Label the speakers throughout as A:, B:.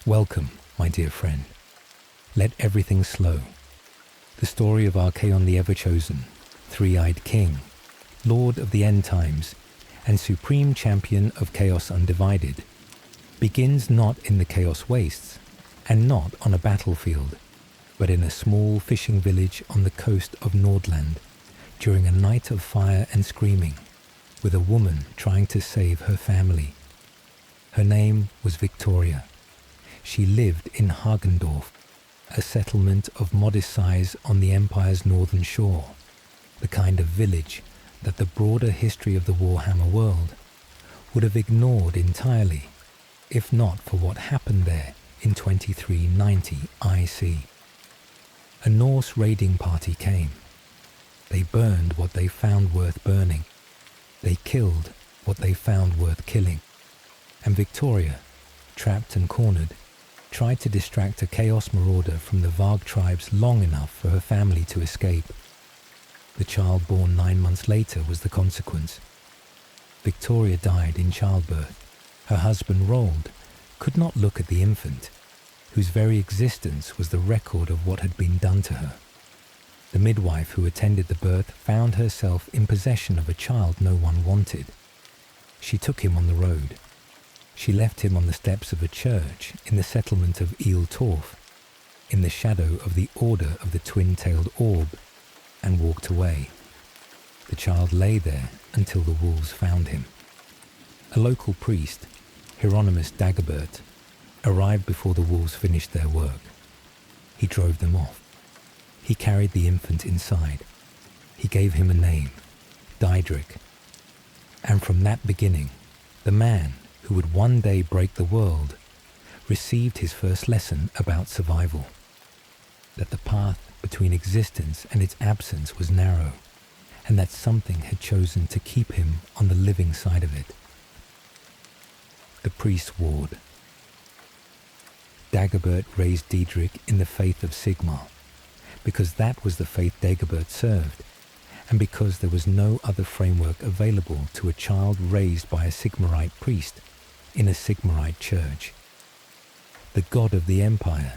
A: Welcome, my dear friend. Let everything slow. The story of Archaon the Everchosen, three-eyed king, lord of the end times, and supreme champion of chaos undivided, begins not in the chaos wastes, and not on a battlefield, but in a small fishing village on the coast of Nordland, during a night of fire and screaming, with a woman trying to save her family. Her name was Victoria. She lived in Hargendorf, a settlement of modest size on the Empire's northern shore, the kind of village that the broader history of the Warhammer world would have ignored entirely, if not for what happened there in 2390 IC. A Norse raiding party came. They burned what they found worth burning. They killed what they found worth killing. And Victoria, trapped and cornered, tried to distract a chaos marauder from the Varg tribes long enough for her family to escape. The child born 9 months later was the consequence. Victoria died in childbirth. Her husband, Roald, could not look at the infant, whose very existence was the record of what had been done to her. The midwife who attended the birth found herself in possession of a child no one wanted. She took him on the road. She left him on the steps of a church in the settlement of Eel Torf, in the shadow of the Order of the Twin-Tailed Orb, and walked away. The child lay there until the wolves found him. A local priest, Hieronymus Dagobert, arrived before the wolves finished their work. He drove them off. He carried the infant inside. He gave him a name, Diederick. And from that beginning, the man who would one day break the world received his first lesson about survival. That the path between existence and its absence was narrow, and that something had chosen to keep him on the living side of it. The priest warred. Dagobert raised Diederick in the faith of Sigmar, because that was the faith Dagobert served, and because there was no other framework available to a child raised by a Sigmarite priest in a Sigmarite church. The god of the Empire,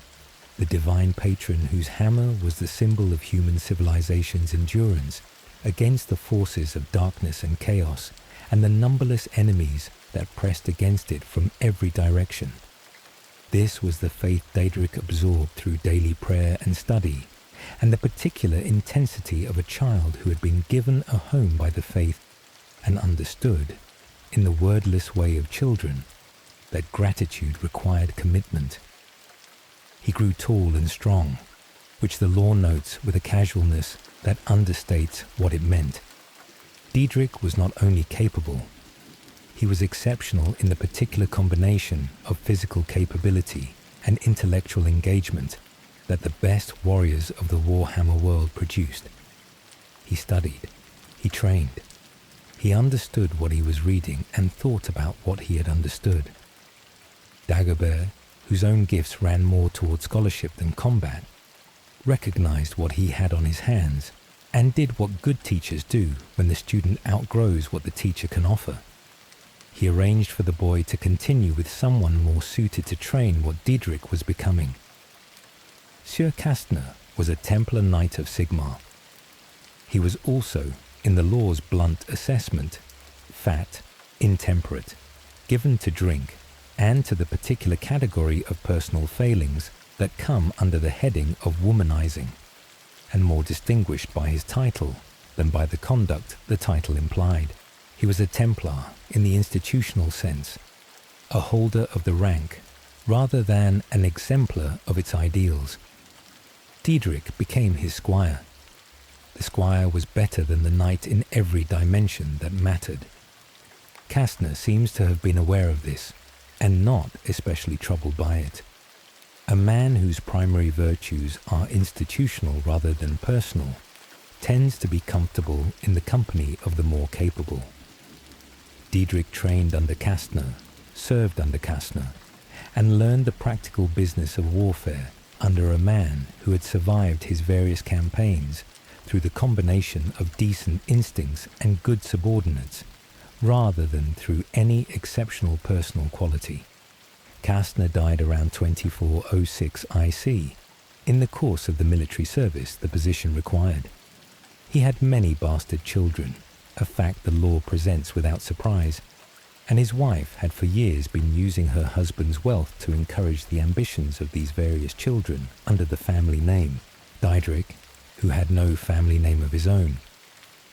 A: the divine patron whose hammer was the symbol of human civilization's endurance against the forces of darkness and chaos and the numberless enemies that pressed against it from every direction. This was the faith Diederick absorbed through daily prayer and study, and the particular intensity of a child who had been given a home by the faith and understood, in the wordless way of children, that gratitude required commitment. He grew tall and strong, which the law notes with a casualness that understates what it meant. Diederick was not only capable, he was exceptional in the particular combination of physical capability and intellectual engagement that the best warriors of the Warhammer world produced. He studied, he trained, he understood what he was reading and thought about what he had understood. Dagobert, whose own gifts ran more toward scholarship than combat, recognized what he had on his hands and did what good teachers do when the student outgrows what the teacher can offer. He arranged for the boy to continue with someone more suited to train what Diederick was becoming. Sieur Kastner was a Templar Knight of Sigmar. He was also, in the law's blunt assessment, fat, intemperate, given to drink, and to the particular category of personal failings that come under the heading of womanizing, and more distinguished by his title than by the conduct the title implied. He was a Templar in the institutional sense, a holder of the rank, rather than an exemplar of its ideals. Diederick became his squire. The squire was better than the knight in every dimension that mattered. Kastner seems to have been aware of this, and not especially troubled by it. A man whose primary virtues are institutional rather than personal tends to be comfortable in the company of the more capable. Diederick trained under Kastner, served under Kastner, and learned the practical business of warfare under a man who had survived his various campaigns through the combination of decent instincts and good subordinates, rather than through any exceptional personal quality. Kastner died around 2406 IC, in the course of the military service the position required. He had many bastard children, a fact the law presents without surprise, and his wife had for years been using her husband's wealth to encourage the ambitions of these various children under the family name. Diederick, who had no family name of his own,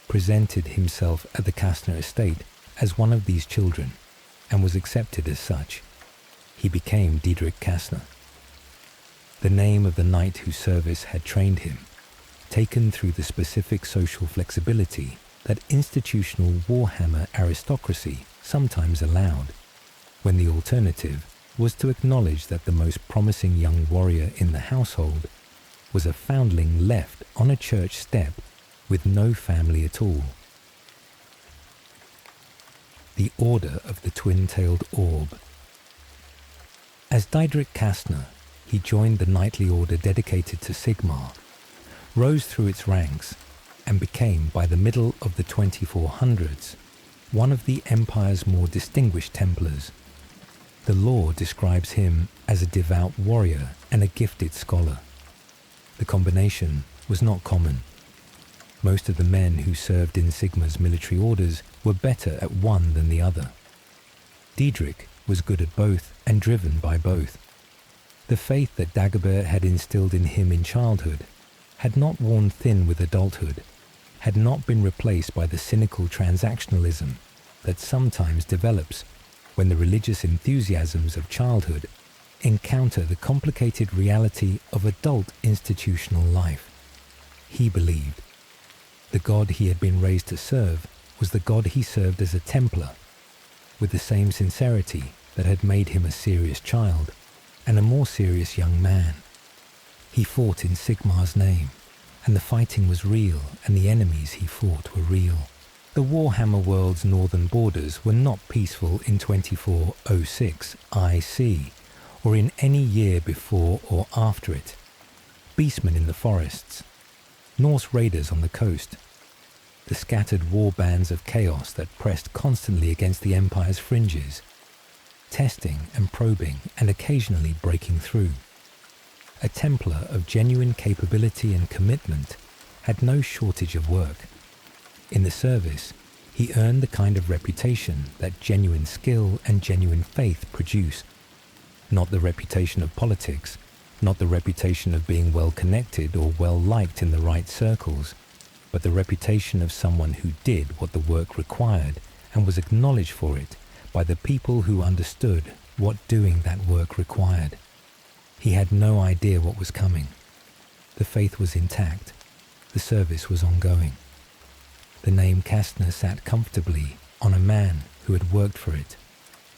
A: presented himself at the Kastner estate as one of these children and was accepted as such. He became Diederick Kastner, the name of the knight whose service had trained him, taken through the specific social flexibility that institutional Warhammer aristocracy sometimes allowed, when the alternative was to acknowledge that the most promising young warrior in the household was a foundling left on a church step with no family at all. The Order of the Twin-Tailed Orb. As Diederick Kastner, he joined the knightly order dedicated to Sigmar, rose through its ranks, and became, by the middle of the 2400s, one of the Empire's more distinguished Templars. The lore describes him as a devout warrior and a gifted scholar. The combination was not common. Most of the men who served in Sigmar's military orders were better at one than the other. Diederick was good at both and driven by both. The faith that Dagobert had instilled in him in childhood had not worn thin with adulthood, had not been replaced by the cynical transactionalism that sometimes develops when the religious enthusiasms of childhood encounter the complicated reality of adult institutional life. He believed the God he had been raised to serve was the God he served as a Templar, with the same sincerity that had made him a serious child and a more serious young man. He fought in Sigmar's name, and the fighting was real, and the enemies he fought were real. The Warhammer world's northern borders were not peaceful in 2406 IC, or in any year before or after it. Beastmen in the forests, Norse raiders on the coast, the scattered war bands of chaos that pressed constantly against the Empire's fringes, testing and probing and occasionally breaking through. A Templar of genuine capability and commitment had no shortage of work. In the service, he earned the kind of reputation that genuine skill and genuine faith produce. Not the reputation of politics, not the reputation of being well connected or well liked in the right circles, but the reputation of someone who did what the work required and was acknowledged for it by the people who understood what doing that work required. He had no idea what was coming. The faith was intact. The service was ongoing. The name Kastner sat comfortably on a man who had worked for it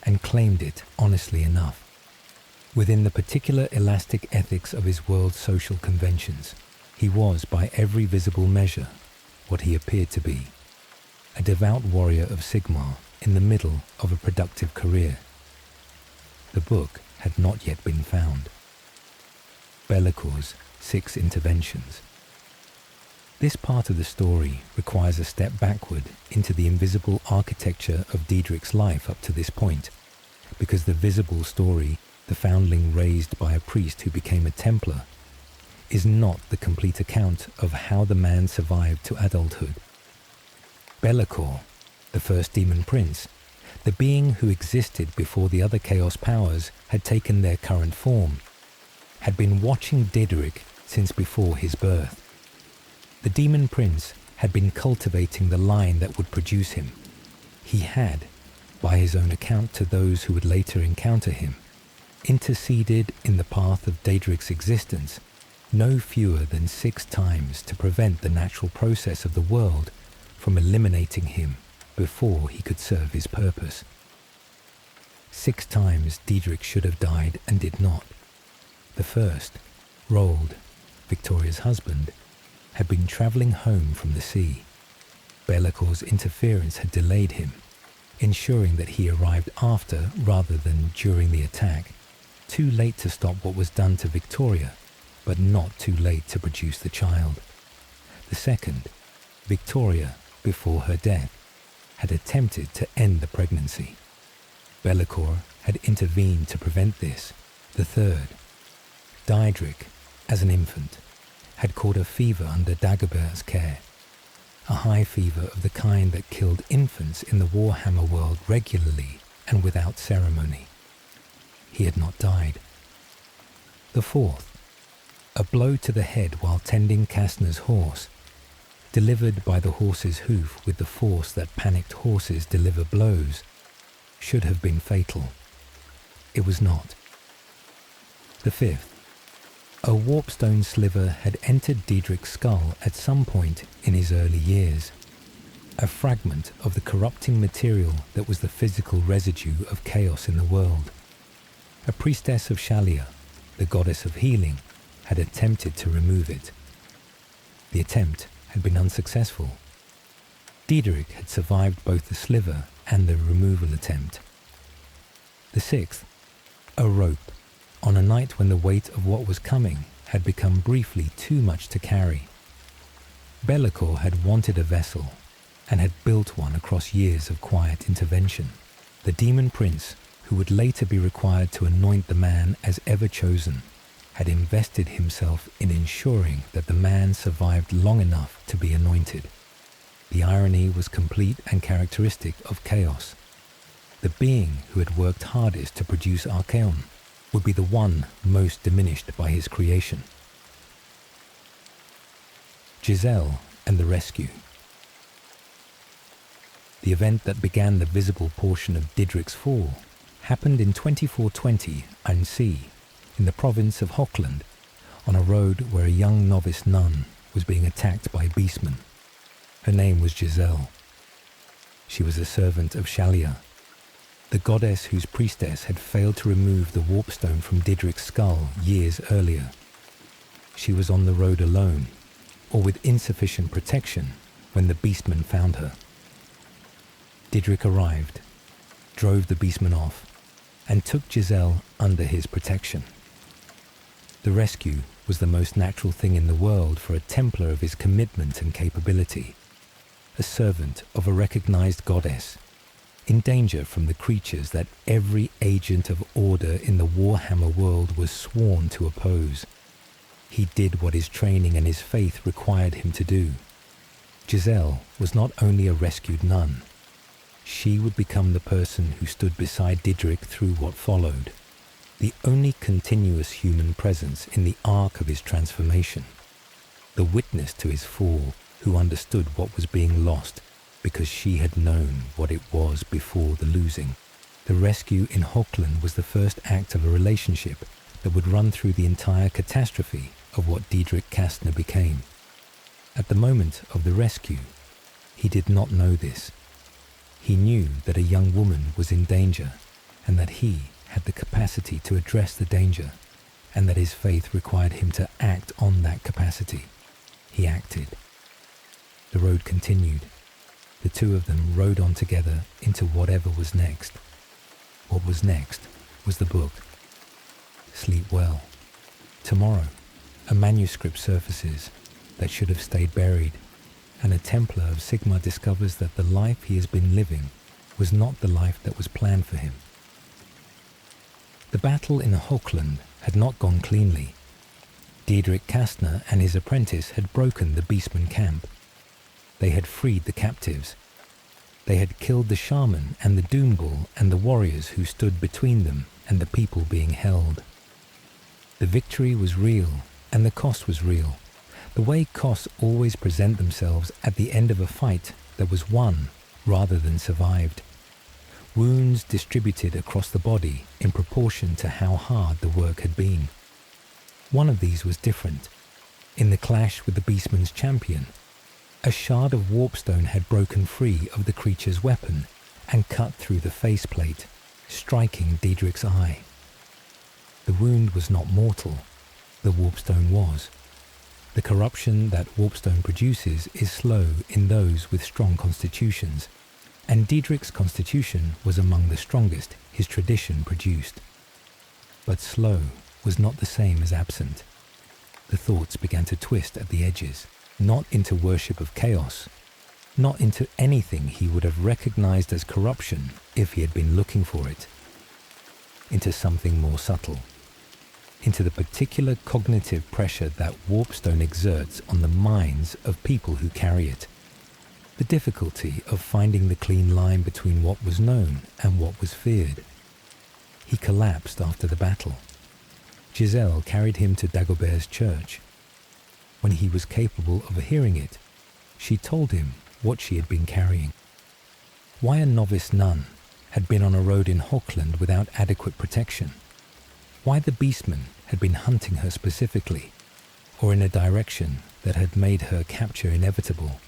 A: and claimed it honestly enough, within the particular elastic ethics of his world's social conventions. He was, by every visible measure, what he appeared to be, a devout warrior of Sigmar in the middle of a productive career. The book had not yet been found. Be'lakor's 6 Interventions. This part of the story requires a step backward into the invisible architecture of Diederick's life up to this point, because the visible story, the foundling raised by a priest who became a Templar, is not the complete account of how the man survived to adulthood. Be'lakor, the first demon prince, the being who existed before the other chaos powers had taken their current form, had been watching Diederick since before his birth. The demon prince had been cultivating the line that would produce him. He had, by his own account to those who would later encounter him, interceded in the path of Diederick's existence no fewer than 6 times to prevent the natural process of the world from eliminating him before he could serve his purpose. 6 times Diederick should have died and did not. The first, Roald, Victoria's husband, had been travelling home from the sea. Be'lakor's interference had delayed him, ensuring that he arrived after rather than during the attack, too late to stop what was done to Victoria, but not too late to produce the child. The second, Victoria, before her death, had attempted to end the pregnancy. Be'lakor had intervened to prevent this. The third, Diederick, as an infant, had caught a fever under Dagobert's care, a high fever of the kind that killed infants in the Warhammer world regularly and without ceremony. He had not died. The fourth, a blow to the head while tending Kastner's horse, delivered by the horse's hoof with the force that panicked horses deliver blows, should have been fatal. It was not. The fifth, a warpstone sliver had entered Diederick's skull at some point in his early years, a fragment of the corrupting material that was the physical residue of chaos in the world. A priestess of Shalia, the goddess of healing, had attempted to remove it. The attempt had been unsuccessful. Diederick had survived both the sliver and the removal attempt. The sixth, a rope, on a night when the weight of what was coming had become briefly too much to carry. Be'lakor had wanted a vessel, and had built one across years of quiet intervention. The demon prince, who would later be required to anoint the man as Everchosen, had invested himself in ensuring that the man survived long enough to be anointed. The irony was complete and characteristic of chaos. The being who had worked hardest to produce Archaon would be the one most diminished by his creation. Giselle and the rescue. The event that began the visible portion of Diederick's fall happened in 2420 Annecy, in the province of Hochland, on a road where a young novice nun was being attacked by beastmen. Her name was Giselle. She was a servant of Shalia, the goddess whose priestess had failed to remove the warpstone from Diederick's skull years earlier. She was on the road alone, or with insufficient protection, when the beastmen found her. Diederick arrived, drove the beastmen off, and took Giselle under his protection. The rescue was the most natural thing in the world for a Templar of his commitment and capability, a servant of a recognized goddess, in danger from the creatures that every agent of order in the Warhammer world was sworn to oppose. He did what his training and his faith required him to do. Giselle was not only a rescued nun, she would become the person who stood beside Diederick through what followed, the only continuous human presence in the arc of his transformation, the witness to his fall who understood what was being lost because she had known what it was before the losing. The rescue in Hochland was the first act of a relationship that would run through the entire catastrophe of what Diederick Kastner became. At the moment of the rescue, he did not know this. He knew that a young woman was in danger, and that he had the capacity to address the danger, and that his faith required him to act on that capacity. He acted. The road continued. The two of them rode on together into whatever was next. What was next was the book. Sleep well. Tomorrow, a manuscript surfaces that should have stayed buried, and a Templar of Sigmar discovers that the life he has been living was not the life that was planned for him. The battle in Hochland had not gone cleanly. Diederick Kastner and his apprentice had broken the beastman camp. They had freed the captives. They had killed the shaman and the Doombull and the warriors who stood between them and the people being held. The victory was real, and the cost was real, the way costs always present themselves at the end of a fight that was won rather than survived. Wounds distributed across the body in proportion to how hard the work had been. One of these was different. In the clash with the beastman's champion, a shard of warpstone had broken free of the creature's weapon and cut through the faceplate, striking Diederick's eye. The wound was not mortal. The warpstone was. The corruption that warpstone produces is slow in those with strong constitutions, and Diederick's constitution was among the strongest his tradition produced. But slow was not the same as absent. The thoughts began to twist at the edges, not into worship of chaos, not into anything he would have recognized as corruption if he had been looking for it. into something more subtle, into the particular cognitive pressure that warpstone exerts on the minds of people who carry it, the difficulty of finding the clean line between what was known and what was feared. He collapsed after the battle. Giselle carried him to Dagobert's church. When he was capable of hearing it, she told him what she had been carrying. Why a novice nun had been on a road in Hochland without adequate protection. Why the beastmen had been hunting her specifically, or in a direction that had made her capture inevitable.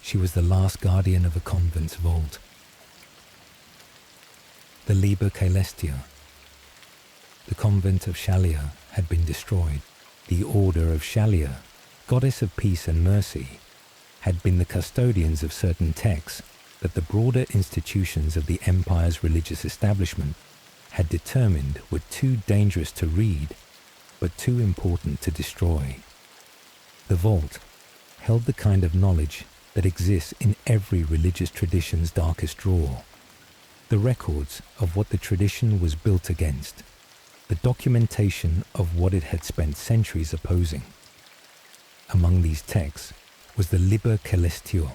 A: She was the last guardian of a convent's vault. The Liber Caelestior. The convent of Caelestior had been destroyed. The Order of Caelestior, goddess of peace and mercy, had been the custodians of certain texts that the broader institutions of the empire's religious establishment had determined were too dangerous to read, but too important to destroy. The vault held the kind of knowledge that exists in every religious tradition's darkest drawer, the records of what the tradition was built against, the documentation of what it had spent centuries opposing. Among these texts was the Liber Caelestior,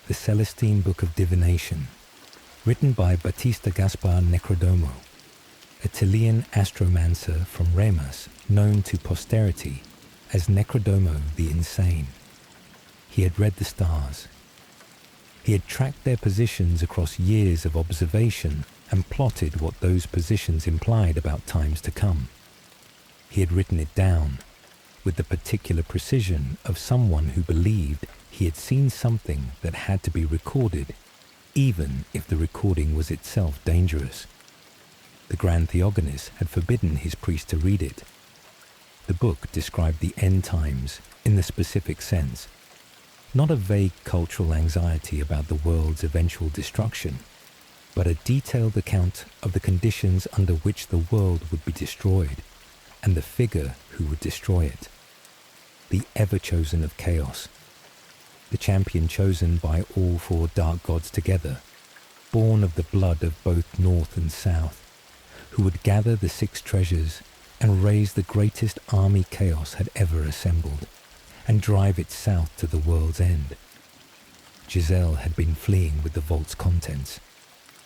A: the Celestine Book of Divination, written by Battista Gaspar Necrodomo, a Chilean astromancer from Remus known to posterity as Necrodomo the Insane. He had read the stars. He had tracked their positions across years of observation and plotted what those positions implied about times to come. He had written it down with the particular precision of someone who believed he had seen something that had to be recorded, even if the recording was itself dangerous. The Grand Theogonist had forbidden his priest to read it. The book described the end times in the specific sense, not a vague cultural anxiety about the world's eventual destruction, but a detailed account of the conditions under which the world would be destroyed, and the figure who would destroy it. The Everchosen of chaos, the champion chosen by all four dark gods together, born of the blood of both North and South, who would gather the six treasures and raise the greatest army chaos had ever assembled, and drive it south to the world's end. Giselle had been fleeing with the vault's contents.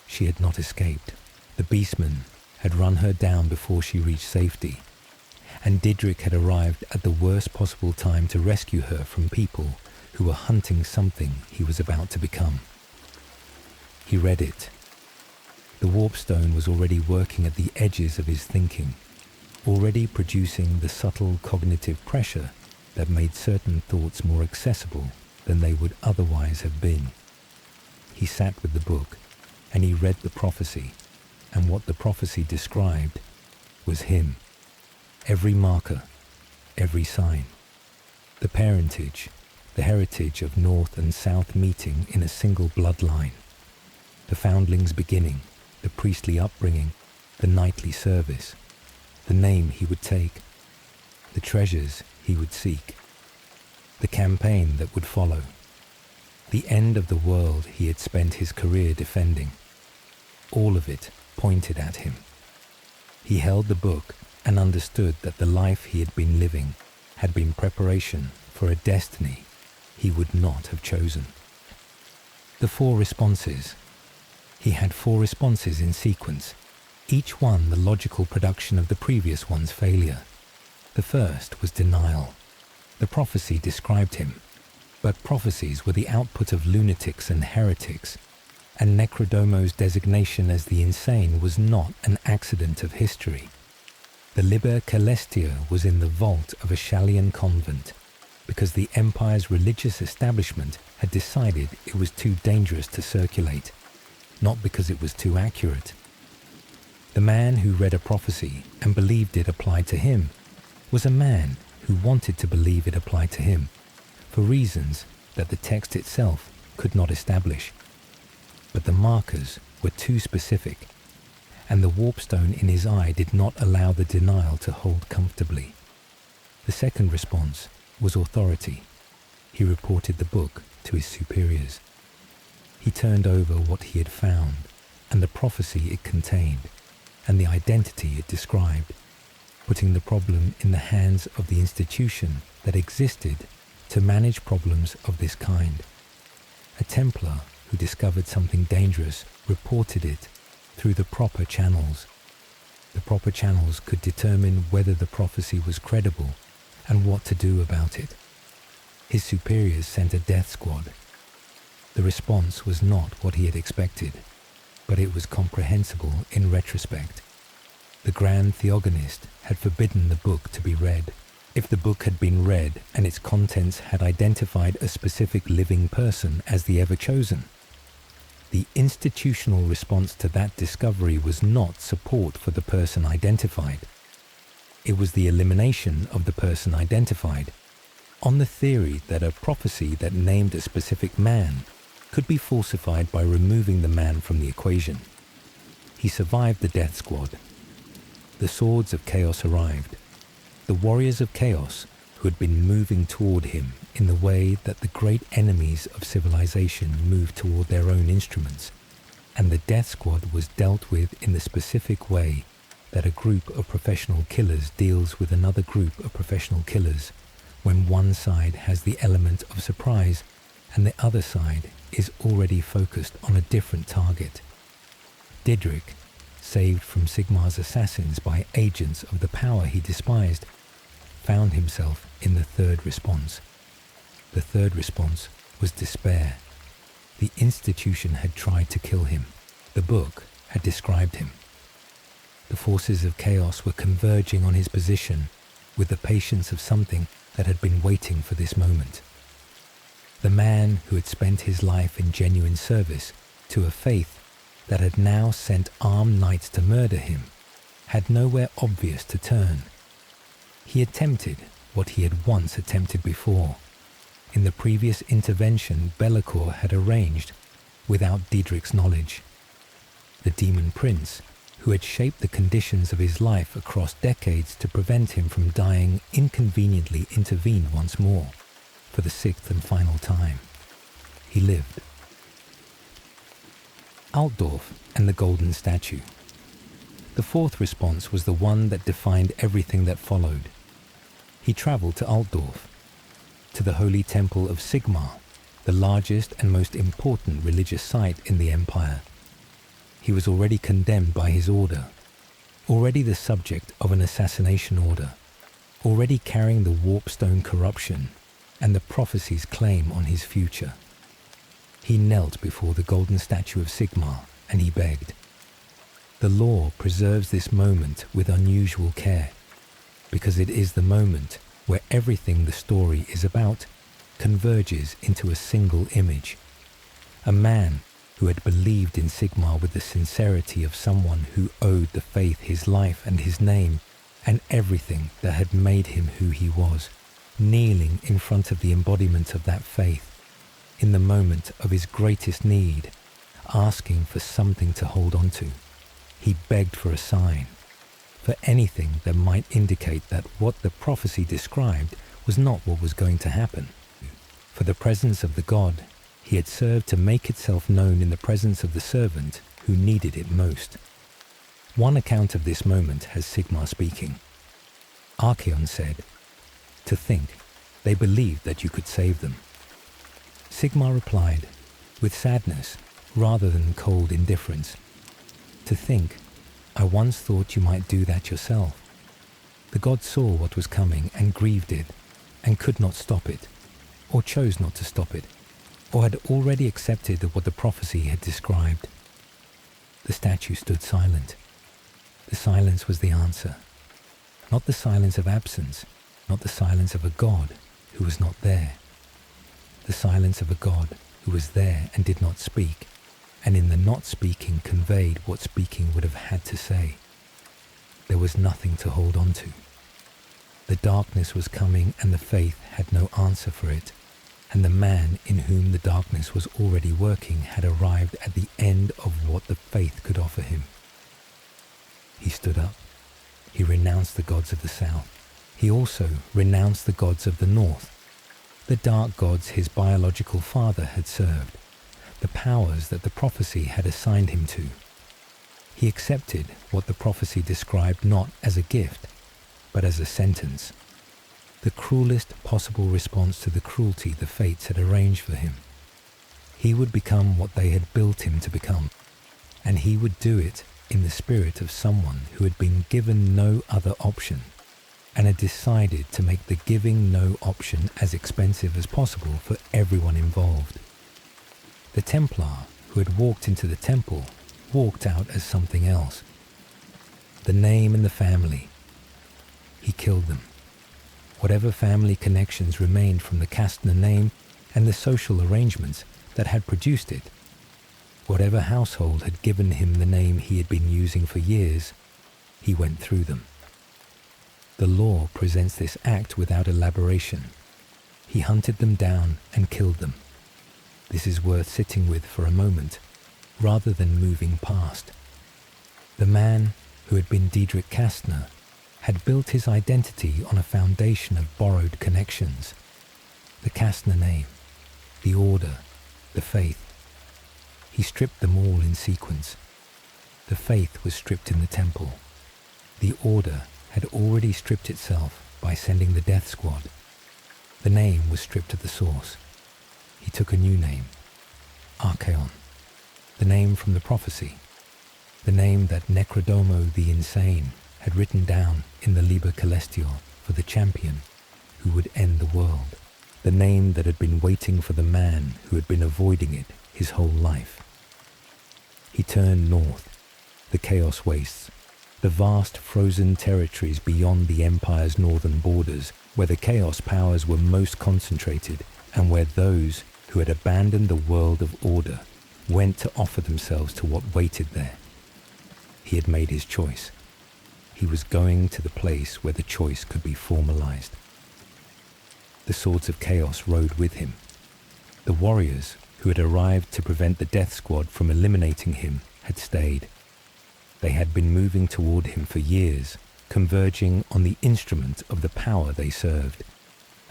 A: She had not escaped. The beastmen had run her down before she reached safety, and Diederick had arrived at the worst possible time to rescue her from people who were hunting something he was about to become. He read it. The warpstone was already working at the edges of his thinking, already producing the subtle cognitive pressure that made certain thoughts more accessible than they would otherwise have been. He sat with the book, and he read the prophecy, and what the prophecy described was him. Every marker, every sign. The parentage, the heritage of North and South meeting in a single bloodline. The foundling's beginning, the priestly upbringing, the knightly service, the name he would take, the treasures he would seek, the campaign that would follow, the end of the world he had spent his career defending. All of it pointed at him. He held the book and understood that the life he had been living had been preparation for a destiny he would not have chosen. The four responses. He had four responses in sequence, each one the logical production of the previous one's failure. The first was denial. The prophecy described him, but prophecies were the output of lunatics and heretics, and Necrodomo's designation as the insane was not an accident of history. The Liber Caelestior was in the vault of a Caelian convent, because the empire's religious establishment had decided it was too dangerous to circulate, not because it was too accurate. The man who read a prophecy and believed it applied to him was a man who wanted to believe it applied to him, for reasons that the text itself could not establish. But the markers were too specific, and the warpstone in his eye did not allow the denial to hold comfortably. The second response was authority. He reported the book to his superiors. He turned over what he had found and the prophecy it contained. and the identity it described, putting the problem in the hands of the institution that existed to manage problems of this kind. A Templar who discovered something dangerous reported it through the proper channels. The proper channels could determine whether the prophecy was credible and what to do about it. His superiors sent a death squad. The response was not what he had expected, but it was comprehensible in retrospect. The Grand Theogonist had forbidden the book to be read. If the book had been read and its contents had identified a specific living person as the Everchosen, the institutional response to that discovery was not support for the person identified. It was the elimination of the person identified, on the theory that a prophecy that named a specific man could be falsified by removing the man from the equation. He survived the death squad. The swords of chaos arrived. The warriors of chaos who had been moving toward him in the way that the great enemies of civilization moved toward their own instruments, and the death squad was dealt with in the specific way that a group of professional killers deals with another group of professional killers when one side has the element of surprise and the other side is already focused on a different target. Diederick, saved from Sigmar's assassins by agents of the power he despised, found himself in the third response. The third response was despair. The institution had tried to kill him. The book had described him. The forces of chaos were converging on his position with the patience of something that had been waiting for this moment. The man who had spent his life in genuine service to a faith that had now sent armed knights to murder him had nowhere obvious to turn. He attempted what he had once attempted before. In the previous intervention Be'lakor had arranged without Diederick's knowledge. The demon prince, who had shaped the conditions of his life across decades to prevent him from dying, inconveniently intervened once more, for the sixth and final time. He lived. Altdorf and the golden statue. The fourth response was the one that defined everything that followed. He travelled to Altdorf, to the holy temple of Sigmar, the largest and most important religious site in the empire. He was already condemned by his order, already the subject of an assassination order, already carrying the warpstone corruption and the prophecy's claim on his future. He knelt before the golden statue of Sigmar and he begged. The law preserves this moment with unusual care, because it is the moment where everything the story is about converges into a single image. A man who had believed in Sigmar with the sincerity of someone who owed the faith his life and his name and everything that had made him who he was, kneeling in front of the embodiment of that faith, in the moment of his greatest need, asking for something to hold on to. He begged for a sign, for anything that might indicate that what the prophecy described was not what was going to happen. For the presence of the god, he had served to make itself known in the presence of the servant who needed it most. One account of this moment has Sigmar speaking. Archaon said, "To think, they believed that you could save them." Sigmar replied, with sadness rather than cold indifference, "To think, I once thought you might do that yourself. The god saw what was coming and grieved it, and could not stop it, or chose not to stop it, or had already accepted what the prophecy had described." The statue stood silent. The silence was the answer. Not the silence of absence, not the silence of a god who was not there. The silence of a god who was there and did not speak, and in the not speaking conveyed what speaking would have had to say. There was nothing to hold on to. The darkness was coming and the faith had no answer for it, and the man in whom the darkness was already working had arrived at the end of what the faith could offer him. He stood up. He renounced the gods of the south. He also renounced the gods of the north, the dark gods his biological father had served, the powers that the prophecy had assigned him to. He accepted what the prophecy described not as a gift, but as a sentence, the cruelest possible response to the cruelty the fates had arranged for him. He would become what they had built him to become, and he would do it in the spirit of someone who had been given no other option, and had decided to make the giving no option as expensive as possible for everyone involved. The Templar who had walked into the temple walked out as something else. The name and the family. He killed them. Whatever family connections remained from the Kastner name and the social arrangements that had produced it, whatever household had given him the name he had been using for years, he went through them. The law presents this act without elaboration. He hunted them down and killed them. This is worth sitting with for a moment, rather than moving past. The man who had been Diederick Kastner had built his identity on a foundation of borrowed connections. The Kastner name, the order, the faith. He stripped them all in sequence. The faith was stripped in the temple. The order had already stripped itself by sending the death squad. The name was stripped at the source. He took a new name, Archaon, the name from the prophecy, the name that Necrodomo the Insane had written down in the Liber Caelestior for the champion who would end the world, the name that had been waiting for the man who had been avoiding it his whole life. He turned north, the Chaos Wastes, the vast frozen territories beyond the Empire's northern borders, where the Chaos powers were most concentrated and where those who had abandoned the world of order went to offer themselves to what waited there. He had made his choice. He was going to the place where the choice could be formalized. The Swords of Chaos rode with him. The warriors who had arrived to prevent the death squad from eliminating him had stayed. They had been moving toward him for years, converging on the instrument of the power they served.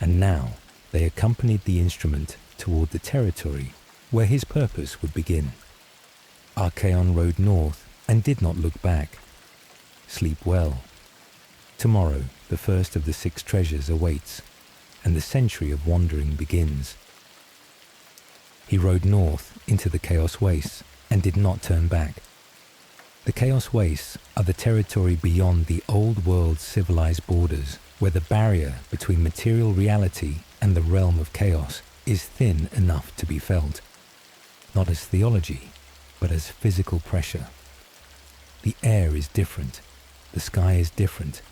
A: And now they accompanied the instrument toward the territory where his purpose would begin. Archaon rode north and did not look back. Sleep well. Tomorrow, the first of the 6 treasures awaits, and the century of wandering begins. He rode north into the Chaos Wastes and did not turn back. The Chaos Wastes are the territory beyond the old world's civilized borders, where the barrier between material reality and the realm of chaos is thin enough to be felt, not as theology, but as physical pressure. The air is different, the sky is different,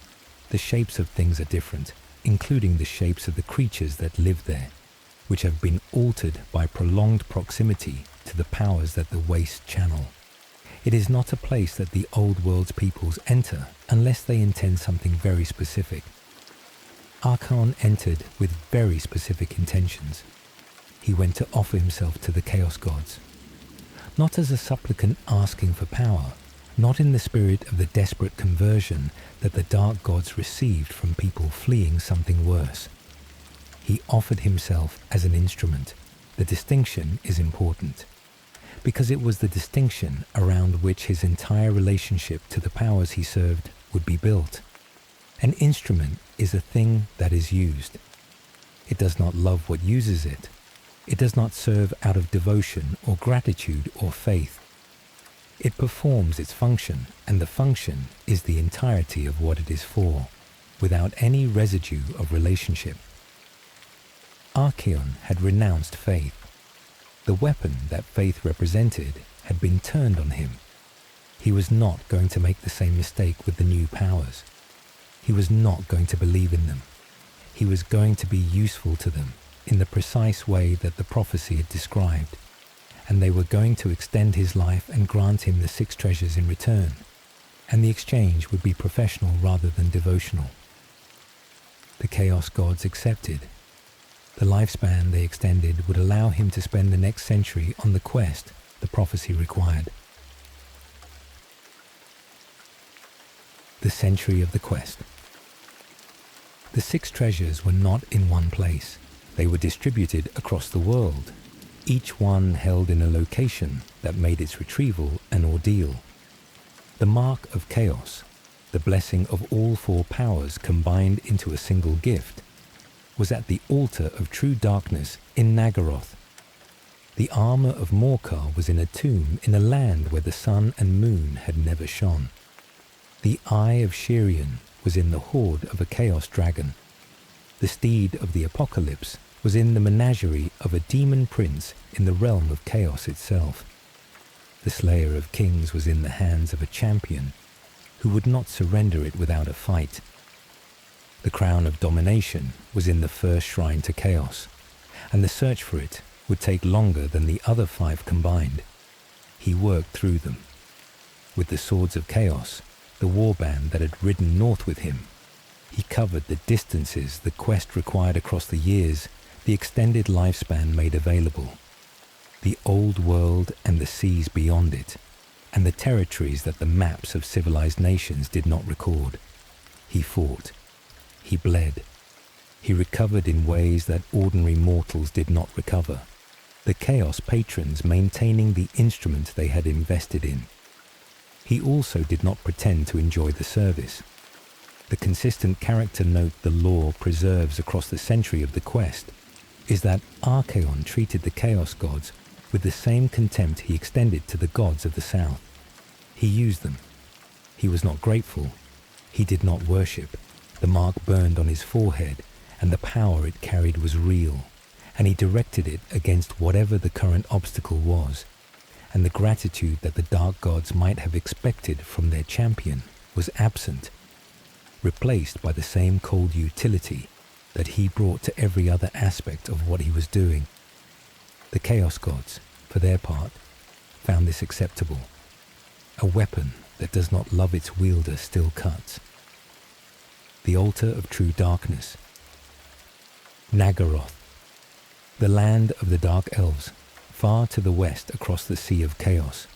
A: the shapes of things are different, including the shapes of the creatures that live there, which have been altered by prolonged proximity to the powers that the waste channel. It is not a place that the old world's peoples enter unless they intend something very specific. Archaon entered with very specific intentions. He went to offer himself to the Chaos Gods, not as a supplicant asking for power, not in the spirit of the desperate conversion that the Dark Gods received from people fleeing something worse. He offered himself as an instrument. The distinction is important, because it was the distinction around which his entire relationship to the powers he served would be built. An instrument is a thing that is used. It does not love what uses it. It does not serve out of devotion or gratitude or faith. It performs its function, and the function is the entirety of what it is for, without any residue of relationship. Archaon had renounced faith. The weapon that faith represented had been turned on him. He was not going to make the same mistake with the new powers. He was not going to believe in them. He was going to be useful to them in the precise way that the prophecy had described, and they were going to extend his life and grant him the 6 treasures in return, and the exchange would be professional rather than devotional. The Chaos Gods accepted. The lifespan they extended would allow him to spend the next century on the quest the prophecy required. The century of the quest. The 6 treasures were not in one place. They were distributed across the world, each one held in a location that made its retrieval an ordeal. The mark of chaos, the blessing of all four powers combined into a single gift, was at the altar of true darkness in Naggaroth. The armour of Morcar was in a tomb in a land where the sun and moon had never shone. The eye of Shirian was in the hoard of a chaos dragon. The steed of the apocalypse was in the menagerie of a demon prince in the realm of chaos itself. The slayer of kings was in the hands of a champion who would not surrender it without a fight. The crown of domination was in the first shrine to chaos, and the search for it would take longer than the other 5 combined. He worked through them. With the swords of chaos, the warband that had ridden north with him, he covered the distances the quest required across the years the extended lifespan made available. The old world and the seas beyond it, and the territories that the maps of civilized nations did not record. He fought. He bled. He recovered in ways that ordinary mortals did not recover, the Chaos patrons maintaining the instrument they had invested in. He also did not pretend to enjoy the service. The consistent character note the lore preserves across the century of the quest is that Archaon treated the Chaos gods with the same contempt he extended to the gods of the south. He used them. He was not grateful. He did not worship. The mark burned on his forehead, and the power it carried was real, and he directed it against whatever the current obstacle was, and the gratitude that the dark gods might have expected from their champion was absent, replaced by the same cold utility that he brought to every other aspect of what he was doing. The Chaos gods, for their part, found this acceptable. A weapon that does not love its wielder still cuts. The altar of true darkness. Naggaroth, the land of the dark elves, far to the west across the Sea of Chaos,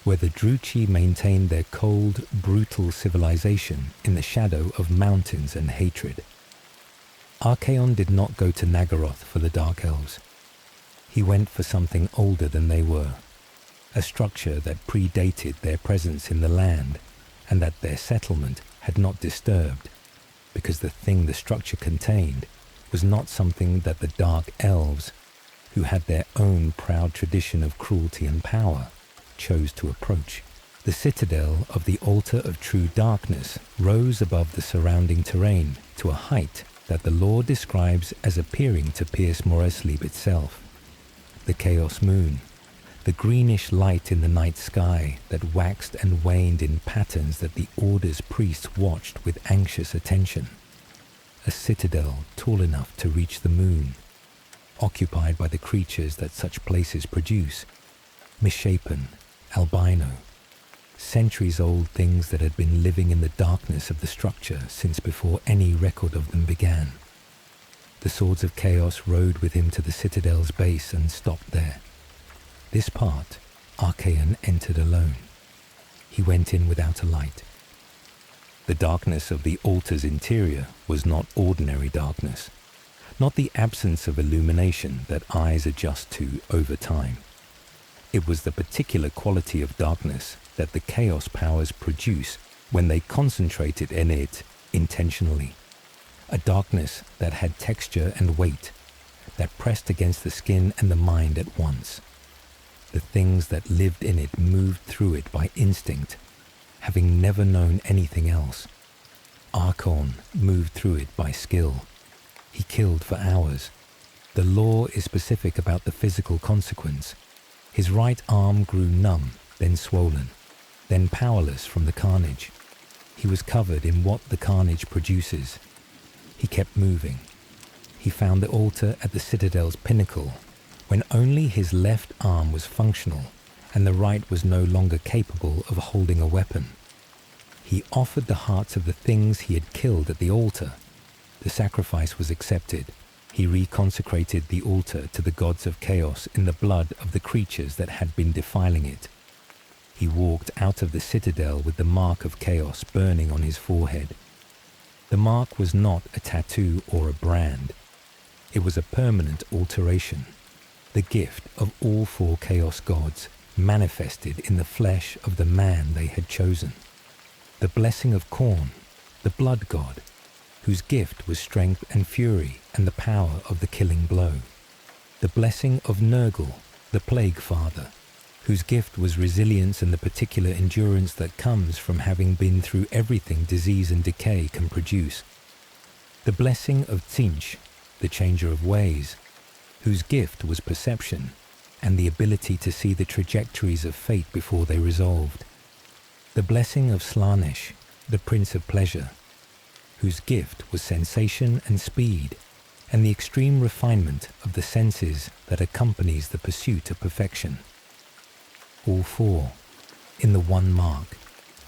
A: where the Druchi maintained their cold, brutal civilization in the shadow of mountains and hatred. Archaon did not go to Naggaroth for the dark elves. He went for something older than they were, a structure that predated their presence in the land and that their settlement had not disturbed, because the thing the structure contained was not something that the dark elves, who had their own proud tradition of cruelty and power, chose to approach. The citadel of the altar of true darkness rose above the surrounding terrain to a height that the lore describes as appearing to pierce Moreslib itself. The chaos moon, the greenish light in the night sky that waxed and waned in patterns that the Order's priests watched with anxious attention. A citadel tall enough to reach the moon, occupied by the creatures that such places produce, misshapen, albino, centuries-old things that had been living in the darkness of the structure since before any record of them began. The swords of chaos rode with him to the citadel's base and stopped there. This part, Archaon entered alone. He went in without a light. The darkness of the altar's interior was not ordinary darkness, not the absence of illumination that eyes adjust to over time. It was the particular quality of darkness that the chaos powers produce when they concentrated in it intentionally. A darkness that had texture and weight, that pressed against the skin and the mind at once. The things that lived in it moved through it by instinct, having never known anything else. Archaon moved through it by skill. He killed for hours. The lore is specific about the physical consequence. His right arm grew numb, then swollen, then powerless from the carnage. He was covered in what the carnage produces. He kept moving. He found the altar at the citadel's pinnacle, when only his left arm was functional and the right was no longer capable of holding a weapon. He offered the hearts of the things he had killed at the altar. The sacrifice was accepted. He reconsecrated the altar to the gods of chaos in the blood of the creatures that had been defiling it. He walked out of the citadel with the mark of chaos burning on his forehead. The mark was not a tattoo or a brand. It was a permanent alteration, the gift of all four chaos gods manifested in the flesh of the man they had chosen. the blessing of Khorne, the blood god, whose gift was strength and fury and the power of the killing blow. The blessing of Nurgle, the plague father, whose gift was resilience and the particular endurance that comes from having been through everything disease and decay can produce. The blessing of Tzeentch, the changer of ways, whose gift was perception and the ability to see the trajectories of fate before they resolved. The blessing of Slaanesh, the prince of pleasure, whose gift was sensation and speed and the extreme refinement of the senses that accompanies the pursuit of perfection. All four, in the one mark,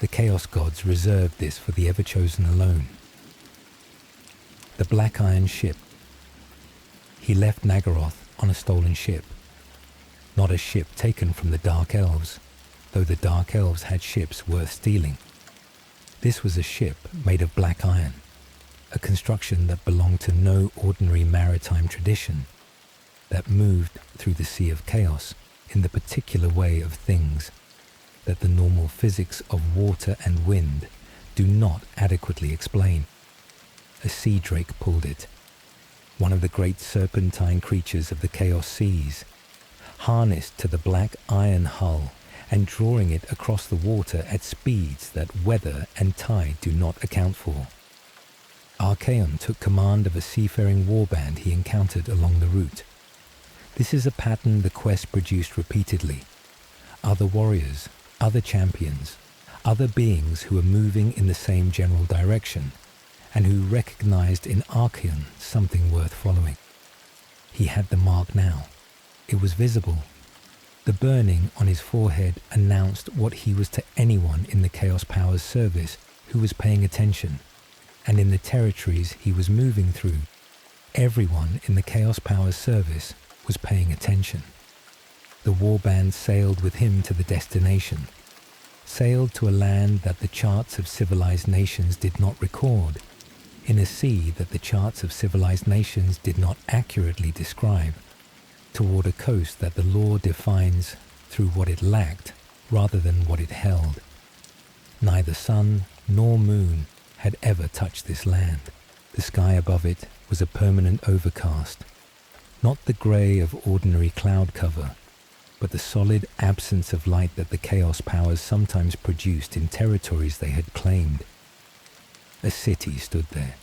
A: the Chaos Gods reserved this for the Everchosen alone. The Black Iron Ship. He left Naggaroth on a stolen ship. Not a ship taken from the Dark Elves, though the Dark Elves had ships worth stealing. This was a ship made of black iron, a construction that belonged to no ordinary maritime tradition, that moved through the sea of chaos in the particular way of things that the normal physics of water and wind do not adequately explain. A sea drake pulled it, one of the great serpentine creatures of the chaos seas, harnessed to the black iron hull and drawing it across the water at speeds that weather and tide do not account for. Archaon took command of a seafaring warband he encountered along the route. This is a pattern the quest produced repeatedly. Other warriors, other champions, other beings who were moving in the same general direction, and who recognized in Archaon something worth following. He had the mark now. It was visible. The burning on his forehead announced what he was to anyone in the Chaos Powers service who was paying attention, and in the territories he was moving through, everyone in the Chaos Powers service was paying attention. The warband sailed with him to the destination, sailed to a land that the charts of civilized nations did not record, in a sea that the charts of civilized nations did not accurately describe, toward a coast that the law defines through what it lacked rather than what it held. Neither sun nor moon had ever touched this land. The sky above it was a permanent overcast, not the grey of ordinary cloud cover, but the solid absence of light that the Chaos Powers sometimes produced in territories they had claimed. A city stood there.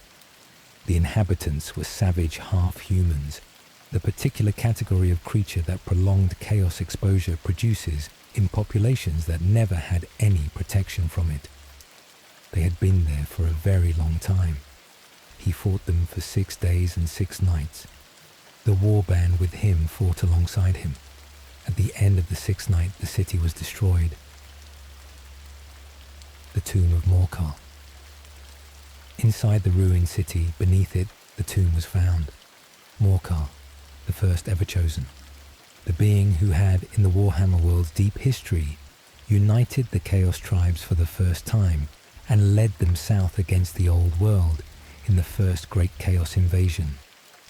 A: The inhabitants were savage half-humans, the particular category of creature that prolonged chaos exposure produces in populations that never had any protection from it. They had been there for a very long time. He fought them for 6 days and 6 nights. The warband with him fought alongside him. At the end of the 6th night, the city was destroyed. The tomb of Morcar. Inside the ruined city, beneath it, the tomb was found. Morcar, the first Everchosen, the being who had, in the Warhammer world's deep history, united the Chaos tribes for the first time and led them south against the old world in the first great Chaos invasion,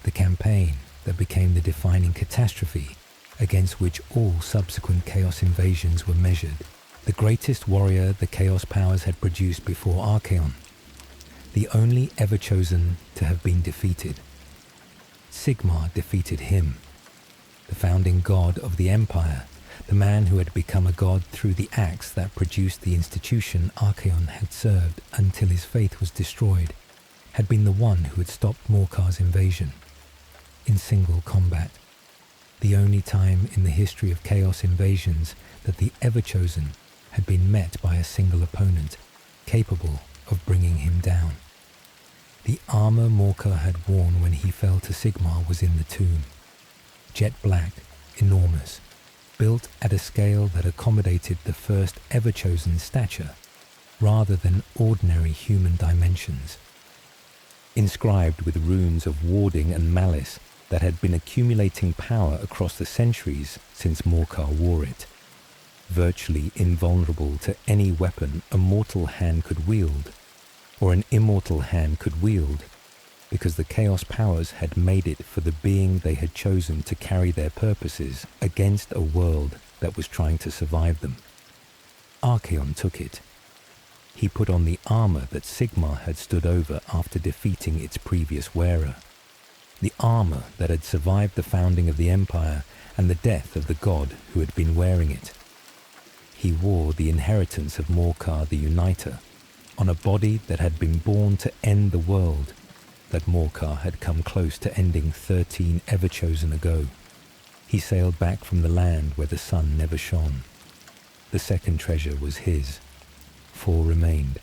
A: the campaign that became the defining catastrophe against which all subsequent Chaos invasions were measured, the greatest warrior the Chaos Powers had produced before Archaon, the only Everchosen to have been defeated. Sigmar defeated him, the founding god of the Empire, the man who had become a god through the axe that produced the institution Archaon had served until his faith was destroyed, had been the one who had stopped Morcar's invasion. In single combat, the only time in the history of Chaos invasions that the Everchosen had been met by a single opponent capable of bringing him down. The armour Morcar had worn when he fell to Sigmar was in the tomb. Jet black, enormous, built at a scale that accommodated the first Everchosen stature, rather than ordinary human dimensions. Inscribed with runes of warding and malice that had been accumulating power across the centuries since Morcar wore it. Virtually invulnerable to any weapon a mortal hand could wield, or an immortal hand could wield, because the Chaos Powers had made it for the being they had chosen to carry their purposes against a world that was trying to survive them. Archaon took it. He put on the armour that Sigmar had stood over after defeating its previous wearer. The armour that had survived the founding of the Empire and the death of the god who had been wearing it. He wore the inheritance of Morcar the Uniter, on a body that had been born to end the world, that Morcar had come close to ending 13 Everchosen ago. He sailed back from the land where the sun never shone. The second treasure was his. 4 remained.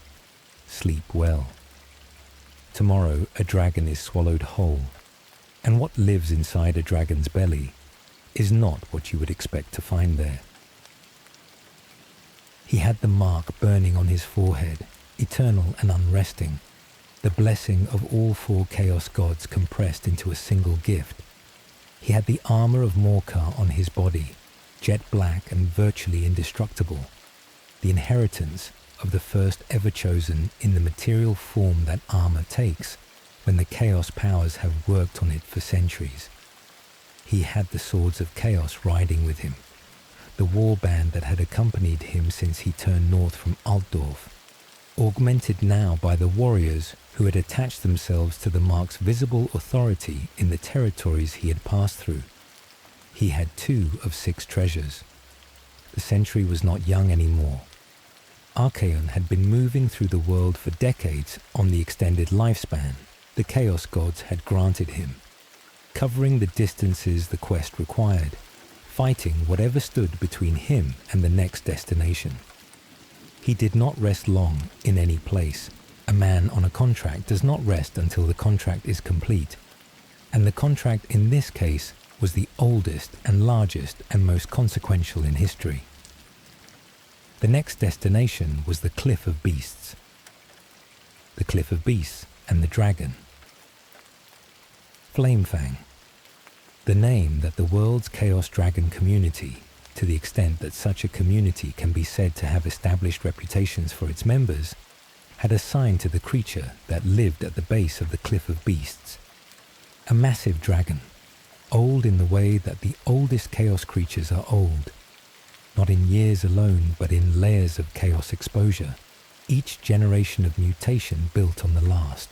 A: Sleep well. Tomorrow a dragon is swallowed whole, and what lives inside a dragon's belly is not what you would expect to find there. He had the mark burning on his forehead, eternal and unresting, the blessing of all 4 chaos gods compressed into a single gift. He had the armour of Morcar on his body, jet black and virtually indestructible, the inheritance of the first Everchosen in the material form that armour takes when the chaos powers have worked on it for centuries. He had the swords of chaos riding with him, the warband that had accompanied him since he turned north from Altdorf, augmented now by the warriors who had attached themselves to the mark's visible authority in the territories he had passed through. He had 2 of 6 treasures. The century was not young anymore. Archaon had been moving through the world for decades on the extended lifespan the chaos gods had granted him, covering the distances the quest required, fighting whatever stood between him and the next destination. He did not rest long in any place. A man on a contract does not rest until the contract is complete, and the contract in this case was the oldest and largest and most consequential in history. The next destination was the Cliff of Beasts. The Cliff of Beasts and the Dragon. Flamefang. The name that the world's Chaos Dragon community, to the extent that such a community can be said to have established reputations for its members, had assigned to the creature that lived at the base of the Cliff of Beasts. A massive dragon, old in the way that the oldest chaos creatures are old, not in years alone but in layers of chaos exposure, each generation of mutation built on the last.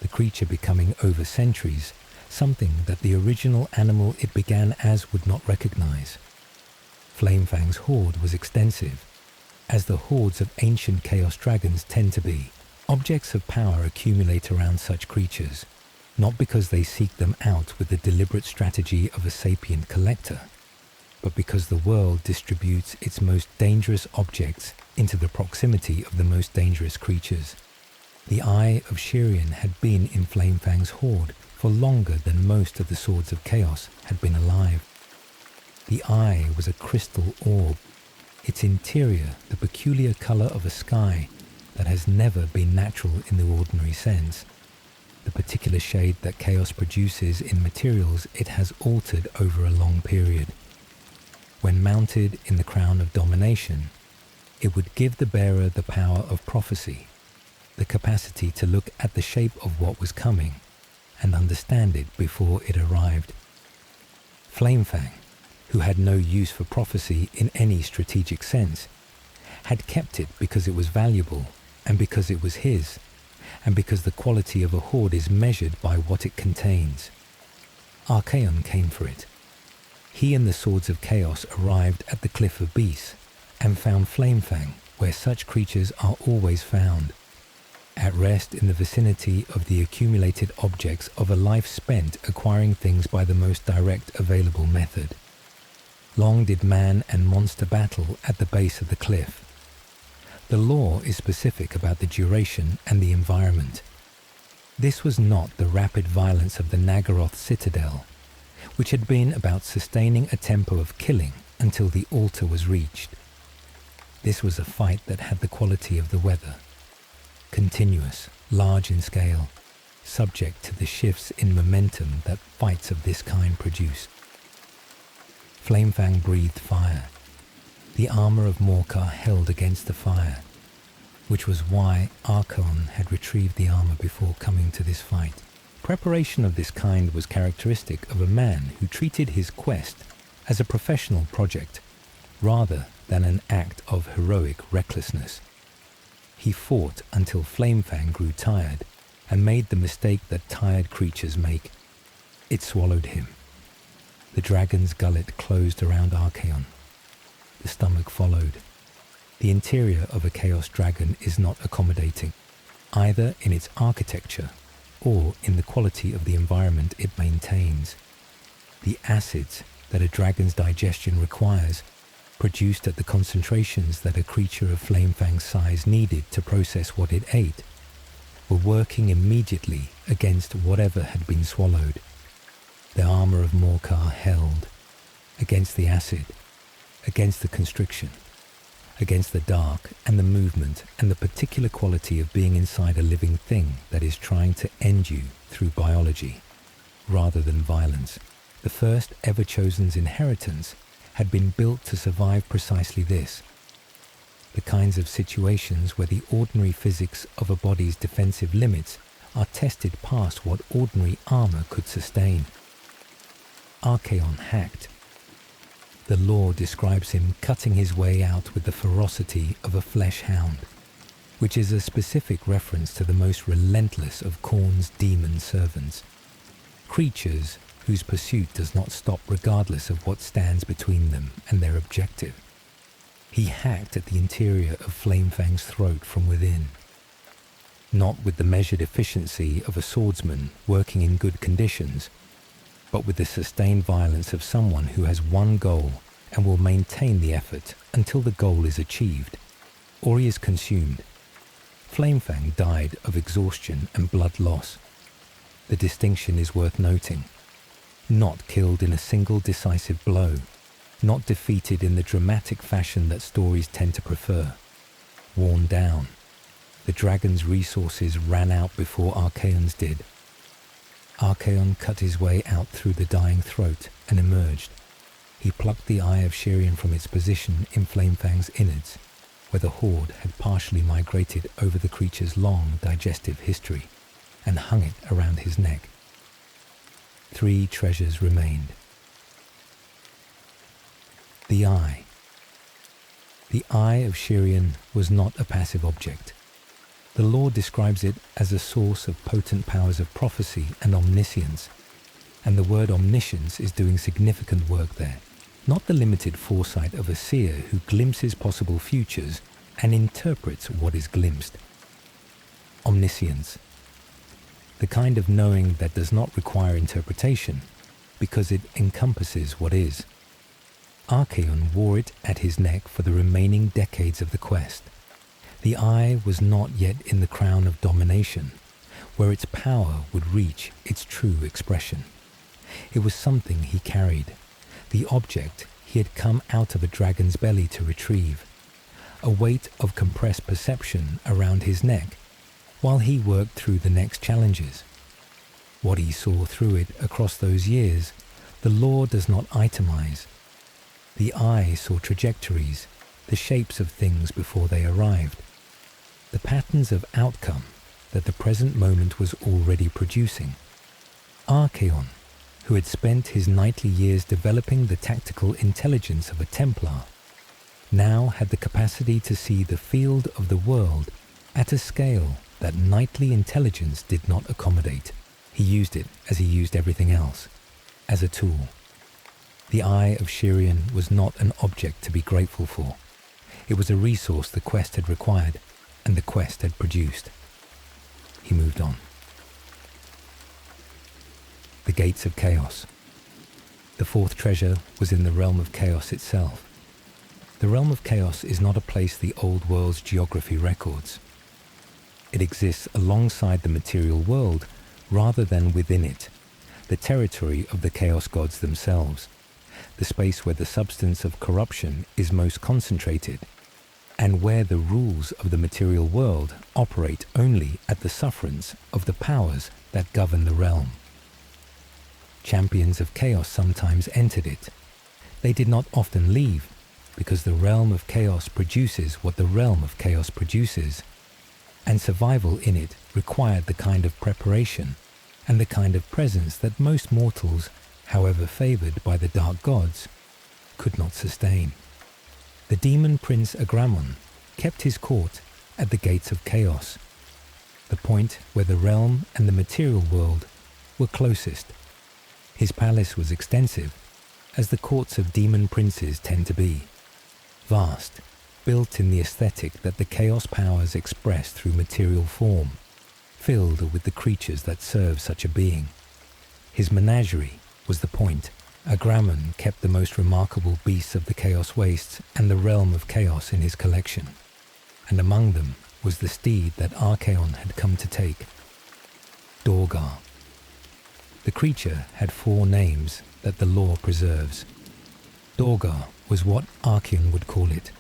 A: The creature becoming over centuries something that the original animal it began as would not recognize. Flamefang's horde was extensive, as the hordes of ancient chaos dragons tend to be. Objects of power accumulate around such creatures, not because they seek them out with the deliberate strategy of a sapient collector, but because the world distributes its most dangerous objects into the proximity of the most dangerous creatures. The Eye of Shirian had been in Flamefang's horde for longer than most of the Swords of Chaos had been alive. The eye was a crystal orb, its interior the peculiar colour of a sky that has never been natural in the ordinary sense, the particular shade that chaos produces in materials it has altered over a long period. When mounted in the crown of domination, it would give the bearer the power of prophecy, the capacity to look at the shape of what was coming and understand it before it arrived. Flamefang, who had no use for prophecy in any strategic sense, had kept it because it was valuable and because it was his, and because the quality of a horde is measured by what it contains. Archaon came for it. He and the Swords of Chaos arrived at the Cliff of Beasts and found Flamefang where such creatures are always found, at rest in the vicinity of the accumulated objects of a life spent acquiring things by the most direct available method. Long did man and monster battle at the base of the cliff. The law is specific about the duration and the environment. This was not the rapid violence of the Nagaroth citadel, which had been about sustaining a tempo of killing until the altar was reached. This was a fight that had the quality of the weather. Continuous, large in scale, subject to the shifts in momentum that fights of this kind produce. Flamefang breathed fire. The armour of Morcar held against the fire, which was why Archaon had retrieved the armour before coming to this fight. Preparation of this kind was characteristic of a man who treated his quest as a professional project, rather than an act of heroic recklessness. He fought until Flamefang grew tired and made the mistake that tired creatures make. It swallowed him. The dragon's gullet closed around Archaon. The stomach followed. The interior of a Chaos dragon is not accommodating, either in its architecture or in the quality of the environment it maintains. The acids that a dragon's digestion requires, produced at the concentrations that a creature of Flamefang's size needed to process what it ate, were working immediately against whatever had been swallowed. The armour of Morcar held against the acid, against the constriction, against the dark and the movement and the particular quality of being inside a living thing that is trying to end you through biology, rather than violence. The first Everchosen's inheritance had been built to survive precisely this, the kinds of situations where the ordinary physics of a body's defensive limits are tested past what ordinary armour could sustain. Archaon hacked. The lore describes him cutting his way out with the ferocity of a flesh hound, which is a specific reference to the most relentless of Khorne's demon servants, creatures whose pursuit does not stop regardless of what stands between them and their objective. He hacked at the interior of Flamefang's throat from within, not with the measured efficiency of a swordsman working in good conditions, but with the sustained violence of someone who has one goal and will maintain the effort until the goal is achieved, or he is consumed. Flamefang died of exhaustion and blood loss. The distinction is worth noting. Not killed in a single decisive blow, not defeated in the dramatic fashion that stories tend to prefer. Worn down. The dragon's resources ran out before Archaon's did. Archaon cut his way out through the dying throat and emerged. He plucked the Eye of Shirian from its position in Flamefang's innards, where the horde had partially migrated over the creature's long digestive history, and hung it around his neck. 3 treasures remained. The Eye. The Eye of Shirian was not a passive object. The lore describes it as a source of potent powers of prophecy and omniscience, and the word omniscience is doing significant work there, not the limited foresight of a seer who glimpses possible futures and interprets what is glimpsed. Omniscience. The kind of knowing that does not require interpretation, because it encompasses what is. Archaon wore it at his neck for the remaining decades of the quest. The Eye was not yet in the crown of domination, where its power would reach its true expression. It was something he carried, the object he had come out of a dragon's belly to retrieve, a weight of compressed perception around his neck, while he worked through the next challenges. What he saw through it across those years, the lore does not itemize. The Eye saw trajectories, the shapes of things before they arrived, the patterns of outcome that the present moment was already producing. Archaon, who had spent his knightly years developing the tactical intelligence of a Templar, now had the capacity to see the field of the world at a scale that knightly intelligence did not accommodate. He used it as he used everything else, as a tool. The Eye of Shirian was not an object to be grateful for. It was a resource the quest had required, and the quest had produced. He moved on. The Gates of Chaos. The 4th treasure was in the realm of chaos itself. The realm of chaos is not a place the old world's geography records. It exists alongside the material world rather than within it, the territory of the chaos gods themselves, the space where the substance of corruption is most concentrated, and where the rules of the material world operate only at the sufferance of the powers that govern the realm. Champions of chaos sometimes entered it. They did not often leave, because the realm of chaos produces what the realm of chaos produces, and survival in it required the kind of preparation and the kind of presence that most mortals, however favoured by the dark gods, could not sustain. The demon prince Agramon kept his court at the gates of chaos, the point where the realm and the material world were closest. His palace was extensive, as the courts of demon princes tend to be, vast, built in the aesthetic that the chaos powers express through material form, filled with the creatures that serve such a being. His menagerie was the point. Agramon kept the most remarkable beasts of the chaos wastes and the realm of chaos in his collection, and among them was the steed that Archaon had come to take, Dorgar. The creature had 4 names that the lore preserves. Dorgar was what Archaon would call it.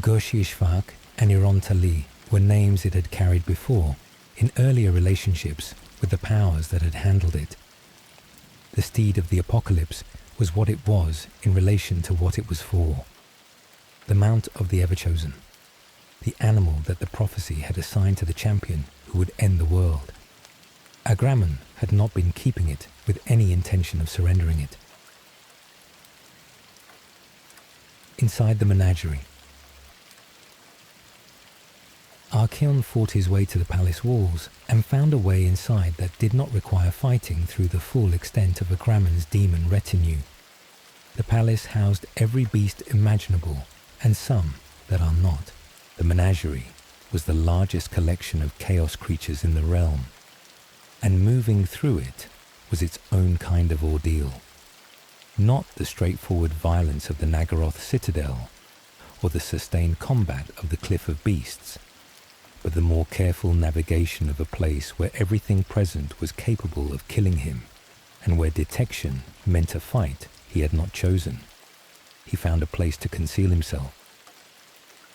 A: Gershishvak and Irontali were names it had carried before, in earlier relationships with the powers that had handled it. The steed of the apocalypse was what it was in relation to what it was for. The mount of the Everchosen, the animal that the prophecy had assigned to the champion who would end the world. Agramon had not been keeping it with any intention of surrendering it. Inside the menagerie, Archaon fought his way to the palace walls and found a way inside that did not require fighting through the full extent of Agramon's demon retinue. The palace housed every beast imaginable, and some that are not. The menagerie was the largest collection of chaos creatures in the realm, and moving through it was its own kind of ordeal. Not the straightforward violence of the Nagaroth citadel, or the sustained combat of the Cliff of Beasts, but the more careful navigation of a place where everything present was capable of killing him, and where detection meant a fight he had not chosen. He found a place to conceal himself.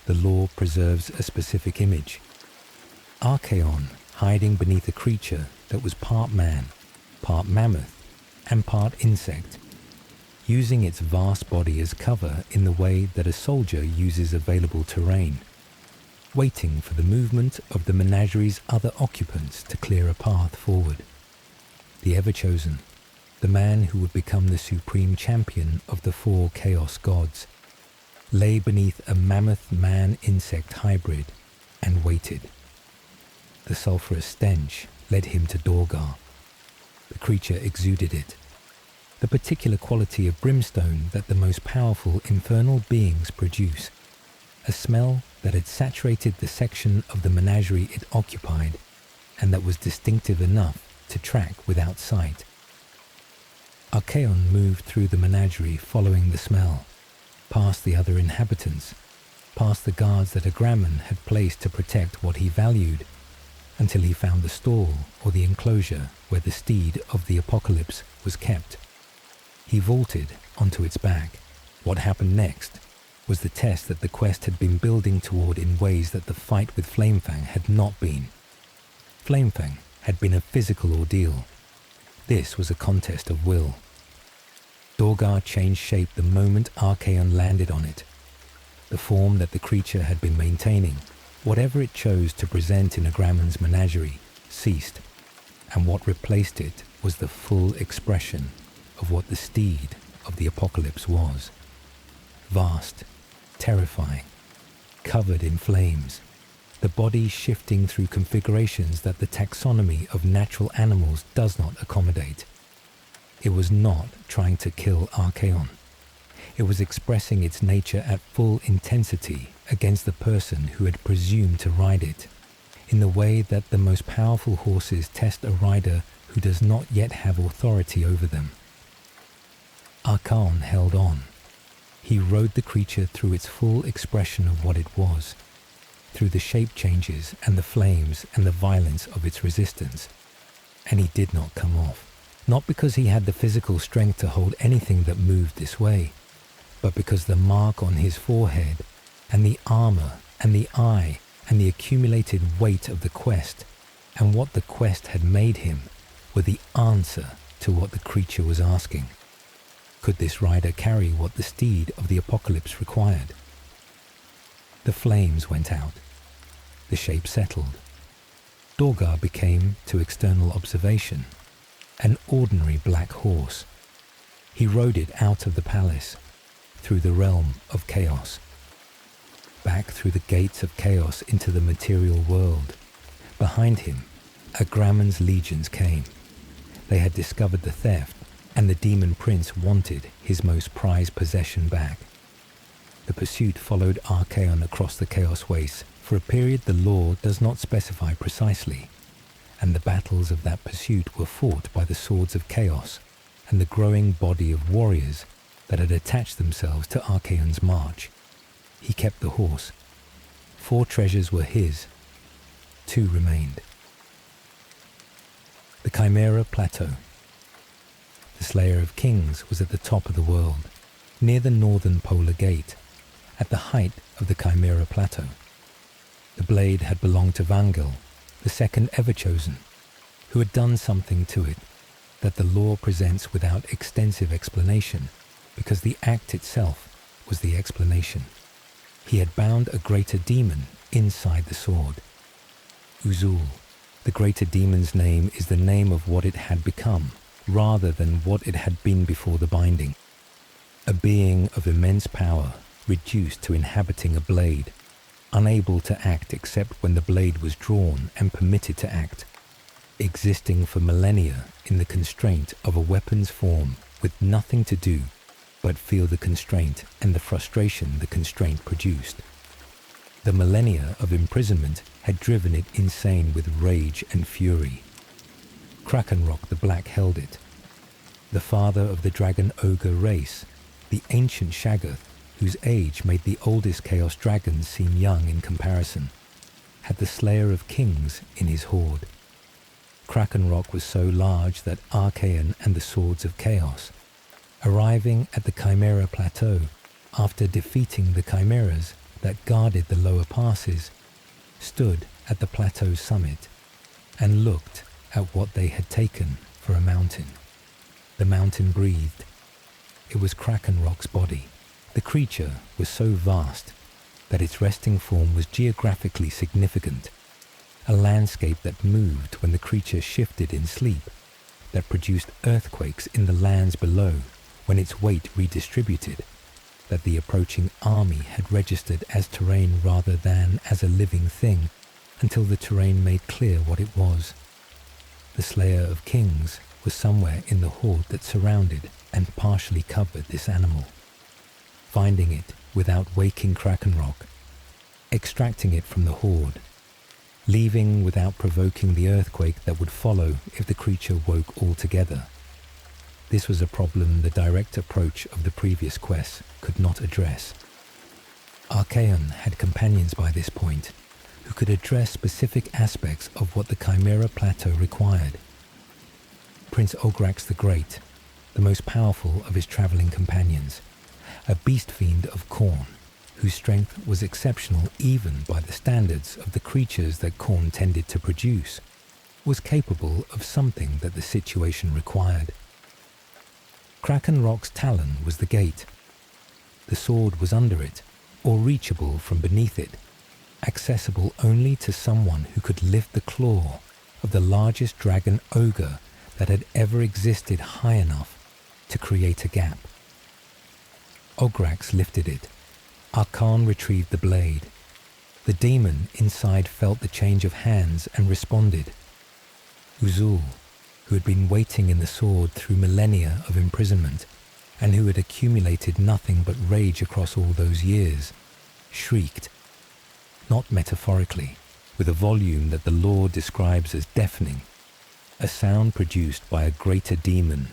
A: The lore preserves a specific image. Archaon hiding beneath a creature that was part man, part mammoth, and part insect, using its vast body as cover in the way that a soldier uses available terrain, waiting for the movement of the menagerie's other occupants to clear a path forward. The Everchosen, the man who would become the supreme champion of the 4 chaos gods, lay beneath a mammoth man-insect hybrid and waited. The sulphurous stench led him to Dorgar. The creature exuded it, the particular quality of brimstone that the most powerful infernal beings produce, a smell that had saturated the section of the menagerie it occupied and that was distinctive enough to track without sight. Archaon moved through the menagerie following the smell, past the other inhabitants, past the guards that Agramon had placed to protect what he valued, until he found the stall or the enclosure where the steed of the apocalypse was kept. He vaulted onto its back. What happened next was the test that the quest had been building toward in ways that the fight with Flamefang had not been. Flamefang had been a physical ordeal. This was a contest of will. Dorgar changed shape the moment Archaon landed on it. The form that the creature had been maintaining, whatever it chose to present in Agramon's menagerie, ceased, and what replaced it was the full expression of what the steed of the apocalypse was. Vast, terrifying, covered in flames, the body shifting through configurations that the taxonomy of natural animals does not accommodate. It was not trying to kill Archaon. It was expressing its nature at full intensity against the person who had presumed to ride it, in the way that the most powerful horses test a rider who does not yet have authority over them. Archaon held on. He rode the creature through its full expression of what it was, through the shape changes and the flames and the violence of its resistance, and he did not come off. Not because he had the physical strength to hold anything that moved this way, but because the mark on his forehead and the armor and the eye and the accumulated weight of the quest and what the quest had made him were the answer to what the creature was asking. Could this rider carry what the steed of the apocalypse required? The flames went out. The shape settled. Dorgar became, to external observation, an ordinary black horse. He rode it out of the palace, through the realm of chaos. back through the gates of chaos into the material world. Behind him, Agramon's legions came. They had discovered the theft, and the demon prince wanted his most prized possession back. The pursuit followed Archaon across the Chaos Wastes for a period the lore does not specify precisely, and the battles of that pursuit were fought by the swords of chaos and the growing body of warriors that had attached themselves to Archaon's march. He kept the horse. 4 treasures were his. 2 remained. The Chimera Plateau. The Slayer of Kings was at the top of the world, near the northern polar gate, at the height of the Chimera Plateau. The blade had belonged to Vangel, the second Everchosen, who had done something to it that the lore presents without extensive explanation, because the act itself was the explanation. He had bound a greater demon inside the sword. Uzul, the greater demon's name, is the name of what it had become, rather than what it had been before the binding. A being of immense power, reduced to inhabiting a blade, unable to act except when the blade was drawn and permitted to act, existing for millennia in the constraint of a weapon's form, with nothing to do but feel the constraint and the frustration the constraint produced. The millennia of imprisonment had driven it insane with rage and fury. Krakenrock the Black held it. The father of the dragon ogre race, the ancient Shaggoth, whose age made the oldest Chaos dragons seem young in comparison, had the Slayer of Kings in his horde. Krakenrock was so large that Archaon and the Swords of Chaos, arriving at the Chimera Plateau after defeating the chimeras that guarded the lower passes, stood at the plateau's summit and looked at what they had taken for a mountain. The mountain breathed. It was Krakenrock's body. The creature was so vast that its resting form was geographically significant, a landscape that moved when the creature shifted in sleep, that produced earthquakes in the lands below when its weight redistributed, that the approaching army had registered as terrain rather than as a living thing until the terrain made clear what it was. The Slayer of Kings was somewhere in the horde that surrounded and partially covered this animal. Finding it without waking Krakenrock, extracting it from the horde, leaving without provoking the earthquake that would follow if the creature woke altogether. This was a problem the direct approach of the previous quests could not address. Archaon had companions by this point who could address specific aspects of what the Chimera Plateau required. Prince Ograx the Great, the most powerful of his travelling companions, a beast fiend of Khorne, whose strength was exceptional even by the standards of the creatures that Khorne tended to produce, was capable of something that the situation required. Krakenrock's talon was the gate. The sword was under it, or reachable from beneath it, accessible only to someone who could lift the claw of the largest dragon ogre that had ever existed high enough to create a gap. Ograx lifted it. Archaon retrieved the blade. The demon inside felt the change of hands and responded. Uzul, who had been waiting in the sword through millennia of imprisonment, and who had accumulated nothing but rage across all those years, shrieked, not metaphorically, with a volume that the lore describes as deafening, a sound produced by a greater demon,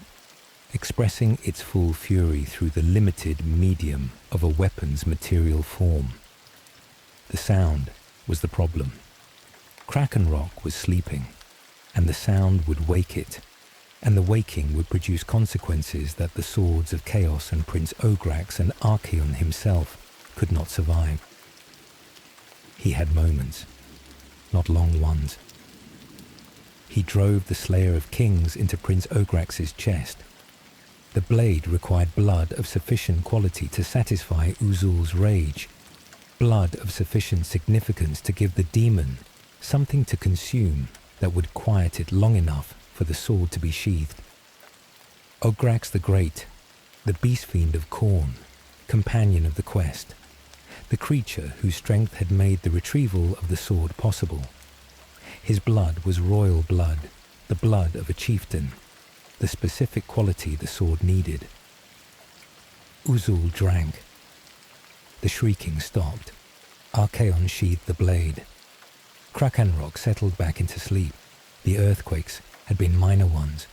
A: expressing its full fury through the limited medium of a weapon's material form. The sound was the problem. Krakenrock was sleeping, and the sound would wake it, and the waking would produce consequences that the Swords of Chaos and Prince Ograx and Archaon himself could not survive. He had moments, not long ones. He drove the Slayer of Kings into Prince Ograx's chest. The blade required blood of sufficient quality to satisfy Uzul's rage, blood of sufficient significance to give the demon something to consume that would quiet it long enough for the sword to be sheathed. Ograx the Great, the beast fiend of Khorne, companion of the quest, the creature whose strength had made the retrieval of the sword possible. His blood was royal blood, the blood of a chieftain, the specific quality the sword needed. Uzul drank. The shrieking stopped. Archaon sheathed the blade. Krakenrock settled back into sleep. The earthquakes had been minor ones,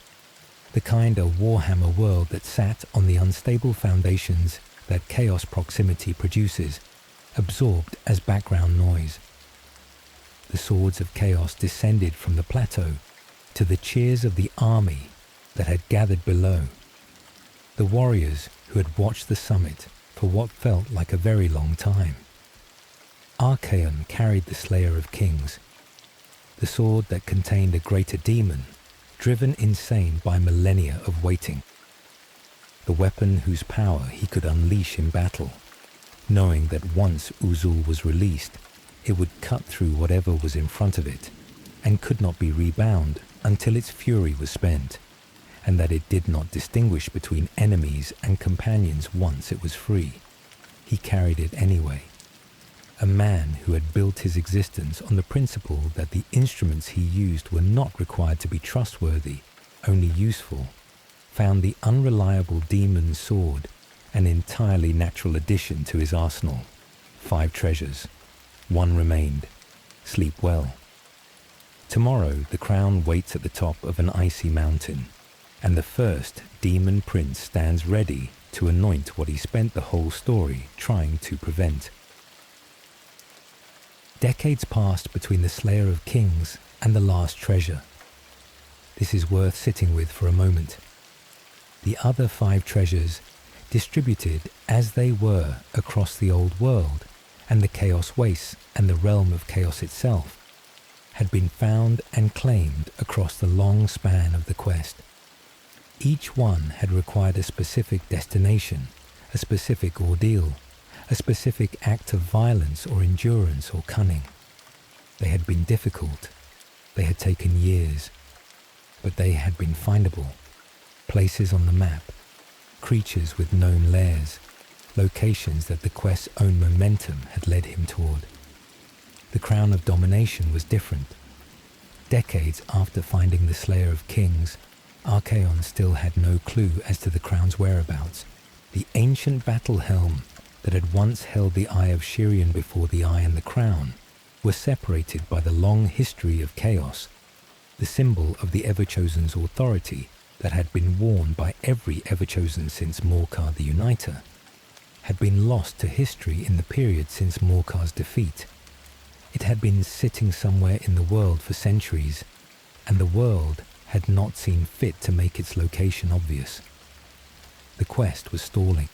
A: the kind of Warhammer world that sat on the unstable foundations that chaos proximity produces, absorbed as background noise. The swords of chaos descended from the plateau to the cheers of the army that had gathered below, the warriors who had watched the summit for what felt like a very long time. Archaon carried the Slayer of Kings, the sword that contained a greater demon, driven insane by millennia of waiting. The weapon whose power he could unleash in battle, knowing that once Uzul was released, it would cut through whatever was in front of it, and could not be rebound until its fury was spent, and that it did not distinguish between enemies and companions once it was free. He carried it anyway. A man who had built his existence on the principle that the instruments he used were not required to be trustworthy, only useful, found the unreliable demon sword an entirely natural addition to his arsenal. 5 treasures. 1 remained. Sleep well. Tomorrow the crown waits at the top of an icy mountain, and the first demon prince stands ready to anoint what he spent the whole story trying to prevent. Decades passed between the Slayer of Kings and the last treasure. This is worth sitting with for a moment. The other 5 treasures, distributed as they were across the old world and the chaos wastes and the realm of chaos itself, had been found and claimed across the long span of the quest. Each one had required a specific destination, a specific ordeal, a specific act of violence or endurance or cunning. They had been difficult. They had taken years. But they had been findable. Places on the map, creatures with known lairs, locations that the quest's own momentum had led him toward. The crown of domination was different. Decades after finding the Slayer of Kings, Archaon still had no clue as to the crown's whereabouts. The ancient battle helm that had once held the Eye of Shirian before the Eye and the crown were separated by the long history of chaos, the symbol of the Everchosen's authority that had been worn by every Everchosen since Morcar the Uniter, had been lost to history in the period since Morcar's defeat. It had been sitting somewhere in the world for centuries, and the world had not seen fit to make its location obvious. The quest was stalling.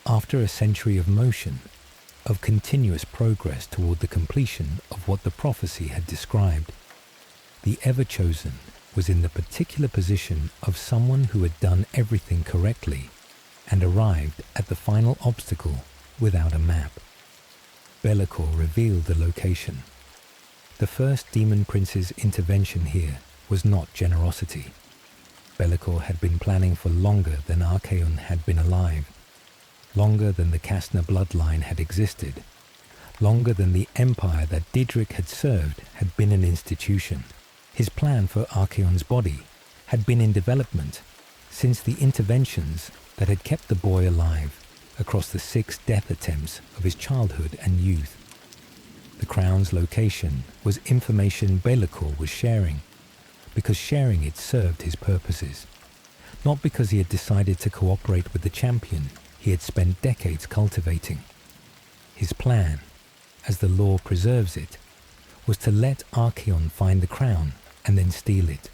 A: After a century of motion, of continuous progress toward the completion of what the prophecy had described, the Everchosen was in the particular position of someone who had done everything correctly and arrived at the final obstacle without a map. Be'lakor revealed the location. The first Demon Prince's intervention here was not generosity. Be'lakor had been planning for longer than Archaon had been alive, longer than the Kastner bloodline had existed, longer than the empire that Diederick had served had been an institution. His plan for Archaon's body had been in development since the interventions that had kept the boy alive across the 6 death attempts of his childhood and youth. The crown's location was information Be'lakor was sharing, because sharing it served his purposes, not because he had decided to cooperate with the champion he had spent decades cultivating. His plan, as the law preserves it, was to let Archaon find the crown and then steal it.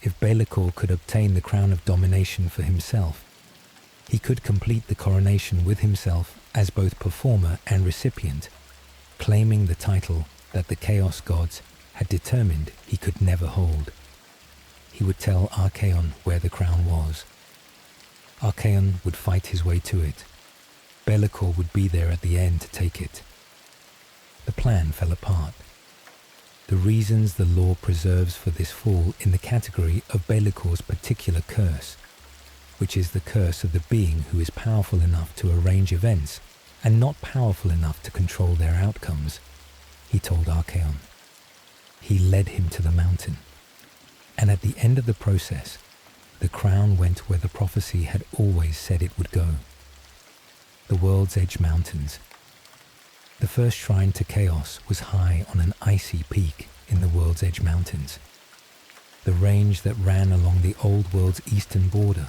A: If Be'lakor could obtain the crown of domination for himself, he could complete the coronation with himself as both performer and recipient, claiming the title that the Chaos Gods had determined he could never hold. He would tell Archaon where the crown was. Archaon would fight his way to it. Be'lakor would be there at the end to take it. The plan fell apart. The reasons the law preserves for this fall in the category of Be'lakor's particular curse, which is the curse of the being who is powerful enough to arrange events and not powerful enough to control their outcomes, he told Archaon. He led him to the mountain, and at the end of the process, the crown went where the prophecy had always said it would go. The World's Edge Mountains. The first shrine to Chaos was high on an icy peak in the World's Edge Mountains, the range that ran along the old world's eastern border,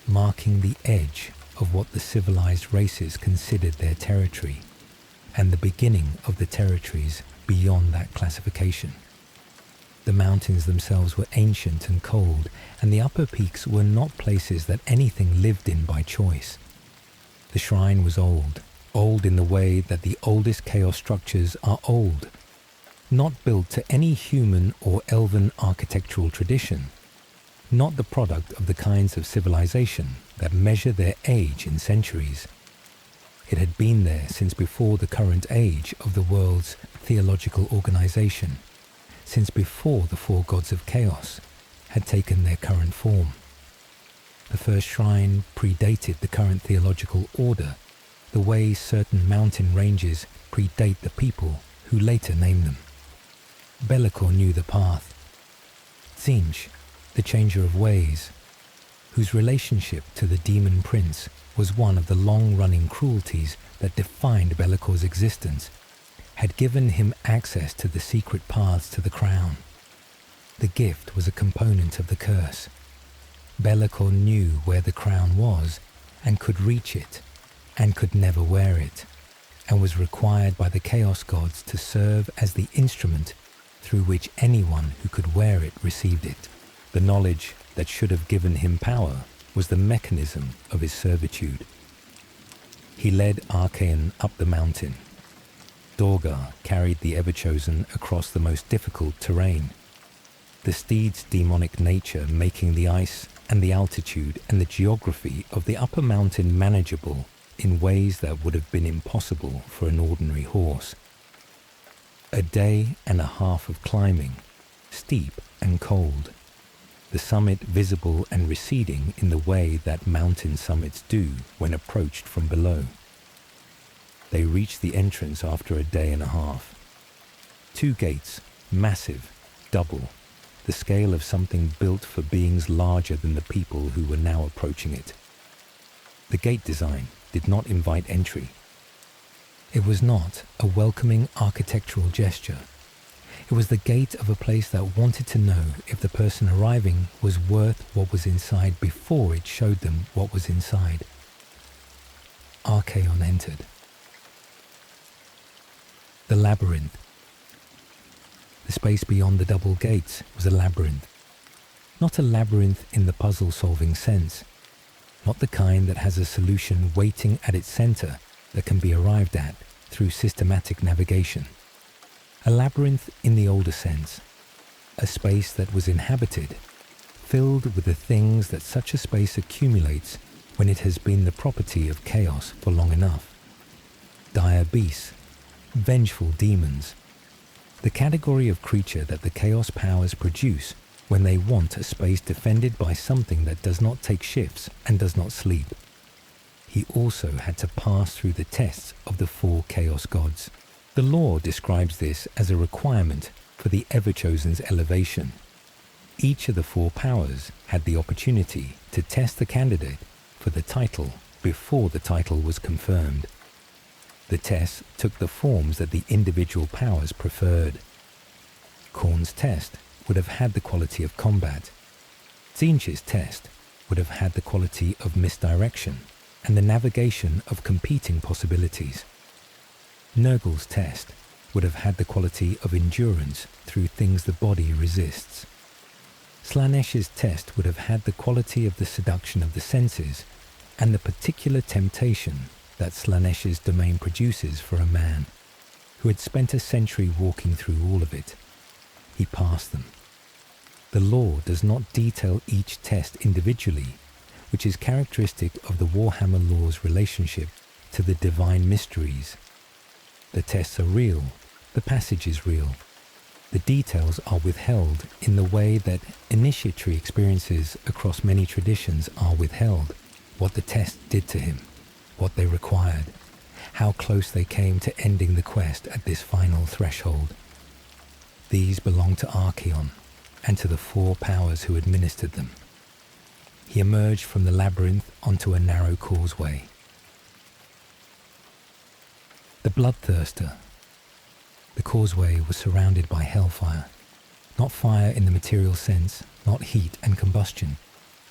A: marking the edge of what the civilized races considered their territory, and the beginning of the territories beyond that classification. The mountains themselves were ancient and cold, and the upper peaks were not places that anything lived in by choice. The shrine was old in the way that the oldest chaos structures are old, not built to any human or elven architectural tradition, not the product of the kinds of civilization that measure their age in centuries. It had been there since before the current age of the world's theological organization, since before the four gods of chaos had taken their current form. The first shrine predated the current theological order, the way certain mountain ranges predate the people who later named them. Be'lakor knew the path. Tzeentch, the changer of ways, whose relationship to the demon prince was one of the long-running cruelties that defined Be'lakor's existence, had given him access to the secret paths to the crown. The gift was a component of the curse. Be'lakor knew where the crown was and could reach it, and could never wear it, and was required by the Chaos Gods to serve as the instrument through which anyone who could wear it received it. The knowledge that should have given him power was the mechanism of his servitude. He led Archaon up the mountain. Dorgar carried the Everchosen across the most difficult terrain, the steed's demonic nature making the ice and the altitude and the geography of the upper mountain manageable in ways that would have been impossible for an ordinary horse. A day and a half of climbing, steep and cold, the summit visible and receding in the way that mountain summits do when approached from below. They reached the entrance after a day and a half. 2 gates, massive, double, the scale of something built for beings larger than the people who were now approaching it. The gate design did not invite entry. It was not a welcoming architectural gesture. It was the gate of a place that wanted to know if the person arriving was worth what was inside before it showed them what was inside. Archaon entered. The labyrinth. The space beyond the double gates was a labyrinth. Not a labyrinth in the puzzle-solving sense. Not the kind that has a solution waiting at its center that can be arrived at through systematic navigation. A labyrinth in the older sense. A space that was inhabited, filled with the things that such a space accumulates when it has been the property of chaos for long enough. Dire beasts, vengeful demons, the category of creature that the chaos powers produce when they want a space defended by something that does not take shifts and does not sleep. He also had to pass through the tests of the 4 chaos gods. The law describes this as a requirement for the Everchosen's elevation. Each of the 4 powers had the opportunity to test the candidate for the title before the title was confirmed. The tests took the forms that the individual powers preferred. Khorne's test would have had the quality of combat. Tzeentch's test would have had the quality of misdirection and the navigation of competing possibilities. Nurgle's test would have had the quality of endurance through things the body resists. Slanesh's test would have had the quality of the seduction of the senses and the particular temptation that Slanesh's domain produces for a man who had spent a century walking through all of it. He passed them. The law does not detail each test individually, which is characteristic of the Warhammer law's relationship to the divine mysteries. The tests are real, the passage is real. The details are withheld in the way that initiatory experiences across many traditions are withheld, what the test did to him, what they required, how close they came to ending the quest at this final threshold. These belonged to Archaon and to the 4 powers who administered them. He emerged from the labyrinth onto a narrow causeway. The Bloodthirster. The causeway was surrounded by hellfire. Not fire in the material sense, not heat and combustion,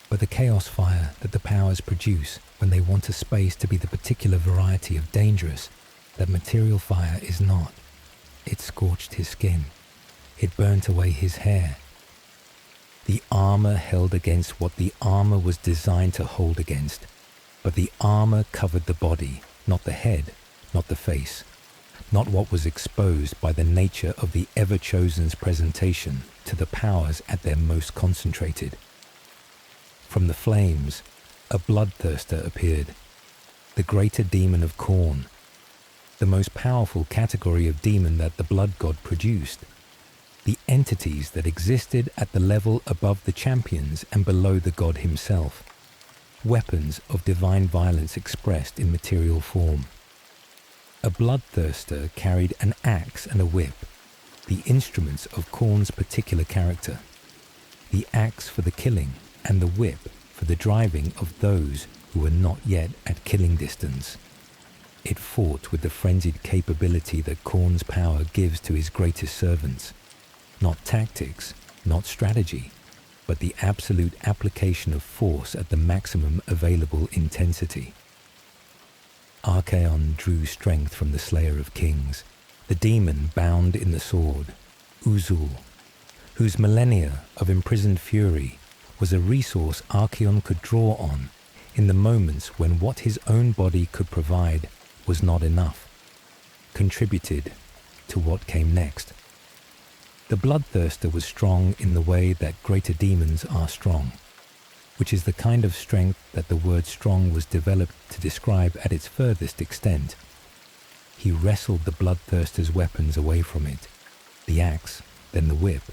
A: but the chaos fire that the powers produce when they want a space to be the particular variety of dangerous that material fire is not. It scorched his skin. It burnt away his hair. The armor held against what the armor was designed to hold against, but the armor covered the body, not the head, not the face, not what was exposed by the nature of the Everchosen's presentation to the powers at their most concentrated. From the flames, a Bloodthirster appeared, the greater demon of Khorne, the most powerful category of demon that the blood god produced, the entities that existed at the level above the champions and below the god himself, weapons of divine violence expressed in material form. A Bloodthirster carried an axe and a whip, the instruments of Khorne's particular character, the axe for the killing and the whip for the driving of those who were not yet at killing distance. It fought with the frenzied capability that Khorne's power gives to his greatest servants. Not tactics, not strategy, but the absolute application of force at the maximum available intensity. Archaon drew strength from the Slayer of Kings, the demon bound in the sword, Uzul, whose millennia of imprisoned fury was a resource Archaon could draw on in the moments when what his own body could provide was not enough, contributed to what came next. The Bloodthirster was strong in the way that greater demons are strong, which is the kind of strength that the word strong was developed to describe at its furthest extent. He wrestled the Bloodthirster's weapons away from it, the axe, then the whip.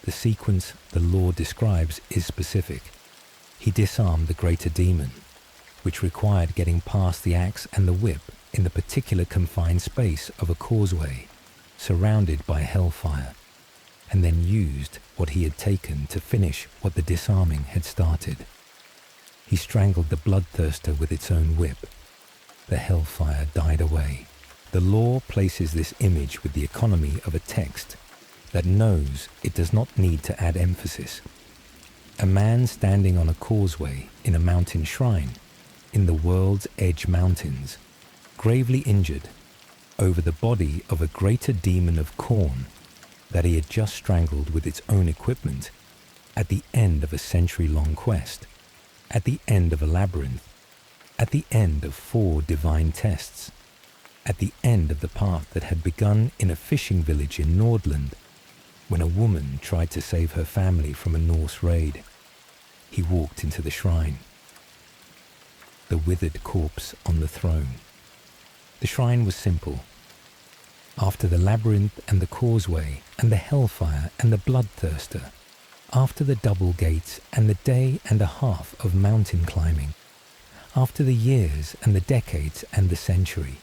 A: The sequence the law describes is specific. He disarmed the greater demon, which required getting past the axe and the whip in the particular confined space of a causeway, surrounded by hellfire, and then used what he had taken to finish what the disarming had started. He strangled the Bloodthirster with its own whip. The hellfire died away. The law places this image with the economy of a text that knows it does not need to add emphasis. A man standing on a causeway in a mountain shrine, in the world's edge mountains, gravely injured, over the body of a greater demon of Khorne that he had just strangled with its own equipment, at the end of a century-long quest, at the end of a labyrinth, at the end of 4 divine tests, at the end of the path that had begun in a fishing village in Nordland, when a woman tried to save her family from a Norse raid. He walked into the shrine. The withered corpse on the throne. The shrine was simple. After the labyrinth and the causeway and the hellfire and the Bloodthirster, after the double gates and the day and a half of mountain climbing, after the years and the decades and the century,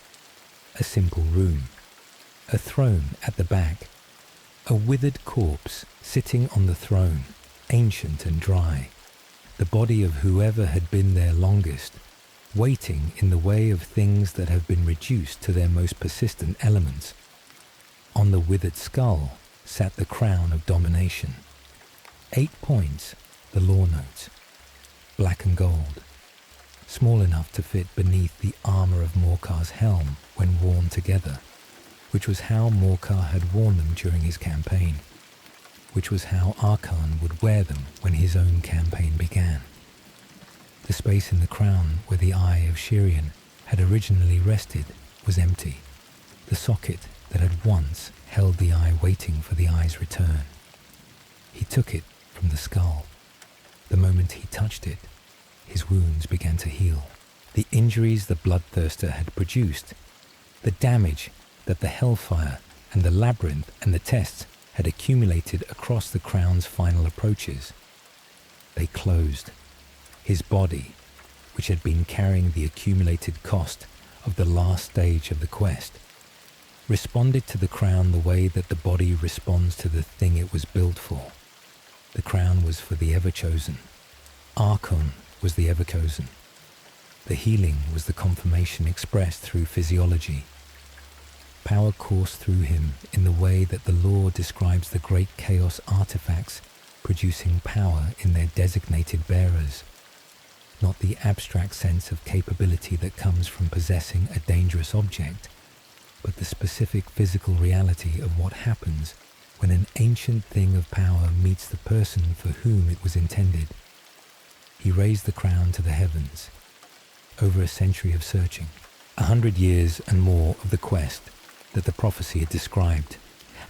A: a simple room, a throne at the back, a withered corpse sitting on the throne, ancient and dry, the body of whoever had been there longest, waiting in the way of things that have been reduced to their most persistent elements. On the withered skull sat the crown of domination. 8 points, the law notes, black and gold, small enough to fit beneath the armor of Morkar's helm when worn together, which was how Morkar had worn them during his campaign, which was how Archaon would wear them when his own campaign began. The space in the crown where the eye of Shirian had originally rested was empty, the socket that had once held the eye waiting for the eye's return. He took it from the skull. The moment he touched it, his wounds began to heal. The injuries the Bloodthirster had produced, the damage that the hellfire and the labyrinth and the tests had accumulated across the crown's final approaches. They closed. His body, which had been carrying the accumulated cost of the last stage of the quest, responded to the crown the way that the body responds to the thing it was built for. The crown was for the Everchosen. Archaon was the Everchosen. The healing was the confirmation expressed through physiology. Power coursed through him in the way that the lore describes the great chaos artifacts producing power in their designated bearers, not the abstract sense of capability that comes from possessing a dangerous object, but the specific physical reality of what happens when an ancient thing of power meets the person for whom it was intended. He raised the crown to the heavens. Over a century of searching, 100 years and more of the quest that the prophecy had described,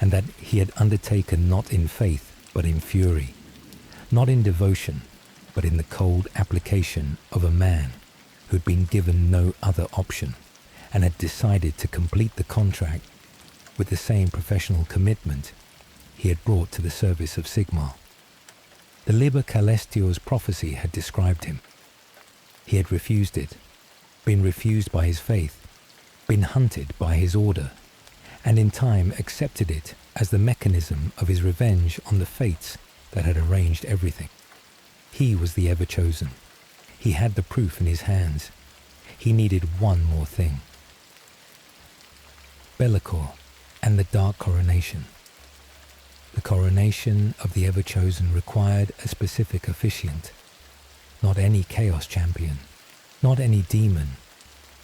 A: and that he had undertaken not in faith but in fury, not in devotion but in the cold application of a man who had been given no other option and had decided to complete the contract with the same professional commitment he had brought to the service of Sigmar. The Liber Caelestior's prophecy had described him. He had refused it, been refused by his faith, been hunted by his order, and in time accepted it as the mechanism of his revenge on the fates that had arranged everything. He was the Everchosen. He had the proof in his hands. He needed one more thing. Be'lakor and the Dark Coronation. The coronation of the Everchosen required a specific officiant. Not any chaos champion, not any demon,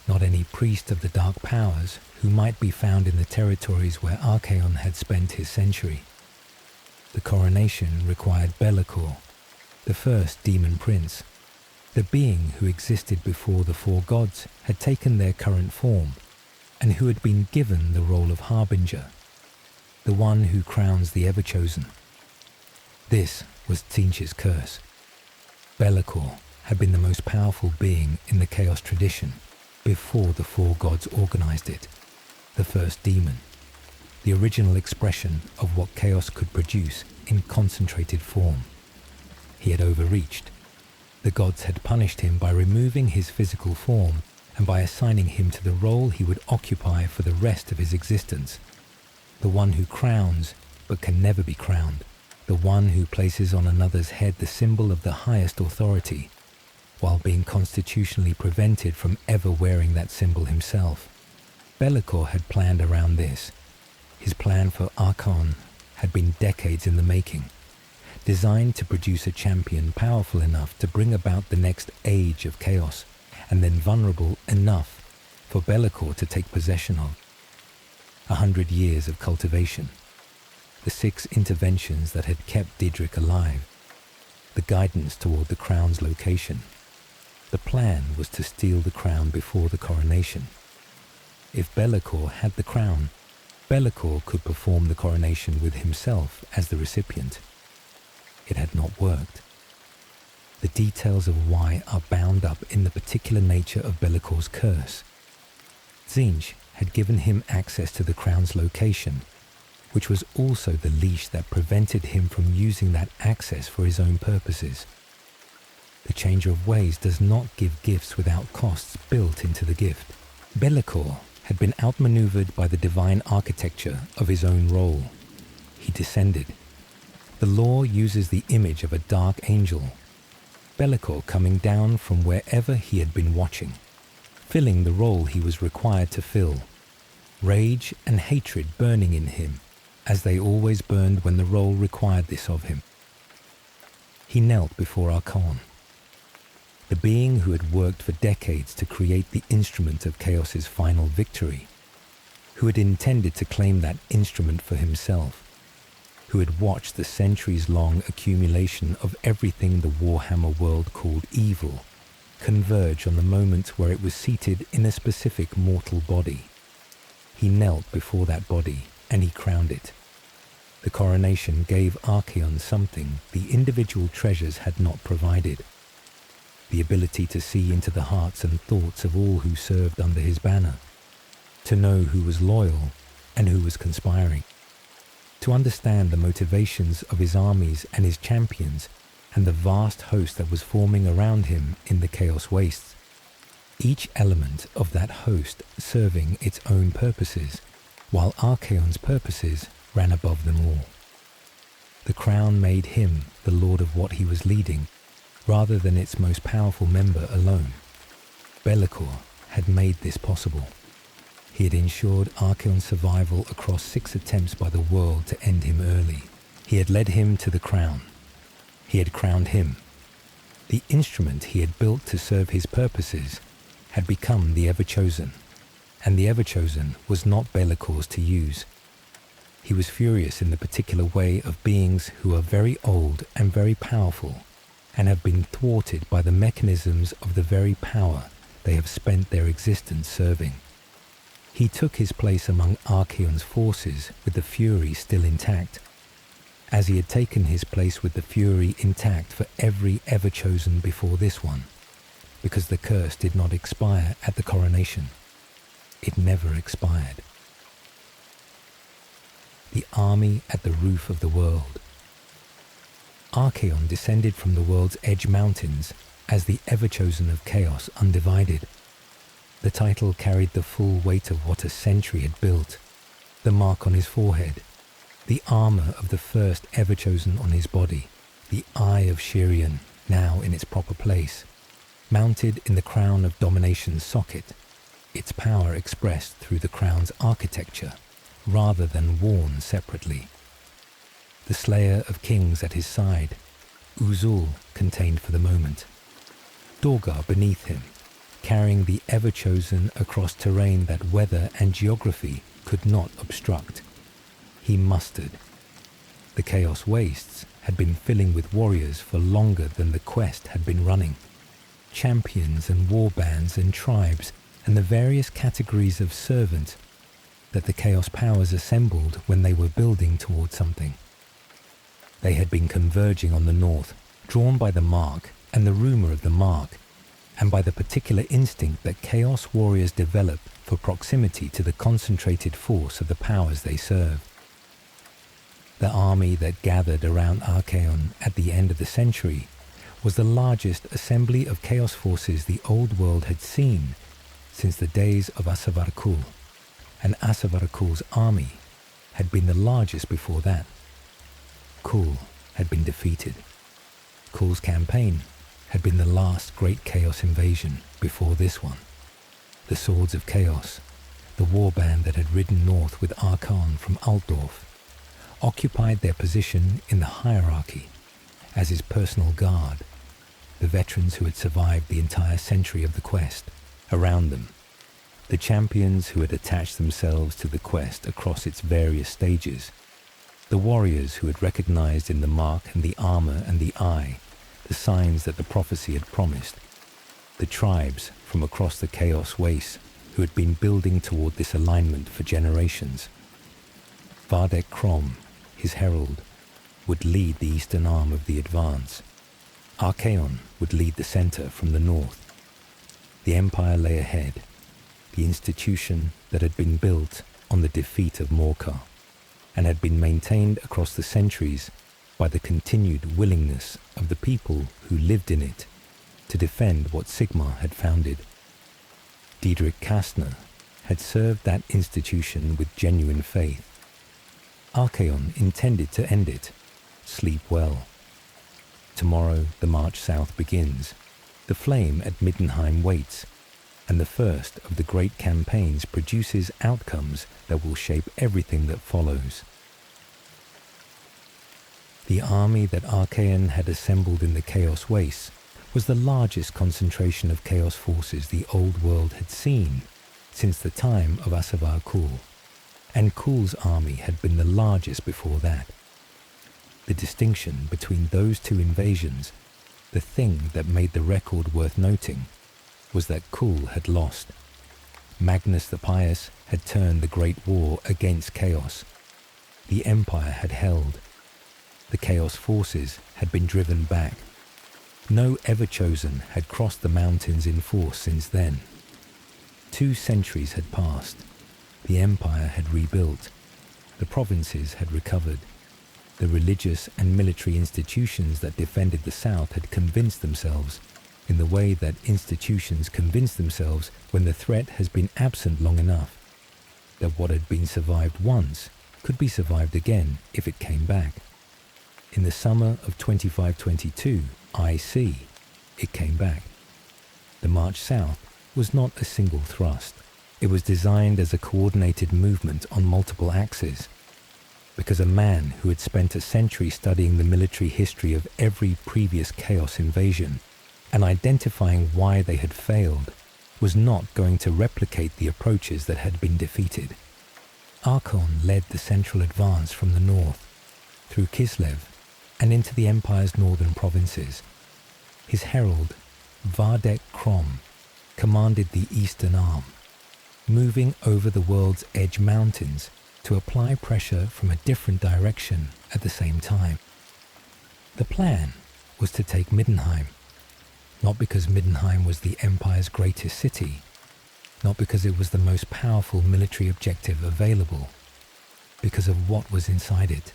A: not any priest of the dark powers who might be found in the territories where Archaon had spent his century. The coronation required Be'lakor, the first demon prince, the being who existed before the four gods had taken their current form, and who had been given the role of harbinger, the one who crowns the Everchosen. This was Tzeentch's curse. Be'lakor had been the most powerful being in the chaos tradition before the four gods organized it, the first demon, the original expression of what chaos could produce in concentrated form. He had overreached. The gods had punished him by removing his physical form and by assigning him to the role he would occupy for the rest of his existence, the one who crowns but can never be crowned, the one who places on another's head the symbol of the highest authority, while being constitutionally prevented from ever wearing that symbol himself. Be'lakor had planned around this. His plan for Archaon had been decades in the making, designed to produce a champion powerful enough to bring about the next age of chaos, and then vulnerable enough for Be'lakor to take possession of. 100 years of cultivation, the 6 interventions that had kept Diederick alive, the guidance toward the crown's location. The plan was to steal the crown before the coronation. If Be'lakor had the crown, Be'lakor could perform the coronation with himself as the recipient. It had not worked. The details of why are bound up in the particular nature of Be'lakor's curse. Tzeentch had given him access to the crown's location, which was also the leash that prevented him from using that access for his own purposes. The Changer of Ways does not give gifts without costs built into the gift. Be'lakor had been outmaneuvered by the divine architecture of his own role. He descended. The lore uses the image of a dark angel, Be'lakor coming down from wherever he had been watching, filling the role he was required to fill, rage and hatred burning in him, as they always burned when the role required this of him. He knelt before Archaon, the being who had worked for decades to create the instrument of Chaos's final victory, who had intended to claim that instrument for himself, who had watched the centuries-long accumulation of everything the Warhammer world called evil converge on the moment where it was seated in a specific mortal body. He knelt before that body, and he crowned it. The coronation gave Archaon something the individual treasures had not provided: the ability to see into the hearts and thoughts of all who served under his banner, to know who was loyal and who was conspiring, to understand the motivations of his armies and his champions and the vast host that was forming around him in the chaos wastes. each element of that host serving its own purposes, while Archaon's purposes ran above them all. The crown made him the lord of what he was leading, rather than its most powerful member alone. Be'lakor had made this possible. He had ensured Archaon's survival across 6 attempts by the world to end him early. He had led him to the crown. He had crowned him. The instrument he had built to serve his purposes had become the Everchosen, and the Everchosen was not Be'lakor's to use. He was furious in the particular way of beings who are very old and very powerful, and have been thwarted by the mechanisms of the very power they have spent their existence serving. He took his place among Archaon's forces with the fury still intact, as he had taken his place with the fury intact for every Everchosen before this one, because the curse did not expire at the coronation. It never expired. The army at the roof of the world. Archaon descended from the world's edge mountains as the Everchosen of Chaos Undivided. The title carried the full weight of what a century had built, the mark on his forehead, the armour of the first Everchosen on his body, the Eye of Shirian, now in its proper place, mounted in the crown of domination's socket, its power expressed through the crown's architecture, rather than worn separately. The slayer of kings at his side, Uzul contained for the moment, Dorgar beneath him, carrying the Everchosen across terrain that weather and geography could not obstruct. He mustered. The Chaos Wastes had been filling with warriors for longer than the quest had been running. Champions and warbands and tribes and the various categories of servant that the Chaos Powers assembled when they were building toward something. They had been converging on the north, drawn by the mark and the rumour of the mark, and by the particular instinct that Chaos warriors develop for proximity to the concentrated force of the powers they serve. The army that gathered around Archaon at the end of the century was the largest assembly of Chaos forces the old world had seen since the days of Asavar-Kul, and Asavar-Kul's army had been the largest before that. Kul had been defeated. Kul's campaign had been the last great Chaos invasion before this one. The Swords of Chaos, the warband that had ridden north with Archaon from Altdorf, occupied their position in the hierarchy as his personal guard, the veterans who had survived the entire century of the quest. Around them, the champions who had attached themselves to the quest across its various stages, the warriors who had recognized in the mark and the armor and the eye the signs that the prophecy had promised, the tribes from across the Chaos Wastes who had been building toward this alignment for generations. Vardek Krom, his herald, would lead the eastern arm of the advance. Archaon would lead the center from the north. The Empire lay ahead, the institution that had been built on the defeat of Morkar, and had been maintained across the centuries by the continued willingness of the people who lived in it to defend what Sigmar had founded. Diederick Kastner had served that institution with genuine faith. Archaon intended to end it. Sleep well. Tomorrow the march south begins. The flame at Middenheim waits, and the first of the great campaigns produces outcomes that will shape everything that follows. The army that Archaon had assembled in the Chaos Wastes was the largest concentration of Chaos forces the old world had seen since the time of Asavar-Kul, and Kul's army had been the largest before that. The distinction between those two invasions, the thing that made the record worth noting, was that Kul had lost. Magnus the Pious had turned the Great War against Chaos. The Empire had held. The Chaos forces had been driven back. No Everchosen had crossed the mountains in force since then. 2 centuries had passed. The Empire had rebuilt. The provinces had recovered. The religious and military institutions that defended the south had convinced themselves in the way that institutions convince themselves when the threat has been absent long enough, that what had been survived once could be survived again if it came back. In the summer of 2522 IC, it came back. The march south was not a single thrust. It was designed as a coordinated movement on multiple axes, because a man who had spent a century studying the military history of every previous Chaos invasion and identifying why they had failed was not going to replicate the approaches that had been defeated. Archaon led the central advance from the north, through Kislev, and into the Empire's northern provinces. His herald, Vardek Krom, commanded the eastern arm, moving over the world's edge mountains to apply pressure from a different direction at the same time. The plan was to take Middenheim, not because Middenheim was the Empire's greatest city, not because it was the most powerful military objective available, because of what was inside it,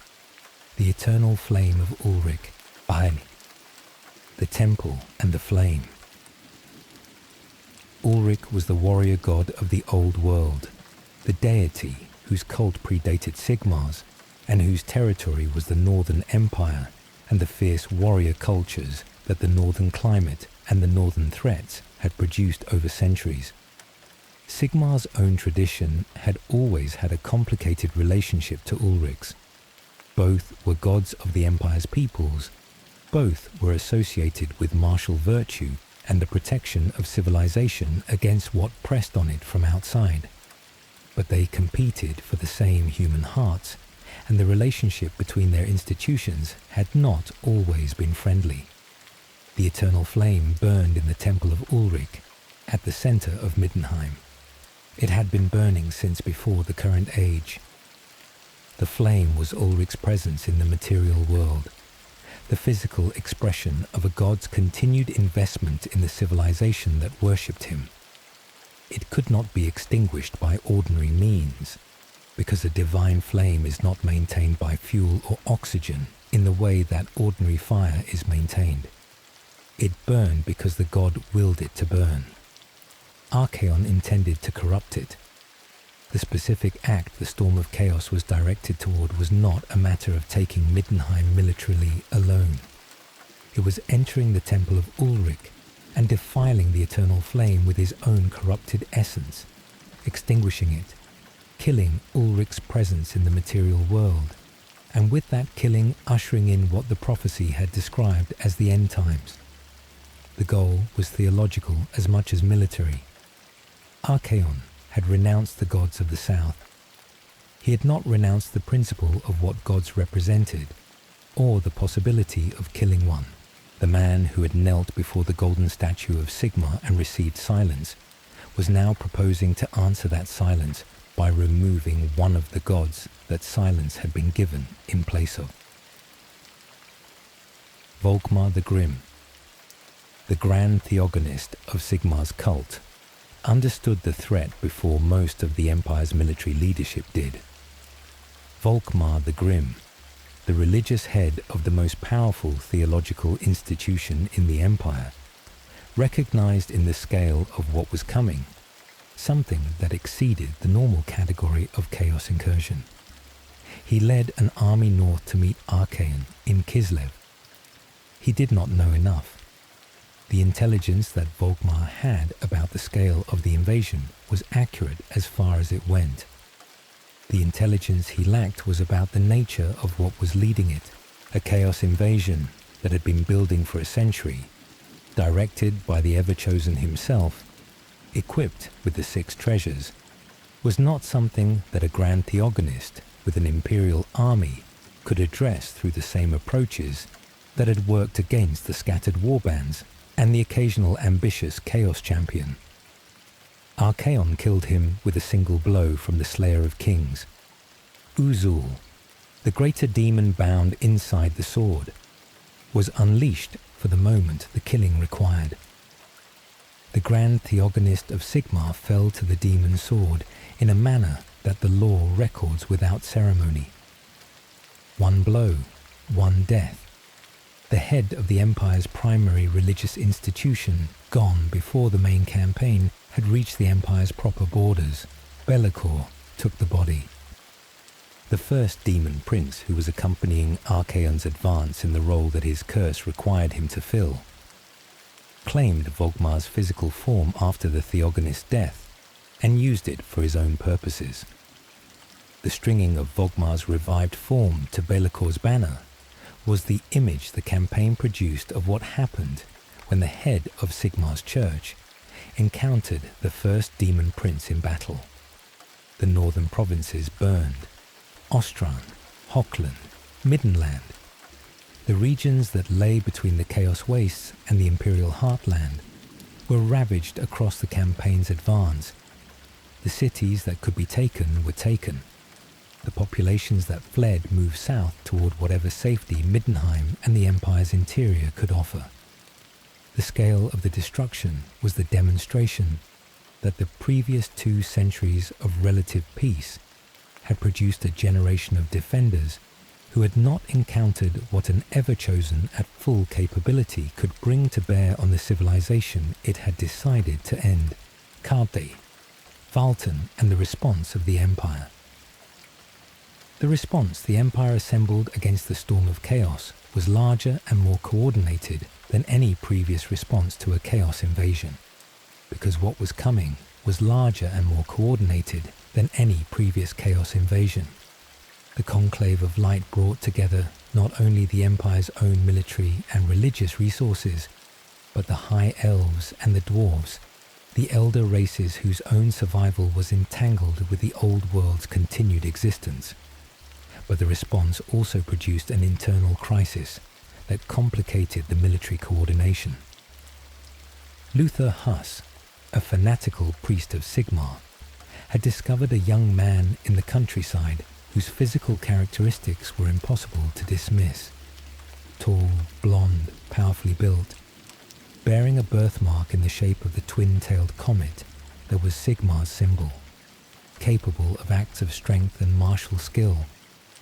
A: the eternal flame of Ulrich, Bahani, the temple and the flame. Ulrich was the warrior god of the old world, the deity whose cult predated Sigmar's and whose territory was the Northern Empire and the fierce warrior cultures that the northern climate and the northern threats had produced over centuries. Sigmar's own tradition had always had a complicated relationship to Ulrich's. Both were gods of the Empire's peoples. Both were associated with martial virtue and the protection of civilization against what pressed on it from outside. But they competed for the same human hearts, and the relationship between their institutions had not always been friendly. The eternal flame burned in the temple of Ulrich, at the center of Middenheim. It had been burning since before the current age. The flame was Ulrich's presence in the material world, the physical expression of a god's continued investment in the civilization that worshipped him. It could not be extinguished by ordinary means, because a divine flame is not maintained by fuel or oxygen in the way that ordinary fire is maintained. It burned because the god willed it to burn. Archaon intended to corrupt it. The specific act the Storm of Chaos was directed toward was not a matter of taking Middenheim militarily alone. It was entering the temple of Ulrich and defiling the eternal flame with his own corrupted essence, extinguishing it, killing Ulrich's presence in the material world, and with that killing ushering in what the prophecy had described as the end times. The goal was theological as much as military. Archaon had renounced the gods of the south. He had not renounced the principle of what gods represented, or the possibility of killing one. The man who had knelt before the golden statue of Sigmar and received silence was now proposing to answer that silence by removing one of the gods that silence had been given in place of. Volkmar the Grim, the grand theogonist of Sigmar's cult, understood the threat before most of the Empire's military leadership did. Volkmar the Grim, the religious head of the most powerful theological institution in the Empire, recognized in the scale of what was coming something that exceeded the normal category of chaos incursion. He led an army north to meet Archaon in Kislev. He did not know enough. The intelligence that Volkmar had about the scale of the invasion was accurate as far as it went. The intelligence he lacked was about the nature of what was leading it, a chaos invasion that had been building for a century, directed by the Everchosen himself, equipped with the 6 treasures, was not something that a grand theogonist with an imperial army could address through the same approaches that had worked against the scattered warbands and the occasional ambitious chaos champion. Archaon killed him with a single blow from the Slayer of Kings. Uzul, the greater demon bound inside the sword, was unleashed for the moment the killing required. The grand theogonist of Sigmar fell to the demon sword in a manner that the law records without ceremony. 1 blow, 1 death. the head of the Empire's primary religious institution, gone before the main campaign had reached the Empire's proper borders, Be'lakor took the body. The first demon prince who was accompanying Archaon's advance in the role that his curse required him to fill, claimed Vogmar's physical form after the Theogonist's death and used it for his own purposes. The stringing of Vogmar's revived form to Be'lakor's banner was the image the campaign produced of what happened when the head of Sigmar's church encountered the first demon prince in battle. The northern provinces burned. Ostran, Hochland, Middenland. The regions that lay between the Chaos Wastes and the Imperial Heartland were ravaged across the campaign's advance. The cities that could be taken were taken. The populations that fled moved south toward whatever safety Middenheim and the Empire's interior could offer. The scale of the destruction was the demonstration that the previous 2 centuries of relative peace had produced a generation of defenders who had not encountered what an Everchosen at full capability could bring to bear on the civilization it had decided to end. Karte, Valten, and the response of the Empire. The response the Empire assembled against the storm of chaos was larger and more coordinated than any previous response to a chaos invasion, because what was coming was larger and more coordinated than any previous chaos invasion. The Conclave of Light brought together not only the Empire's own military and religious resources, but the High Elves and the Dwarves, the elder races whose own survival was entangled with the old world's continued existence. But the response also produced an internal crisis that complicated the military coordination. Luther Huss, a fanatical priest of Sigmar, had discovered a young man in the countryside whose physical characteristics were impossible to dismiss. Tall, blonde, powerfully built, bearing a birthmark in the shape of the twin-tailed comet that was Sigmar's symbol, capable of acts of strength and martial skill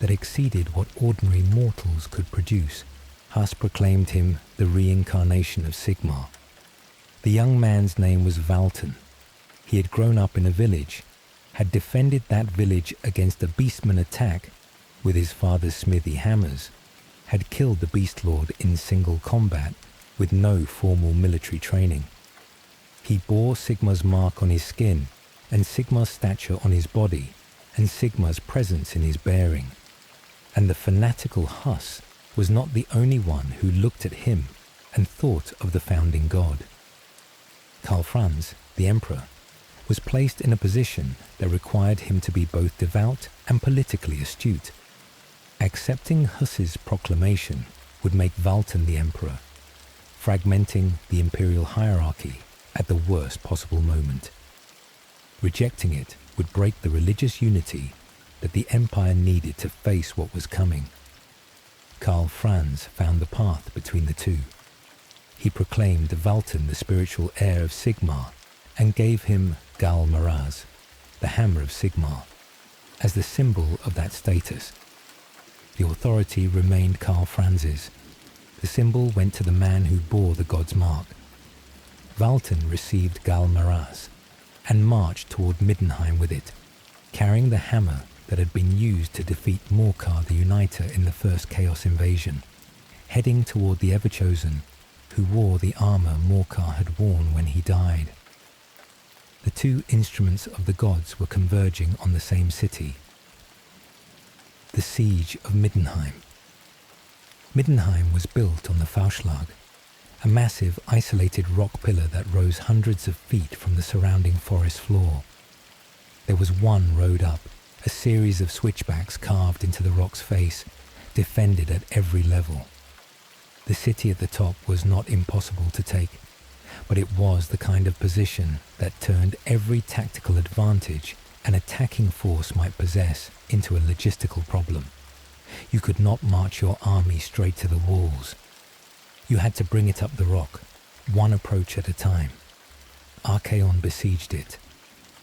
A: that exceeded what ordinary mortals could produce. Huss proclaimed him the reincarnation of Sigmar. The young man's name was Valten. He had grown up in a village, had defended that village against a beastman attack with his father's smithy hammers, had killed the Beast Lord in single combat with no formal military training. He bore Sigmar's mark on his skin and Sigmar's stature on his body and Sigmar's presence in his bearing. And the fanatical Huss was not the only one who looked at him and thought of the founding god. Karl Franz, the emperor, was placed in a position that required him to be both devout and politically astute. Accepting Huss's proclamation would make Valten the emperor, fragmenting the imperial hierarchy at the worst possible moment. Rejecting it would break the religious unity that the Empire needed to face what was coming. Karl Franz found the path between the two. He proclaimed Valten the spiritual heir of Sigmar and gave him Gal Maraz, the hammer of Sigmar, as the symbol of that status. The authority remained Karl Franz's. The symbol went to the man who bore the god's mark. Valten received Gal Maraz and marched toward Middenheim with it, carrying the hammer that had been used to defeat Morkar the Uniter in the first Chaos invasion, heading toward the Everchosen, who wore the armor Morkar had worn when he died. The two instruments of the gods were converging on the same city. The Siege of Middenheim. Middenheim was built on the Fauschlag, a massive isolated rock pillar that rose hundreds of feet from the surrounding forest floor. There was one road up, a series of switchbacks carved into the rock's face, defended at every level. The city at the top was not impossible to take, but it was the kind of position that turned every tactical advantage an attacking force might possess into a logistical problem. You could not march your army straight to the walls. You had to bring it up the rock, one approach at a time. Archaon besieged it.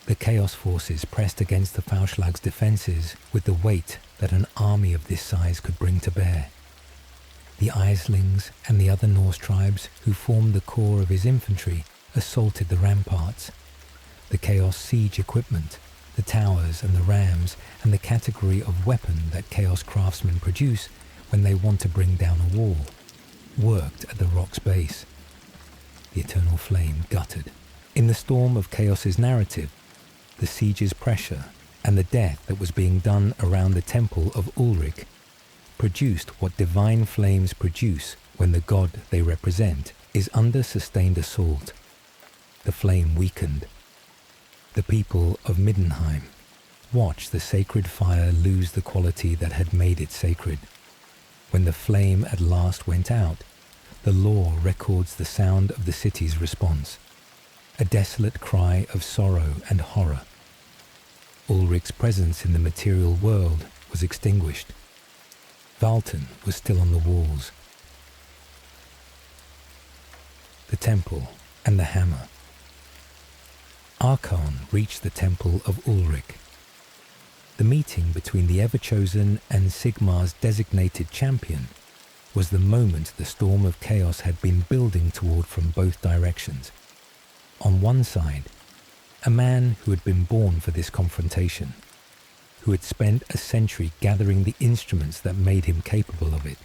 A: The Chaos forces pressed against the Fauschlag's defenses with the weight that an army of this size could bring to bear. The Islings and the other Norse tribes who formed the core of his infantry assaulted the ramparts. The Chaos siege equipment, the towers and the rams, and the category of weapon that Chaos craftsmen produce when they want to bring down a wall, worked at the rock's base. The eternal flame guttered. In the storm of Chaos's narrative, the siege's pressure and the death that was being done around the temple of Ulrich produced what divine flames produce when the god they represent is under sustained assault. The flame weakened. The people of Middenheim watched the sacred fire lose the quality that had made it sacred. When the flame at last went out, the lore records the sound of the city's response, a desolate cry of sorrow and horror. Ulrich's presence in the material world was extinguished. Valten was still on the walls. The temple and the hammer. Archaon reached the temple of Ulrich. The meeting between the Everchosen and Sigmar's designated champion was the moment the storm of chaos had been building toward from both directions. On one side, a man who had been born for this confrontation, who had spent a century gathering the instruments that made him capable of it,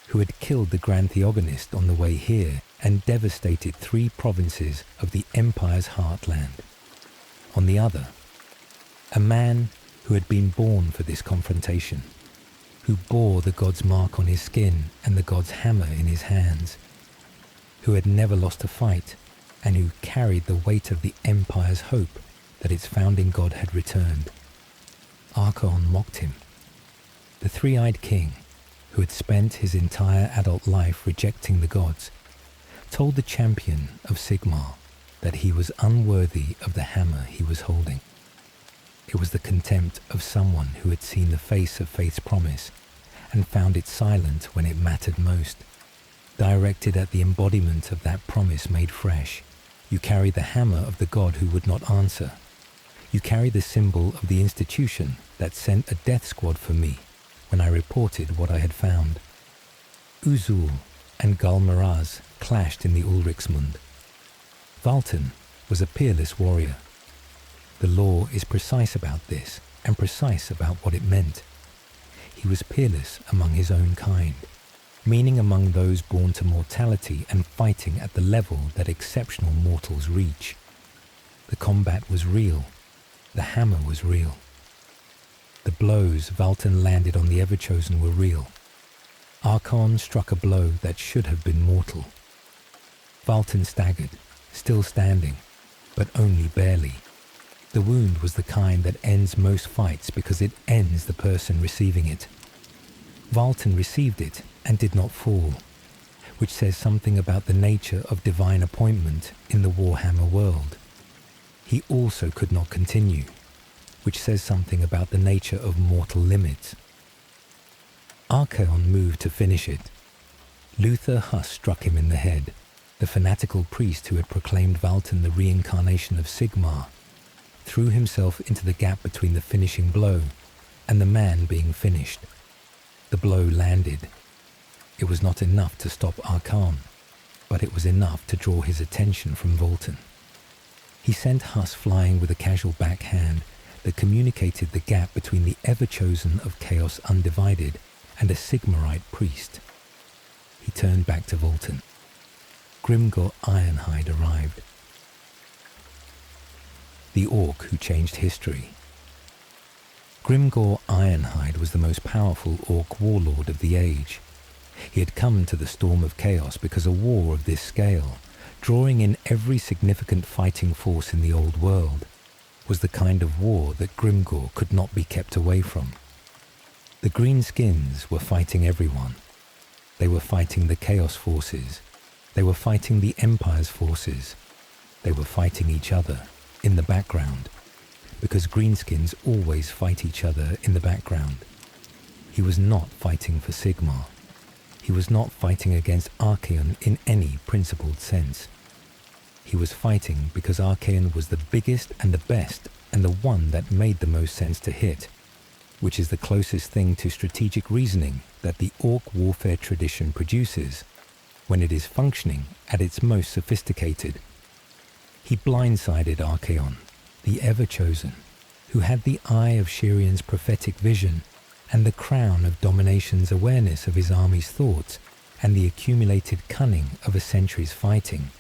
A: who had killed the Grand Theogonist on the way here and devastated 3 provinces of the Empire's heartland. On the other, a man who had been born for this confrontation, who bore the god's mark on his skin and the god's hammer in his hands, who had never lost a fight, and who carried the weight of the Empire's hope that its founding god had returned. Archaon mocked him. The three-eyed king, who had spent his entire adult life rejecting the gods, told the champion of Sigmar that he was unworthy of the hammer he was holding. It was the contempt of someone who had seen the face of faith's promise and found it silent when it mattered most. Directed at the embodiment of that promise made fresh, you carry the hammer of the god who would not answer. You carry the symbol of the institution that sent a death squad for me when I reported what I had found. Uzul and Galmaraz clashed in the Ulrichsmund. Valten was a peerless warrior. The law is precise about this, and precise about what it meant. He was peerless among his own kind, meaning among those born to mortality and fighting at the level that exceptional mortals reach. The combat was real. The hammer was real. The blows Valten landed on the Everchosen were real. Archaon struck a blow that should have been mortal. Valten staggered, still standing, but only barely. The wound was the kind that ends most fights because it ends the person receiving it. Valten received it and did not fall, which says something about the nature of divine appointment in the Warhammer world. He also could not continue, which says something about the nature of mortal limits. Archaon moved to finish it. Luther Huss struck him in the head, the fanatical priest who had proclaimed Valten the reincarnation of Sigmar, threw himself into the gap between the finishing blow and the man being finished. The blow landed. It was not enough to stop Archaon, but it was enough to draw his attention from Valten. He sent Huss flying with a casual backhand that communicated the gap between the Everchosen of Chaos Undivided and a Sigmarite priest. He turned back to Valten. Grimgor Ironhide arrived. The orc who changed history. Grimgor Ironhide was the most powerful orc warlord of the age. He had come to the Storm of Chaos because a war of this scale, drawing in every significant fighting force in the old world, was the kind of war that Grimgor could not be kept away from. The Greenskins were fighting everyone. They were fighting the Chaos forces. They were fighting the Empire's forces. They were fighting each other in the background, because Greenskins always fight each other in the background. He was not fighting for Sigmar. He was not fighting against Archaon in any principled sense. He was fighting because Archaon was the biggest and the best and the one that made the most sense to hit. which is the closest thing to strategic reasoning that the orc warfare tradition produces when it is functioning at its most sophisticated. He blindsided Archaon, the Everchosen, who had the eye of Shirian's prophetic vision and the crown of Domination's awareness of his army's thoughts and the accumulated cunning of a century's fighting.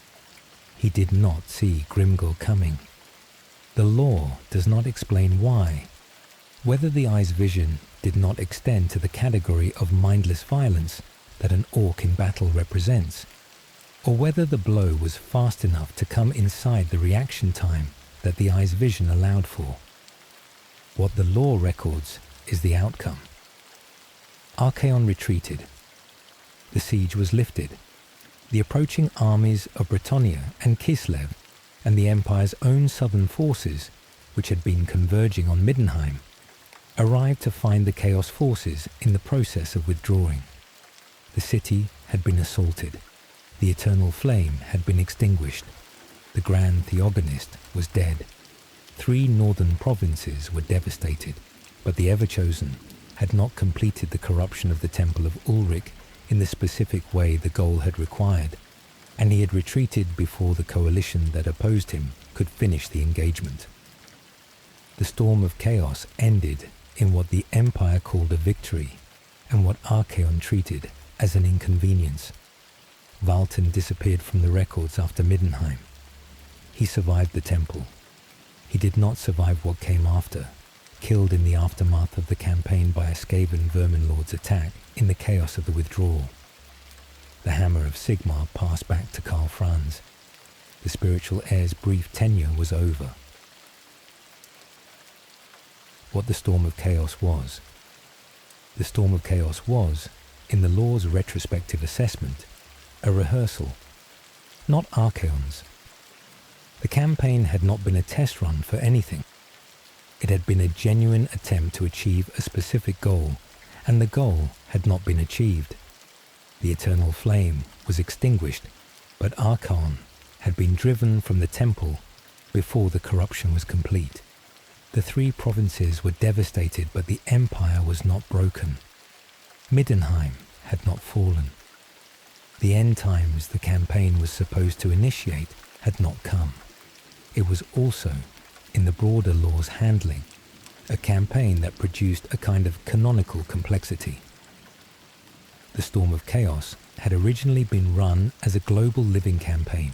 A: He did not see Grimgor coming. The lore does not explain why. Whether the eye's vision did not extend to the category of mindless violence that an orc in battle represents, or whether the blow was fast enough to come inside the reaction time that the eye's vision allowed for. What the lore records is the outcome. Archaon retreated. The siege was lifted. The approaching armies of Bretonnia and Kislev and the Empire's own southern forces, which had been converging on Middenheim, arrived to find the Chaos forces in the process of withdrawing. The city had been assaulted. The eternal flame had been extinguished. The Grand Theogonist was dead. 3 northern provinces were devastated, but the Everchosen had not completed the corruption of the Temple of Ulrich in the specific way the goal had required, and he had retreated before the coalition that opposed him could finish the engagement. The storm of chaos ended in what the Empire called a victory, and what Archaon treated as an inconvenience. Valten disappeared from the records after Middenheim. He survived the temple. He did not survive what came after, killed in the aftermath of the campaign by a Skaven Vermin Lord's attack in the chaos of the withdrawal. The hammer of Sigmar passed back to Karl Franz. The spiritual heir's brief tenure was over. What the Storm of Chaos was. The Storm of Chaos was, in the lore's retrospective assessment, a rehearsal, not Archaon's. The campaign had not been a test run for anything. It had been a genuine attempt to achieve a specific goal, and the goal had not been achieved. The eternal flame was extinguished, but Archaon had been driven from the temple before the corruption was complete. The 3 provinces were devastated, but the Empire was not broken. Middenheim had not fallen. The end times the campaign was supposed to initiate had not come. It was also, in the broader lore's handling, a campaign that produced a kind of canonical complexity. The Storm of Chaos had originally been run as a global living campaign,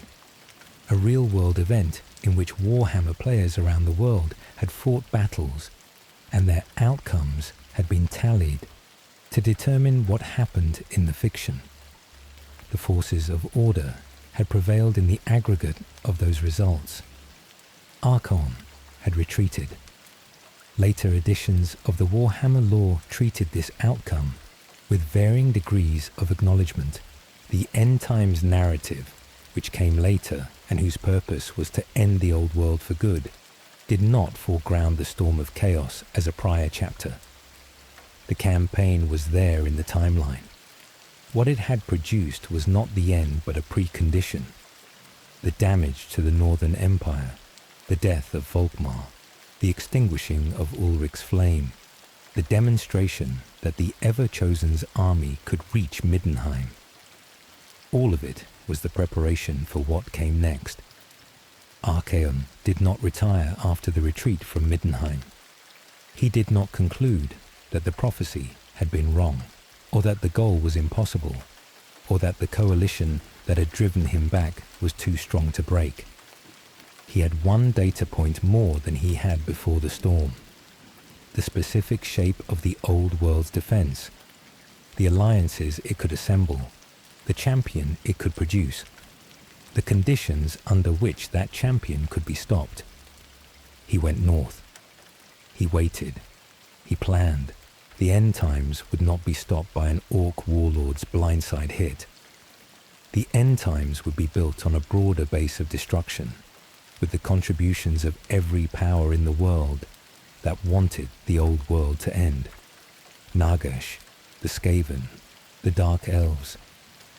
A: a real-world event in which Warhammer players around the world had fought battles, and their outcomes had been tallied to determine what happened in the fiction. The forces of order had prevailed in the aggregate of those results. Archaon had retreated. Later editions of the Warhammer lore treated this outcome with varying degrees of acknowledgement. The end times narrative, which came later and whose purpose was to end the old world for good, did not foreground the Storm of Chaos as a prior chapter. The campaign was there in the timeline. What it had produced was not the end but a precondition. The damage to the Northern Empire, the death of Volkmar, the extinguishing of Ulrich's flame, the demonstration that the Everchosen's army could reach Middenheim. All of it was the preparation for what came next. Archaon did not retire after the retreat from Middenheim. He did not conclude that the prophecy had been wrong, or that the goal was impossible, or that the coalition that had driven him back was too strong to break. He had one data point more than he had before the storm: the specific shape of the old world's defense, the alliances it could assemble, the champion it could produce, the conditions under which that champion could be stopped. He went north. He waited. He planned. The end times would not be stopped by an orc warlord's blindside hit. The end times would be built on a broader base of destruction, with the contributions of every power in the world that wanted the old world to end. Nagash, the Skaven, the Dark Elves,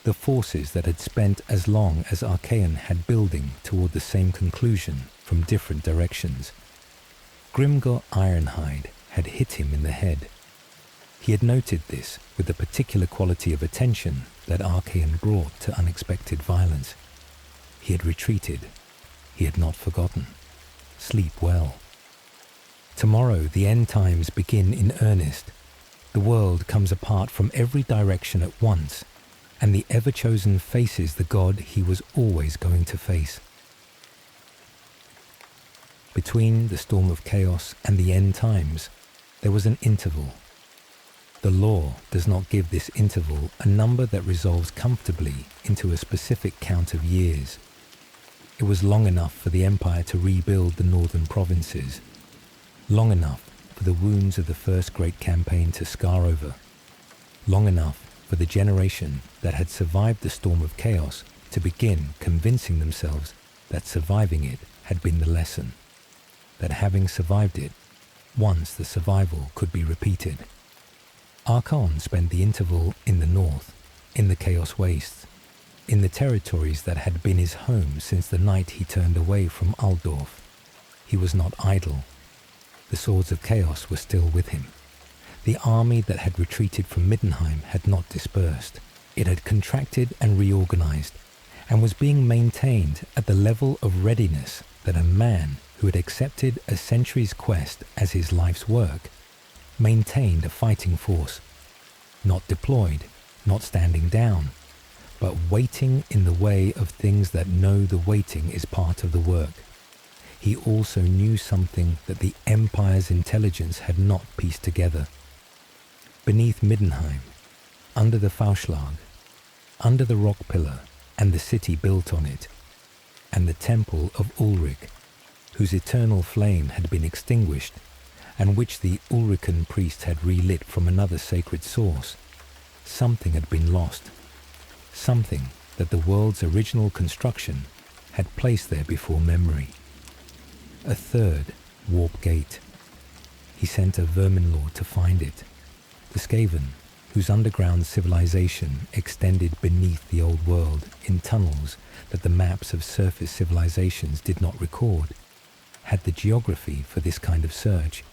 A: the forces that had spent as long as Archaon had building toward the same conclusion from different directions. Grimgor Ironhide had hit him in the head. He had noted this with the particular quality of attention that Archaon brought to unexpected violence. He had retreated. He had not forgotten. Sleep well. Tomorrow the end times begin in earnest. The world comes apart from every direction at once, and the Everchosen faces the God he was always going to face. Between the storm of chaos and the end times, there was an interval. The law does not give this interval a number that resolves comfortably into a specific count of years. It was long enough for the Empire to rebuild the northern provinces, long enough for the wounds of the first great campaign to scar over, long enough for the generation that had survived the storm of chaos to begin convincing themselves that surviving it had been the lesson, that having survived it, once the survival could be repeated. Archaon spent the interval in the north, in the Chaos Wastes, in the territories that had been his home since the night he turned away from Altdorf. He was not idle. The swords of chaos were still with him. The army that had retreated from Middenheim had not dispersed. It had contracted and reorganized, and was being maintained at the level of readiness that a man who had accepted a century's quest as his life's work maintained a fighting force, not deployed, not standing down, but waiting in the way of things that know the waiting is part of the work. He also knew something that the Empire's intelligence had not pieced together. Beneath Middenheim, under the Fauschlag, under the rock pillar and the city built on it, and the temple of Ulrich, whose eternal flame had been extinguished, and which the Ulrican priest had relit from another sacred source, something had been lost, something that the world's original construction had placed there before memory. A third warp gate. He sent a vermin lord to find it. The Skaven, whose underground civilization extended beneath the old world in tunnels that the maps of surface civilizations did not record, had the geography for this kind of search.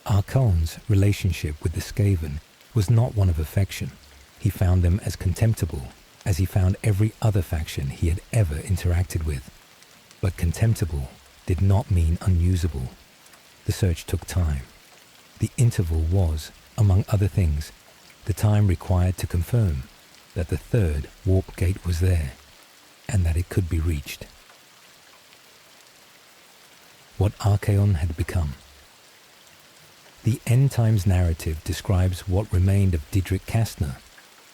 A: Archaon's relationship with the Skaven was not one of affection. He found them as contemptible as he found every other faction he had ever interacted with. But contemptible did not mean unusable. The search took time. The interval was, among other things, the time required to confirm that the third warp gate was there, and that it could be reached. What Archaon had become. The End Times narrative describes what remained of Diederick Kastner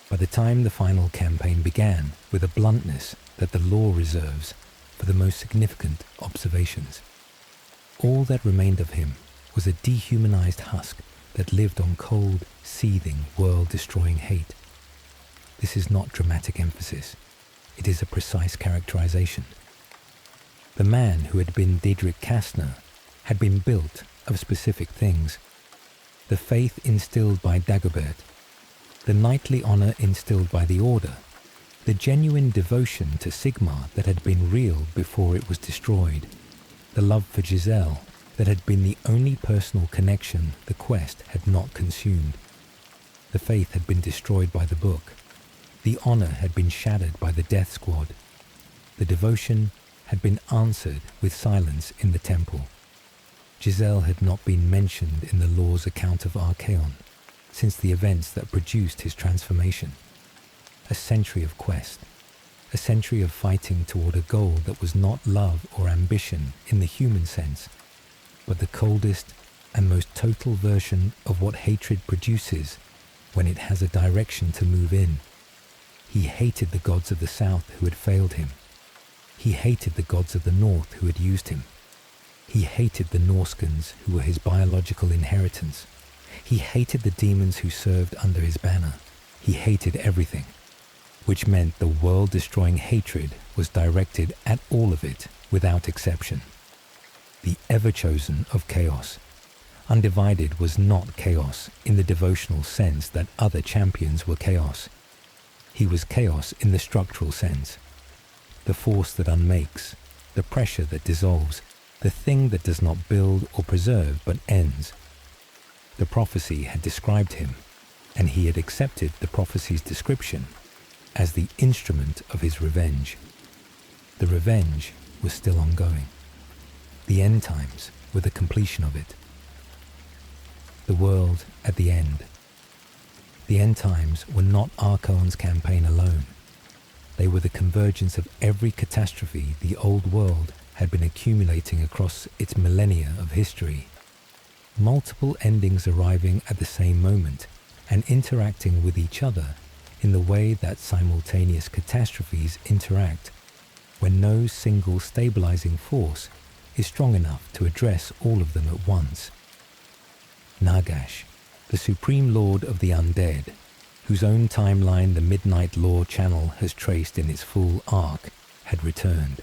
A: by the time the final campaign began with a bluntness that the law reserves for the most significant observations. All that remained of him was a dehumanized husk that lived on cold, seething, world-destroying hate. This is not dramatic emphasis. It is a precise characterization. The man who had been Diederick Kastner had been built of specific things. The faith instilled by Dagobert, the knightly honor instilled by the Order, the genuine devotion to Sigmar that had been real before it was destroyed, the love for Giselle that had been the only personal connection the quest had not consumed. The faith had been destroyed by the book. The honor had been shattered by the death squad. The devotion had been answered with silence in the temple. Giselle had not been mentioned in the law's account of Archaon since the events that produced his transformation. A century of quest, a century of fighting toward a goal that was not love or ambition in the human sense, but the coldest and most total version of what hatred produces when it has a direction to move in. He hated the gods of the south who had failed him. He hated the gods of the north who had used him. He hated the Norskans who were his biological inheritance. He hated the demons who served under his banner. He hated everything, which meant the world-destroying hatred was directed at all of it without exception. The Everchosen of chaos. Undivided was not chaos in the devotional sense that other champions were chaos. He was chaos in the structural sense. The force that unmakes, the pressure that dissolves, the thing that does not build or preserve but ends. The prophecy had described him, and he had accepted the prophecy's description as the instrument of his revenge. The revenge was still ongoing. The end times were the completion of it. The world at the end. The end times were not Archaon's campaign alone. They were the convergence of every catastrophe the old world had been accumulating across its millennia of history. Multiple endings arriving at the same moment and interacting with each other in the way that simultaneous catastrophes interact when no single stabilizing force is strong enough to address all of them at once. Nagash, the supreme lord of the undead, whose own timeline the Midnight Law Channel has traced in its full arc, had returned.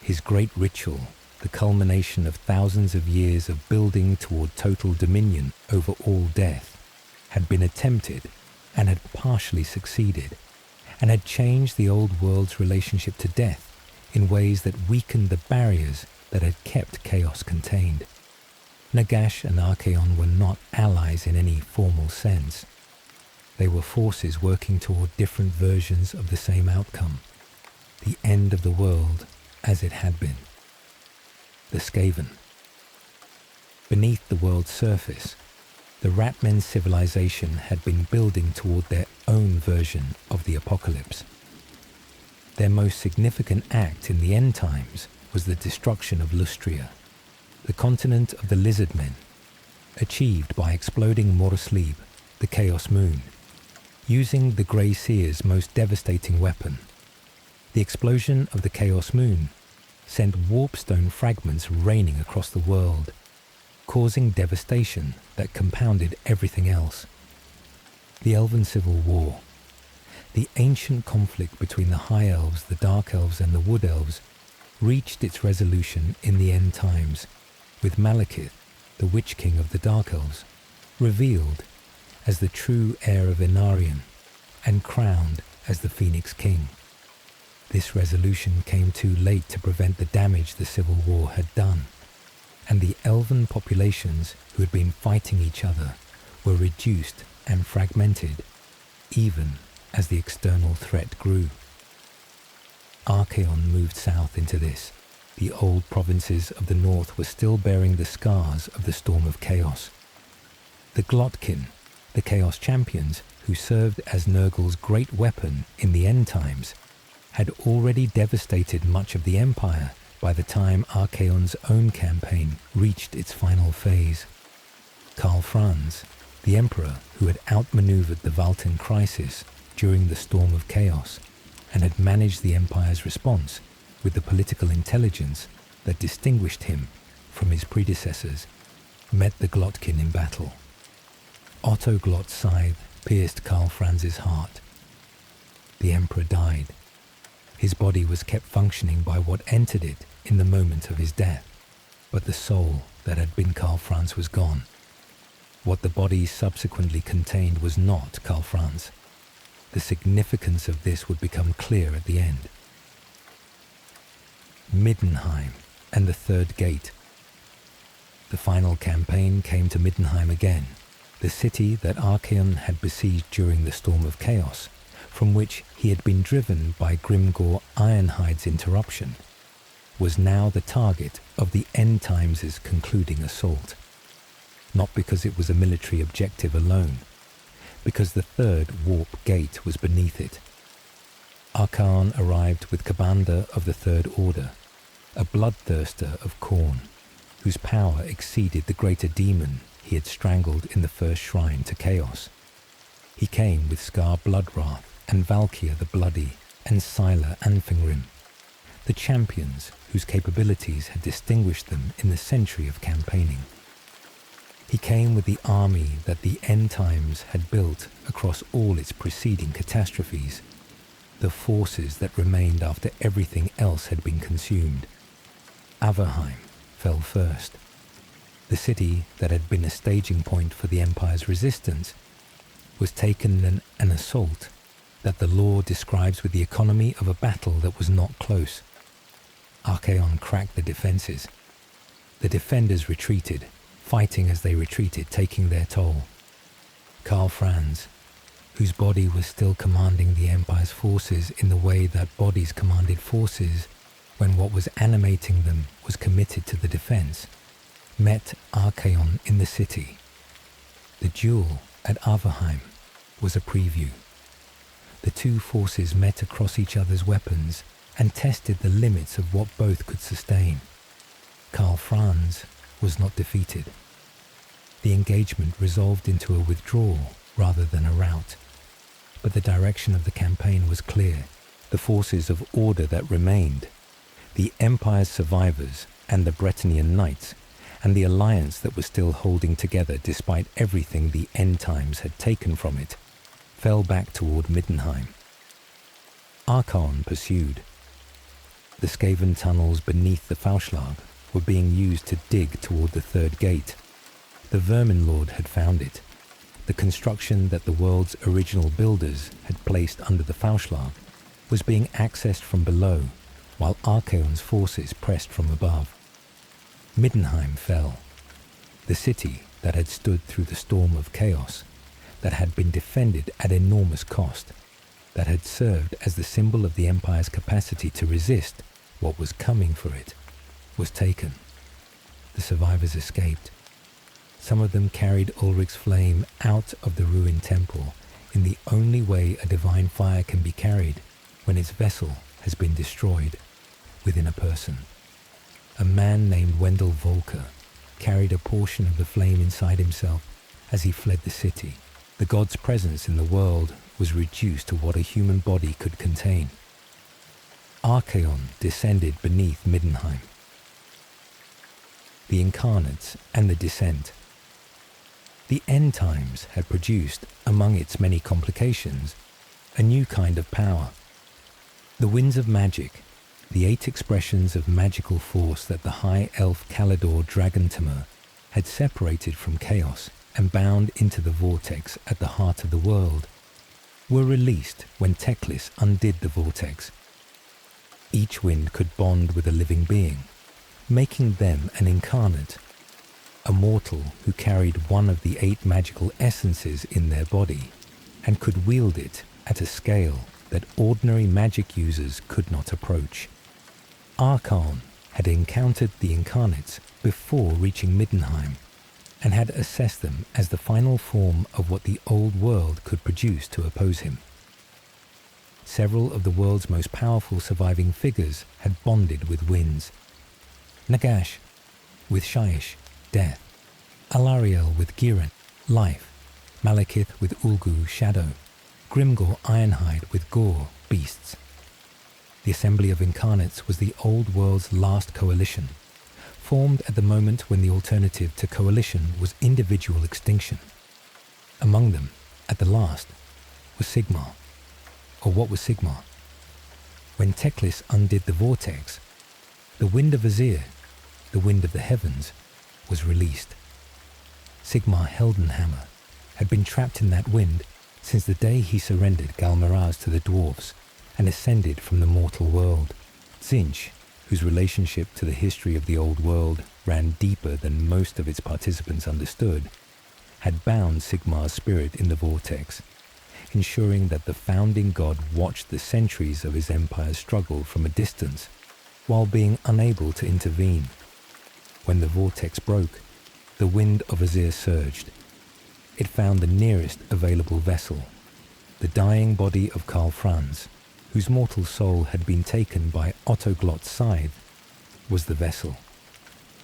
A: His great ritual, the culmination of thousands of years of building toward total dominion over all death, had been attempted and had partially succeeded, and had changed the old world's relationship to death in ways that weakened the barriers that had kept chaos contained. Nagash and Archaon were not allies in any formal sense. They were forces working toward different versions of the same outcome, the end of the world as it had been. The Skaven. Beneath the world's surface, the Ratmen civilization had been building toward their own version of the apocalypse. Their most significant act in the end times was the destruction of Lustria, the continent of the lizard men, achieved by exploding Morslib, the Chaos Moon, using the Grey Seer's most devastating weapon. The explosion of the Chaos Moon sent warpstone fragments raining across the world, causing devastation that compounded everything else. The Elven Civil War. The ancient conflict between the High Elves, the Dark Elves and the Wood Elves reached its resolution in the end times, with Malekith, the Witch King of the Dark Elves, revealed as the true heir of Inarion and crowned as the Phoenix King. This resolution came too late to prevent the damage the Civil War had done, and the elven populations who had been fighting each other were reduced and fragmented, even as the external threat grew. Archaon moved south into this. The old provinces of the north were still bearing the scars of the Storm of Chaos. The Glotkin, the Chaos Champions, who served as Nurgle's great weapon in the end times, had already devastated much of the Empire by the time Archaon's own campaign reached its final phase. Karl Franz, the Emperor who had outmaneuvered the Valten crisis during the Storm of Chaos and had managed the Empire's response with the political intelligence that distinguished him from his predecessors, met the Glotkin in battle. Otto Glot's scythe pierced Karl Franz's heart. The Emperor died. His body was kept functioning by what entered it in the moment of his death, but the soul that had been Karl Franz was gone. What the body subsequently contained was not Karl Franz. The significance of this would become clear at the end. Middenheim and the Third Gate. The final campaign came to Middenheim again, the city that Archaon had besieged during the Storm of Chaos, from which he had been driven by Grimgor Ironhide's interruption, was now the target of the End Times' concluding assault. Not because it was a military objective alone, because the third warp gate was beneath it. Archaon arrived with Commander of the Third Order, a bloodthirster of Khorne, whose power exceeded the greater demon he had strangled in the first shrine to Chaos. He came with Scar Bloodwrath and Valkyr the Bloody and Sylar Anfingrim, the champions whose capabilities had distinguished them in the century of campaigning. He came with the army that the End Times had built across all its preceding catastrophes, the forces that remained after everything else had been consumed. Averheim fell first. The city that had been a staging point for the Empire's resistance was taken in an assault that the law describes with the economy of a battle that was not close. Archaon cracked the defenses. The defenders retreated, fighting as they retreated, taking their toll. Karl Franz, whose body was still commanding the Empire's forces in the way that bodies commanded forces when what was animating them was committed to the defense, met Archaon in the city. The duel at Averheim was a preview. The two forces met across each other's weapons and tested the limits of what both could sustain. Karl Franz was not defeated. The engagement resolved into a withdrawal rather than a rout. But the direction of the campaign was clear. The forces of order that remained, the Empire's survivors and the Bretonnian Knights, and the alliance that was still holding together despite everything the end times had taken from it, fell back toward Middenheim. Archaon pursued. The Skaven tunnels beneath the Fauschlag were being used to dig toward the third gate. The Vermin Lord had found it. The construction that the world's original builders had placed under the Fauschlag was being accessed from below, while Archaon's forces pressed from above. Middenheim fell. The city that had stood through the storm of chaos, that had been defended at enormous cost, that had served as the symbol of the Empire's capacity to resist what was coming for it, was taken. The survivors escaped. Some of them carried Ulrich's flame out of the ruined temple in the only way a divine fire can be carried when its vessel has been destroyed within a person. A man named Wendell Volker carried a portion of the flame inside himself as he fled the city. The god's presence in the world was reduced to what a human body could contain. Archaon descended beneath Middenheim. The Incarnates and the Descent. The end times had produced, among its many complications, a new kind of power. The winds of magic, the 8 expressions of magical force that the high elf Calidor Dragontamer had separated from chaos and bound into the vortex at the heart of the world, were released when Teclis undid the vortex. Each wind could bond with a living being, making them an incarnate, a mortal who carried one of the 8 magical essences in their body and could wield it at a scale that ordinary magic users could not approach. Archaon had encountered the incarnates before reaching Middenheim and had assessed them as the final form of what the old world could produce to oppose him. Several of the world's most powerful surviving figures had bonded with winds. Nagash with Shyish, death. Alariel with Giran, life. Malekith with Ulgu, shadow. Grimgor Ironhide with Gore, beasts. The Assembly of Incarnates was the old world's last coalition, formed at the moment when the alternative to coalition was individual extinction. Among them, at the last, was Sigmar. Or what was Sigmar? When Teclis undid the vortex, the wind of Azir, the wind of the heavens, was released. Sigmar Heldenhammer had been trapped in that wind since the day he surrendered Galmaraz to the dwarves and ascended from the mortal world. Tzeentch, whose relationship to the history of the old world ran deeper than most of its participants understood, had bound Sigmar's spirit in the vortex, ensuring that the founding god watched the centuries of his empire's struggle from a distance while being unable to intervene. When the vortex broke, the wind of Azir surged. It found the nearest available vessel, the dying body of Karl Franz, whose mortal soul had been taken by Ottoglot's scythe, was the vessel.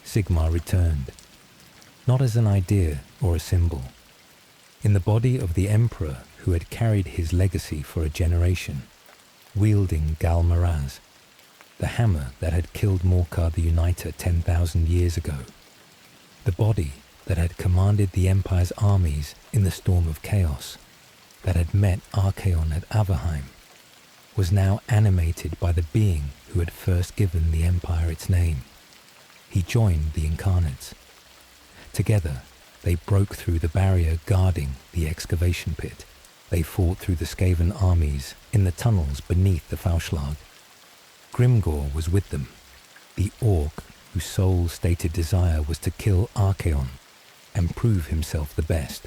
A: Sigmar returned, not as an idea or a symbol, in the body of the emperor who had carried his legacy for a generation, wielding Galmaraz, the hammer that had killed Morkar the Uniter 10,000 years ago, the body that had commanded the Empire's armies in the storm of chaos, that had met Archaon at Averheim, was now animated by the being who had first given the Empire its name. He joined the Incarnates. Together, they broke through the barrier guarding the excavation pit. They fought through the Skaven armies in the tunnels beneath the Fauschlag. Grimgor was with them, the orc whose sole stated desire was to kill Archaon and prove himself the best.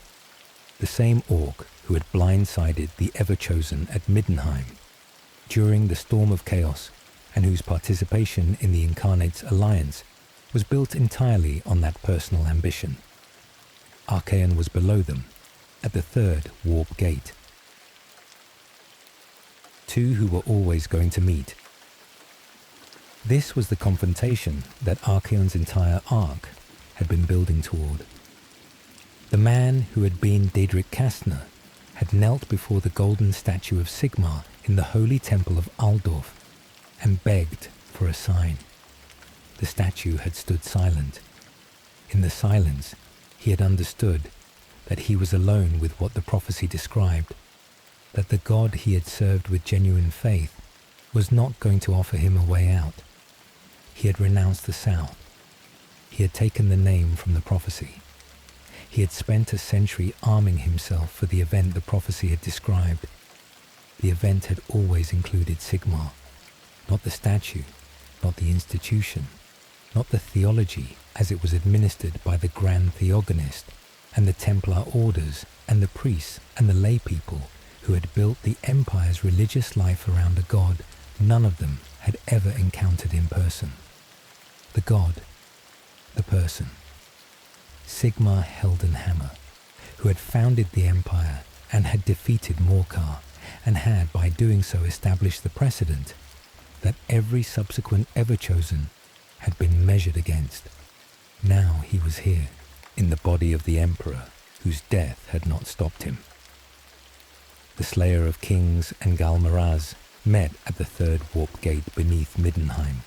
A: The same orc who had blindsided the Everchosen at Middenheim during the Storm of Chaos, and whose participation in the Incarnate's alliance was built entirely on that personal ambition. Archaon was below them, at the third warp gate. Two who were always going to meet. This was the confrontation that Archaon's entire arc had been building toward. The man who had been Diederick Kastner had knelt before the golden statue of Sigmar in the holy temple of Altdorf and begged for a sign. The statue had stood silent. In the silence, he had understood that he was alone with what the prophecy described, that the God he had served with genuine faith was not going to offer him a way out. He had renounced the South. He had taken the name from the prophecy. He had spent a century arming himself for the event the prophecy had described. The event had always included Sigmar, not the statue, not the institution, not the theology as it was administered by the Grand Theogonist and the Templar orders and the priests and the lay people who had built the Empire's religious life around a god none of them had ever encountered in person. The god, the person. Sigmar Heldenhammer, who had founded the Empire and had defeated Morcar, and had by doing so established the precedent that every subsequent Everchosen had been measured against. Now he was here, in the body of the Emperor, whose death had not stopped him. The Slayer of Kings and Galmaraz met at the third warp gate beneath Middenheim.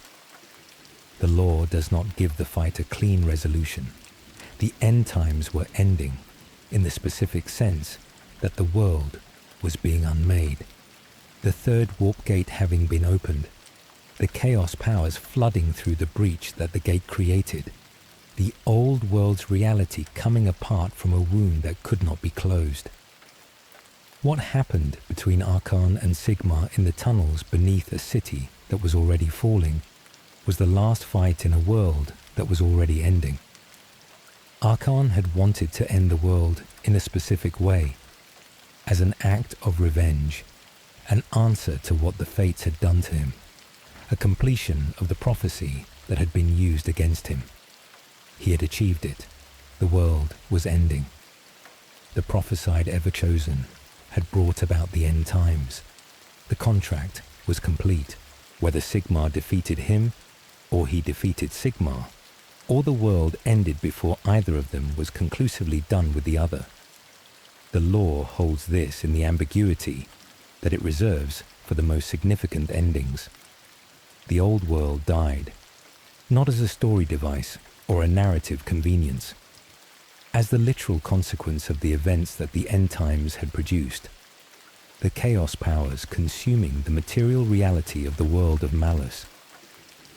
A: The law does not give the fight a clean resolution. The end times were ending, in the specific sense that the world was being unmade. The third warp gate having been opened, the chaos powers flooding through the breach that the gate created, the old world's reality coming apart from a wound that could not be closed. What happened between Archaon and Sigmar in the tunnels beneath a city that was already falling was the last fight in a world that was already ending. Archaon had wanted to end the world in a specific way, as an act of revenge, an answer to what the fates had done to him, a completion of the prophecy that had been used against him. He had achieved it. The world was ending. The prophesied Everchosen had brought about the end times. The contract was complete. Whether Sigmar defeated him, or he defeated Sigmar, or the world ended before either of them was conclusively done with the other. The law holds this in the ambiguity that it reserves for the most significant endings. The old world died, not as a story device or a narrative convenience, as the literal consequence of the events that the end times had produced. The chaos powers consuming the material reality of the world of malice,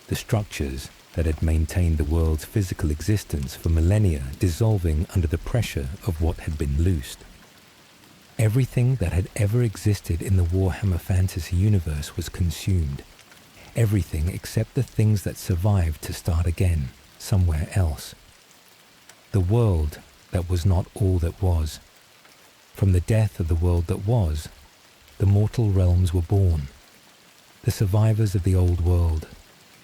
A: the structures that had maintained the world's physical existence for millennia dissolving under the pressure of what had been loosed. Everything that had ever existed in the Warhammer fantasy universe was consumed. Everything except the things that survived to start again, somewhere else. The world that was not all that was. From the death of the world that was, the mortal realms were born. The survivors of the old world,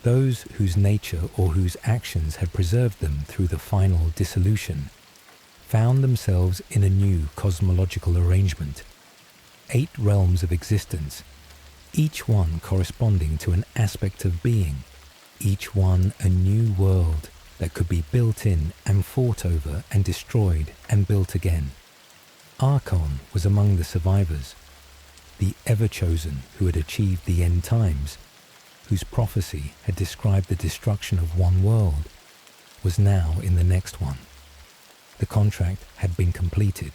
A: those whose nature or whose actions had preserved them through the final dissolution, found themselves in a new cosmological arrangement. 8 realms of existence, each one corresponding to an aspect of being, each one a new world that could be built in and fought over and destroyed and built again. Archaon was among the survivors, the Everchosen who had achieved the end times, whose prophecy had described the destruction of one world, was now in the next one. The contract had been completed.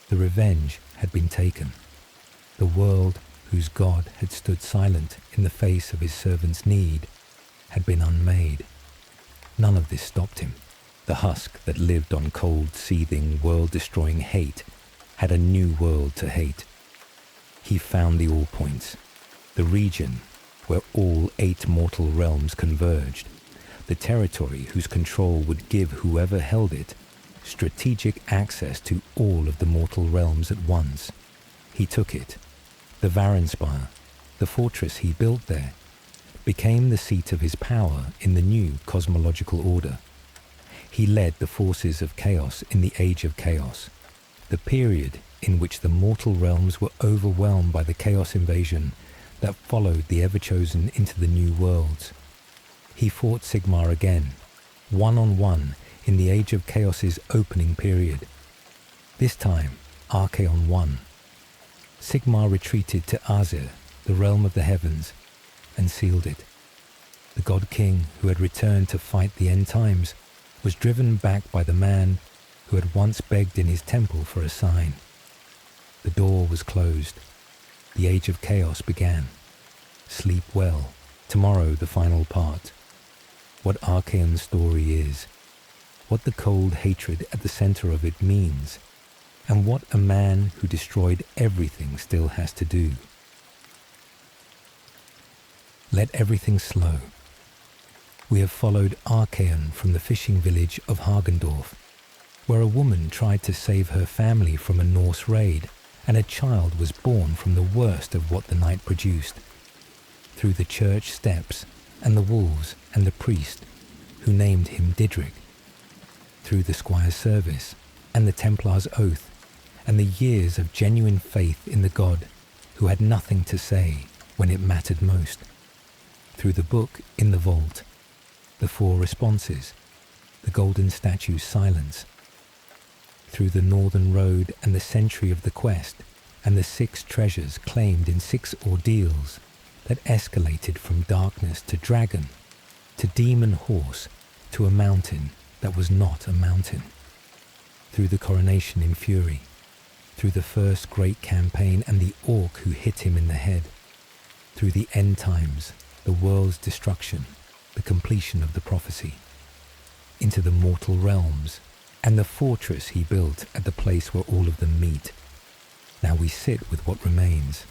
A: The revenge had been taken. The world whose God had stood silent in the face of his servant's need had been unmade. None of this stopped him. The husk that lived on cold, seething, world-destroying hate had a new world to hate. He found the all-points, the region where all 8 mortal realms converged, the territory whose control would give whoever held it strategic access to all of the mortal realms at once. He took it. The Varanspire, the fortress he built there, became the seat of his power in the new cosmological order. He led the forces of chaos in the Age of Chaos, the period in which the mortal realms were overwhelmed by the chaos invasion that followed the Everchosen into the new worlds. He fought Sigmar again, one-on-one, in the Age of Chaos's opening period. This time, Archaon won. Sigmar retreated to Azir, the realm of the heavens, and sealed it. The God King, who had returned to fight the end times, was driven back by the man who had once begged in his temple for a sign. The door was closed. The Age of Chaos began. Sleep well. Tomorrow the final part. What Archaon's story is, what the cold hatred at the center of it means, and what a man who destroyed everything still has to do. Let everything slow. We have followed Archaon from the fishing village of Hargendorf, where a woman tried to save her family from a Norse raid, and a child was born from the worst of what the night produced. Through the church steps, and the wolves, and the priest, who named him Diederick. Through the squire's service, and the templar's oath, and the years of genuine faith in the god who had nothing to say when it mattered most. Through the book in the vault, the 4 responses, the golden statue's silence. Through the northern road and the century of the quest, and the 6 treasures claimed in 6 ordeals that escalated from darkness to dragon, to demon horse, to a mountain that was not a mountain. Through the coronation in fury, through the first great campaign and the orc who hit him in the head, through the end times, the world's destruction, the completion of the prophecy, into the mortal realms, and the fortress he built at the place where all of them meet. Now we sit with what remains.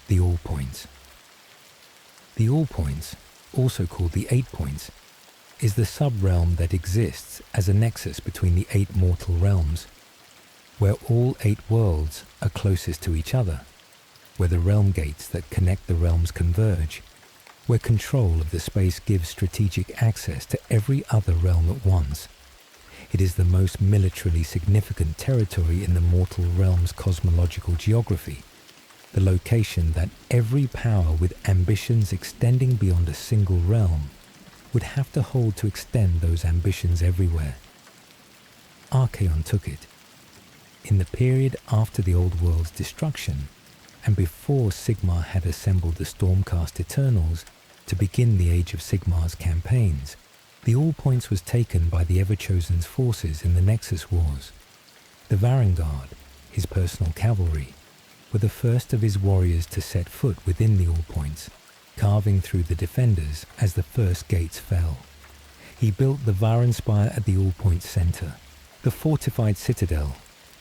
A: The All Points. The All Points, also called the 8 Points, is the sub-realm that exists as a nexus between the 8 mortal realms, where all 8 worlds are closest to each other, where the realm gates that connect the realms converge, where control of the space gives strategic access to every other realm at once. It is the most militarily significant territory in the mortal realm's cosmological geography, the location that every power with ambitions extending beyond a single realm would have to hold to extend those ambitions everywhere. Archaon took it. In the period after the old world's destruction, and before Sigmar had assembled the Stormcast Eternals to begin the Age of Sigmar's campaigns, the All Points was taken by the Everchosen's forces in the Nexus Wars. The Vanguard, his personal cavalry, were the first of his warriors to set foot within the All Points, carving through the defenders as the first gates fell. He built the Varanspire at the All Points center, the fortified citadel,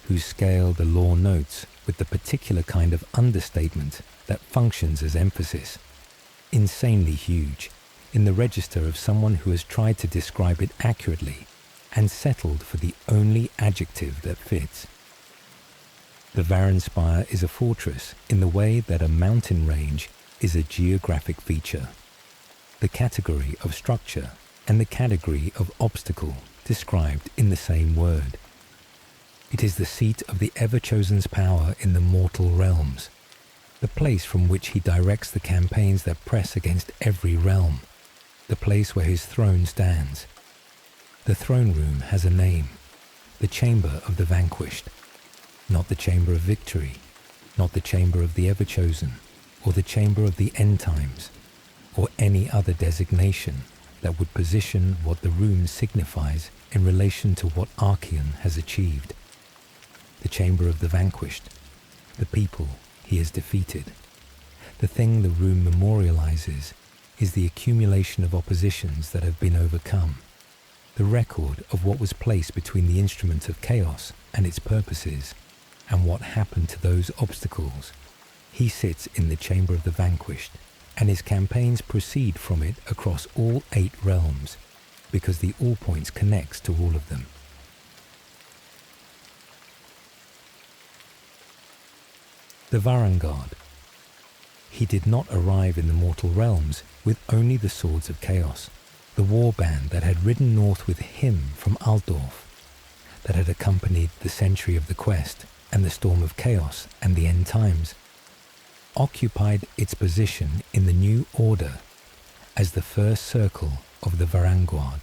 A: whose scale the law notes with the particular kind of understatement that functions as emphasis. Insanely huge, in the register of someone who has tried to describe it accurately and settled for the only adjective that fits. The Varanspire is a fortress in the way that a mountain range is a geographic feature. The category of structure and the category of obstacle described in the same word. It is the seat of the Everchosen's power in the mortal realms, the place from which he directs the campaigns that press against every realm, the place where his throne stands. The throne room has a name, the Chamber of the Vanquished, not the Chamber of Victory, not the Chamber of the Everchosen, or the Chamber of the End Times, or any other designation that would position what the room signifies in relation to what Archaon has achieved. The Chamber of the Vanquished, the people he has defeated. The thing the room memorializes is the accumulation of oppositions that have been overcome, the record of what was placed between the instrument of chaos and its purposes, and what happened to those obstacles. He sits in the Chamber of the Vanquished, and his campaigns proceed from it across all 8 realms, because the All Points connects to all of them. The Varangard. He did not arrive in the mortal realms with only the swords of chaos, the war band that had ridden north with him from Altdorf, that had accompanied the century of the quest and the storm of chaos and the end times, occupied its position in the new order as the first circle of the Varangard,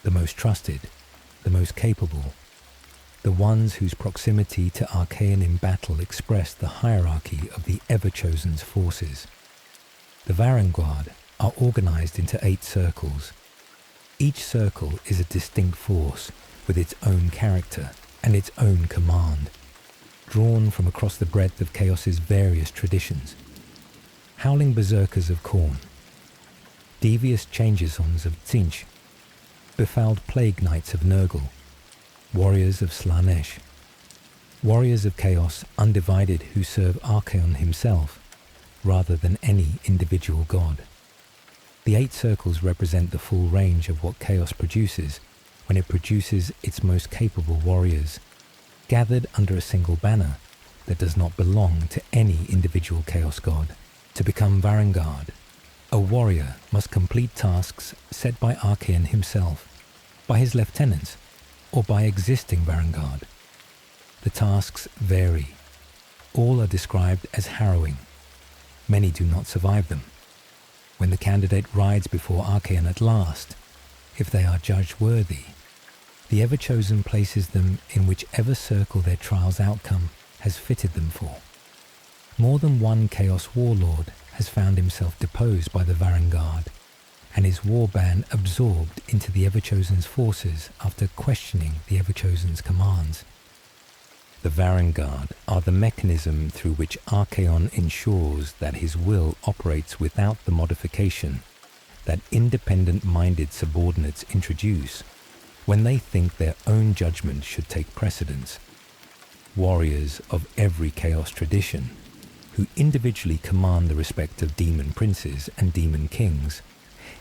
A: the most trusted, the most capable, the ones whose proximity to Archaon in battle expressed the hierarchy of the Everchosen's forces. The Varangard are organized into 8 circles. Each circle is a distinct force with its own character and its own command, drawn from across the breadth of Chaos's various traditions. Howling berserkers of Khorne, devious changersons of Tzeentch, befouled plague knights of Nurgle, warriors of Slaanesh, warriors of Chaos undivided who serve Archaon himself rather than any individual god. The 8 circles represent the full range of what Chaos produces when it produces its most capable warriors, gathered under a single banner that does not belong to any individual Chaos god. To become Varangard, a warrior must complete tasks set by Archaon himself, by his lieutenants, or by existing Varangard. The tasks vary. All are described as harrowing. Many do not survive them. When the candidate rides before Archaon at last, if they are judged worthy, the Everchosen places them in whichever circle their trial's outcome has fitted them for. More than one Chaos warlord has found himself deposed by the Varangard, and his warband absorbed into the Everchosen's forces after questioning the Everchosen's commands. The Varangard are the mechanism through which Archaon ensures that his will operates without the modification that independent-minded subordinates introduce when they think their own judgment should take precedence. Warriors of every Chaos tradition, who individually command the respect of demon princes and demon kings,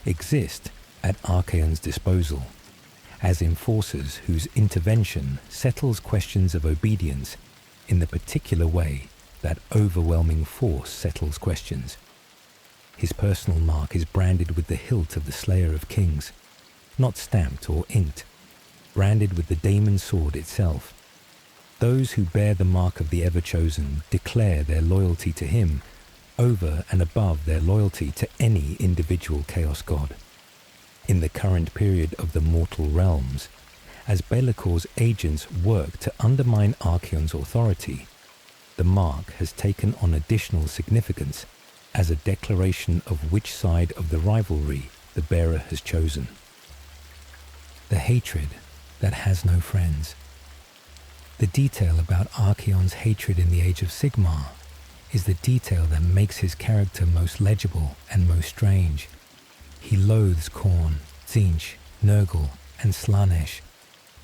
A: exist at Archaon's disposal as enforcers whose intervention settles questions of obedience in the particular way that overwhelming force settles questions. His personal mark is branded with the hilt of the Slayer of Kings, not stamped or inked, branded with the Daemon sword itself. Those who bear the mark of the Everchosen declare their loyalty to him over and above their loyalty to any individual Chaos god. In the current period of the mortal realms, as Be'lakor's agents work to undermine Archaon's authority, the mark has taken on additional significance as a declaration of which side of the rivalry the bearer has chosen. The hatred that has no friends. The detail about Archaon's hatred in the Age of Sigmar is the detail that makes his character most legible and most strange. He loathes Khorne, Tzeentch, Nurgle, and Slaanesh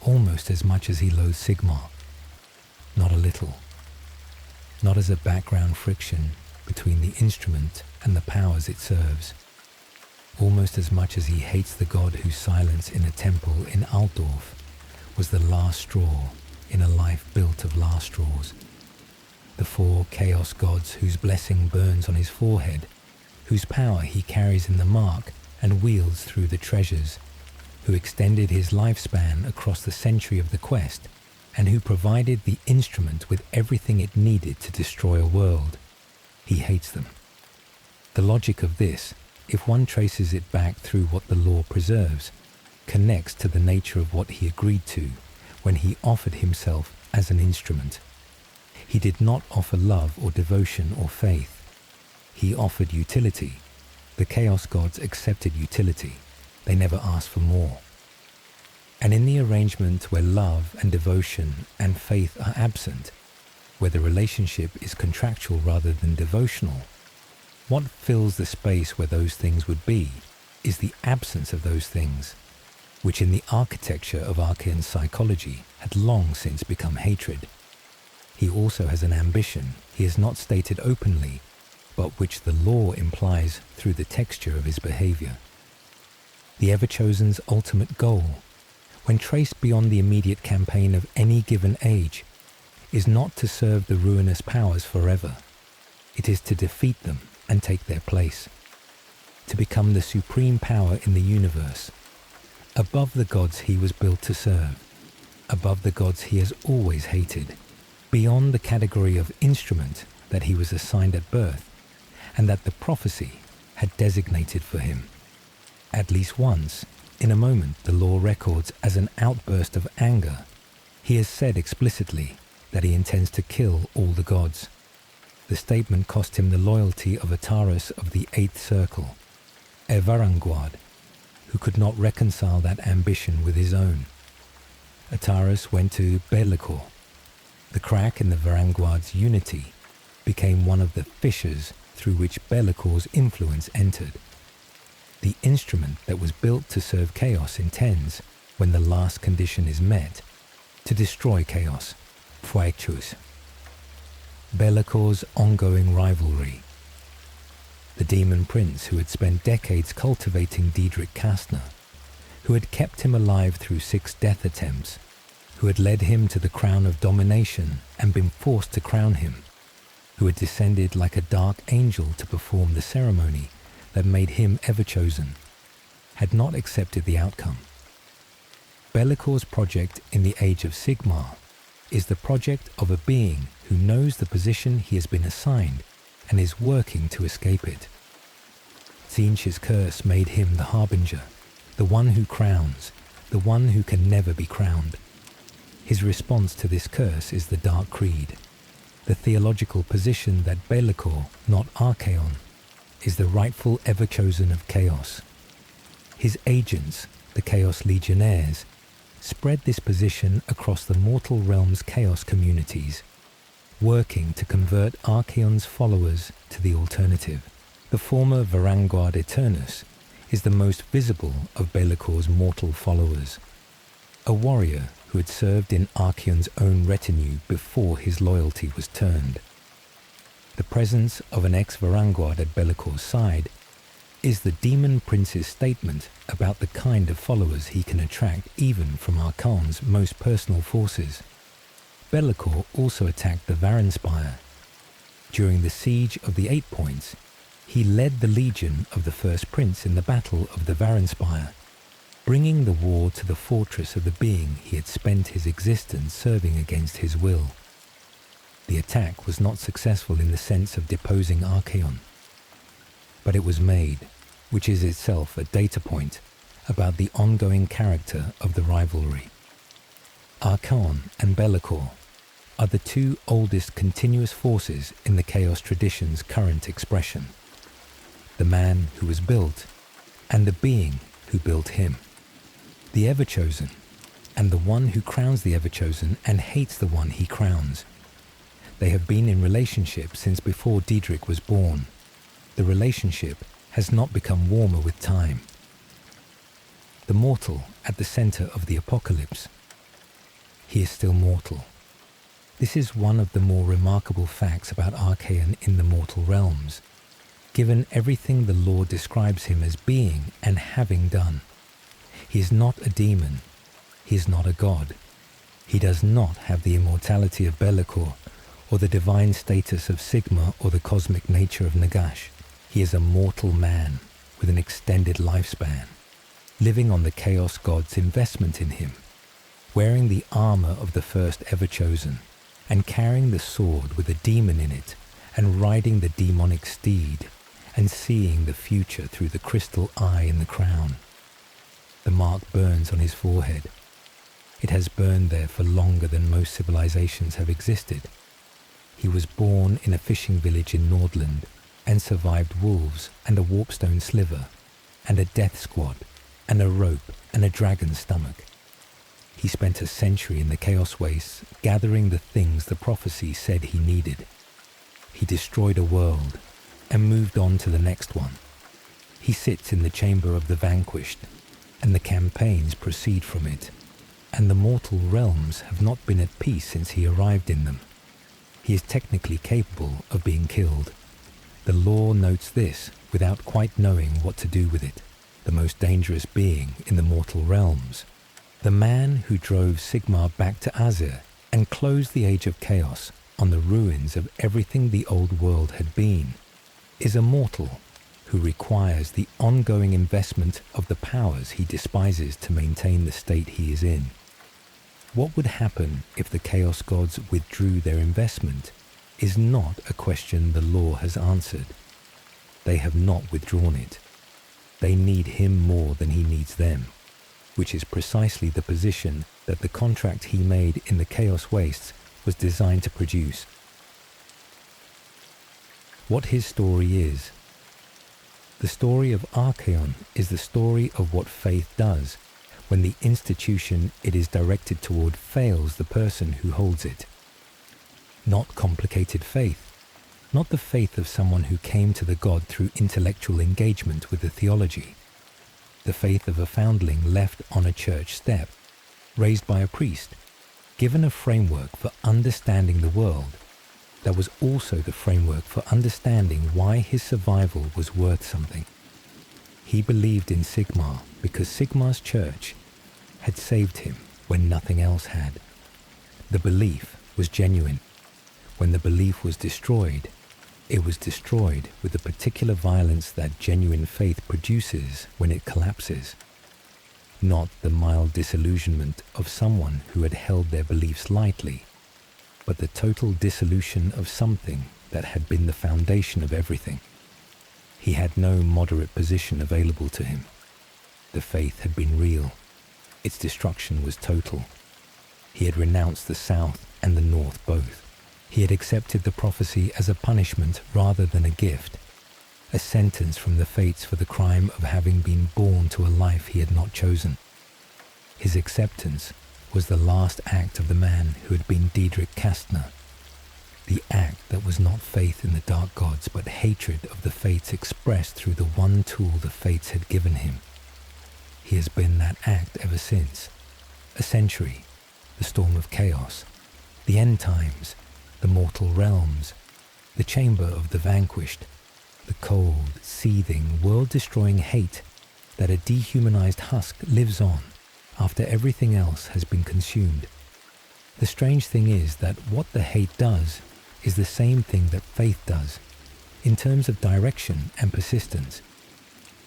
A: almost as much as he loathes Sigmar. Not a little. Not as a background friction between the instrument and the powers it serves. Almost as much as he hates the god whose silence in a temple in Altdorf was the last straw in a life built of last straws. The 4 Chaos gods whose blessing burns on his forehead, whose power he carries in the mark and wields through the treasures, who extended his lifespan across the century of the quest, and who provided the instrument with everything it needed to destroy a world. He hates them. The logic of this, if one traces it back through what the law preserves, connects to the nature of what he agreed to when he offered himself as an instrument. He did not offer love or devotion or faith. He offered utility. The Chaos gods accepted utility. They never asked for more. And in the arrangement where love and devotion and faith are absent, where the relationship is contractual rather than devotional, what fills the space where those things would be is the absence of those things, which in the architecture of Archaon's psychology had long since become hatred. He also has an ambition he has not stated openly, but which the law implies through the texture of his behavior. The Everchosen's ultimate goal, when traced beyond the immediate campaign of any given age, is not to serve the ruinous powers forever. It is to defeat them and take their place, to become the supreme power in the universe, above the gods he was built to serve, above the gods he has always hated, beyond the category of instrument that he was assigned at birth, and that the prophecy had designated for him. At least once, in a moment the law records as an outburst of anger, he has said explicitly that he intends to kill all the gods. The statement cost him the loyalty of Ataras of the Eighth Circle, a Varanguard, who could not reconcile that ambition with his own. Ataras went to Be'lakor. The crack in the Varanguard's unity became one of the fissures through which Be'lakor's influence entered. The instrument that was built to serve chaos intends, when the last condition is met, to destroy chaos, Fuaechus. Be'lakor's ongoing rivalry. The demon prince who had spent decades cultivating Diederick Kastner, who had kept him alive through 6 death attempts, who had led him to the crown of domination and been forced to crown him, who had descended like a dark angel to perform the ceremony that made him Everchosen, had not accepted the outcome. Be'lakor's project in the age of Sigmar is the project of a being who knows the position he has been assigned and is working to escape it. Tzeentch's curse made him the harbinger, the one who crowns, the one who can never be crowned. His response to this curse is the Dark Creed, the theological position that Be'lakor, not Archaon, is the rightful Everchosen of chaos. His agents, the Chaos Legionnaires, spread this position across the mortal realm's chaos communities, working to convert Archaon's followers to the alternative. The former Varanguard Eternus is the most visible of Be'lakor's mortal followers, a warrior who had served in Archaon's own retinue before his loyalty was turned. The presence of an ex-Varanguard at Be'lakor's side is the demon prince's statement about the kind of followers he can attract even from Archaon's most personal forces. Be'lakor also attacked the Varanspire. During the siege of the 8 Points, he led the legion of the first prince in the battle of the Varanspire, bringing the war to the fortress of the being he had spent his existence serving against his will. The attack was not successful in the sense of deposing Archaon, but it was made, which is itself a data point about the ongoing character of the rivalry. Archaon and Be'lakor are the 2 oldest continuous forces in the Chaos tradition's current expression. The man who was built, and the being who built him. The Everchosen, and the one who crowns the Everchosen and hates the one he crowns. They have been in relationship since before Diederick was born. The relationship has not become warmer with time. The mortal at the center of the apocalypse. He is still mortal. This is one of the more remarkable facts about Archaon in the mortal realms, given everything the lore describes him as being and having done. He is not a demon. He is not a god. He does not have the immortality of Be'lakor, or the divine status of Sigmar, or the cosmic nature of Nagash. He is a mortal man with an extended lifespan, living on the Chaos God's investment in him, wearing the armor of the first Everchosen, and carrying the sword with a demon in it, and riding the demonic steed, and seeing the future through the crystal eye in the crown. The mark burns on his forehead. It has burned there for longer than most civilizations have existed. He was born in a fishing village in Nordland, and survived wolves and a warpstone sliver, and a death squad, and a rope, and a dragon's stomach. He spent a century in the Chaos Wastes, gathering the things the prophecy said he needed. He destroyed a world, and moved on to the next one. He sits in the chamber of the Vanquished, and the campaigns proceed from it, and the mortal realms have not been at peace since he arrived in them. He is technically capable of being killed. The lore notes this without quite knowing what to do with it. The most dangerous being in the mortal realms. The man who drove Sigmar back to Azir and close the age of chaos on the ruins of everything the old world had been, is a mortal who requires the ongoing investment of the powers he despises to maintain the state he is in. What would happen if the Chaos Gods withdrew their investment is not a question the law has answered. They have not withdrawn it. They need him more than he needs them, which is precisely the position that the contract he made in the Chaos Wastes was designed to produce. What his story is. The story of Archaon is the story of what faith does when the institution it is directed toward fails the person who holds it. Not complicated faith, not the faith of someone who came to the god through intellectual engagement with the theology. The faith of a foundling left on a church step, raised by a priest, given a framework for understanding the world that was also the framework for understanding why his survival was worth something. He believed in Sigmar because Sigmar's church had saved him when nothing else had. The belief was genuine. When the belief was destroyed, it was destroyed with the particular violence that genuine faith produces when it collapses. Not the mild disillusionment of someone who had held their beliefs lightly, but the total dissolution of something that had been the foundation of everything. He had no moderate position available to him. The faith had been real. Its destruction was total. He had renounced the South and the North both. He had accepted the prophecy as a punishment rather than a gift, a sentence from the fates for the crime of having been born to a life he had not chosen. His acceptance was the last act of the man who had been Diederick Kastner, the act that was not faith in the dark gods but hatred of the fates expressed through the one tool the fates had given him. He has been that act ever since. A century, the storm of chaos, the end times, the mortal realms, the chamber of the vanquished, the cold, seething, world-destroying hate that a dehumanized husk lives on after everything else has been consumed. The strange thing is that what the hate does is the same thing that faith does, in terms of direction and persistence.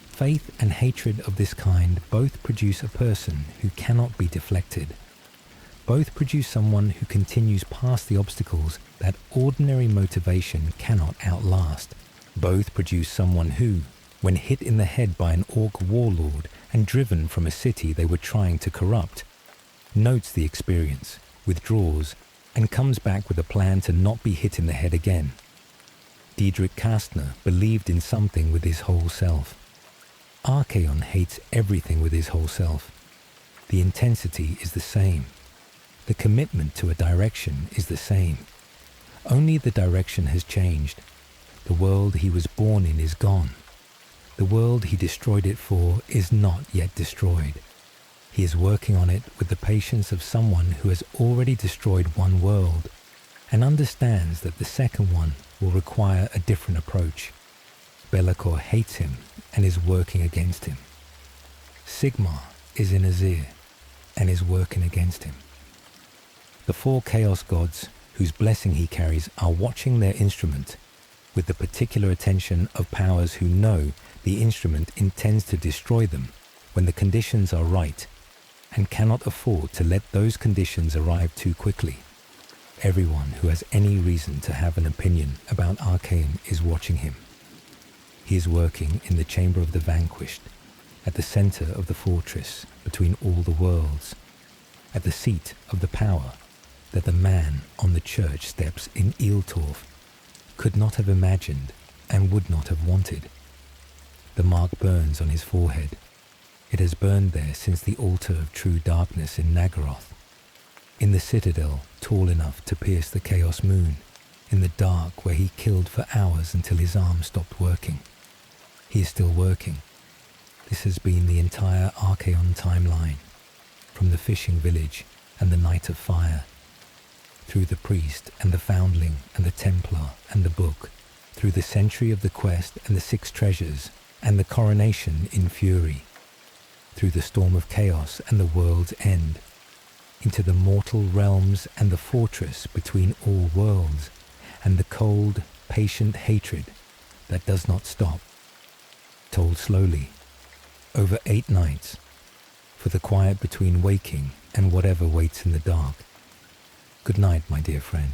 A: Faith and hatred of this kind both produce a person who cannot be deflected. Both produce someone who continues past the obstacles that ordinary motivation cannot outlast. Both produce someone who, when hit in the head by an orc warlord and driven from a city they were trying to corrupt, notes the experience, withdraws, and comes back with a plan to not be hit in the head again. Diederick Kastner believed in something with his whole self. Archaon hates everything with his whole self. The intensity is the same. The commitment to a direction is the same. Only the direction has changed. The world he was born in is gone. The world he destroyed it for is not yet destroyed. He is working on it with the patience of someone who has already destroyed one world and understands that the second one will require a different approach. Be'lakor hates him and is working against him. Sigmar is in Azir and is working against him. The four Chaos Gods, whose blessing he carries, are watching their instrument with the particular attention of powers who know the instrument intends to destroy them when the conditions are right and cannot afford to let those conditions arrive too quickly. Everyone who has any reason to have an opinion about Archaon is watching him. He is working in the chamber of the vanquished, at the center of the fortress between all the worlds, at the seat of the power that the man on the church steps in Eeltorf could not have imagined and would not have wanted. The mark burns on his forehead. It has burned there since the altar of true darkness in Nagaroth, in the citadel tall enough to pierce the chaos moon, in the dark where he killed for hours until his arm stopped working. He is still working. This has been the entire Archaon timeline, from the fishing village and the night of fire, through the priest and the foundling and the templar and the book, through the century of the quest and the 6 treasures and the coronation in fury, through the storm of chaos and the world's end. into the mortal realms and the fortress between all worlds, and the cold, patient hatred that does not stop, told slowly, over 8 nights, for the quiet between waking and whatever waits in the dark. Good night, my dear friend.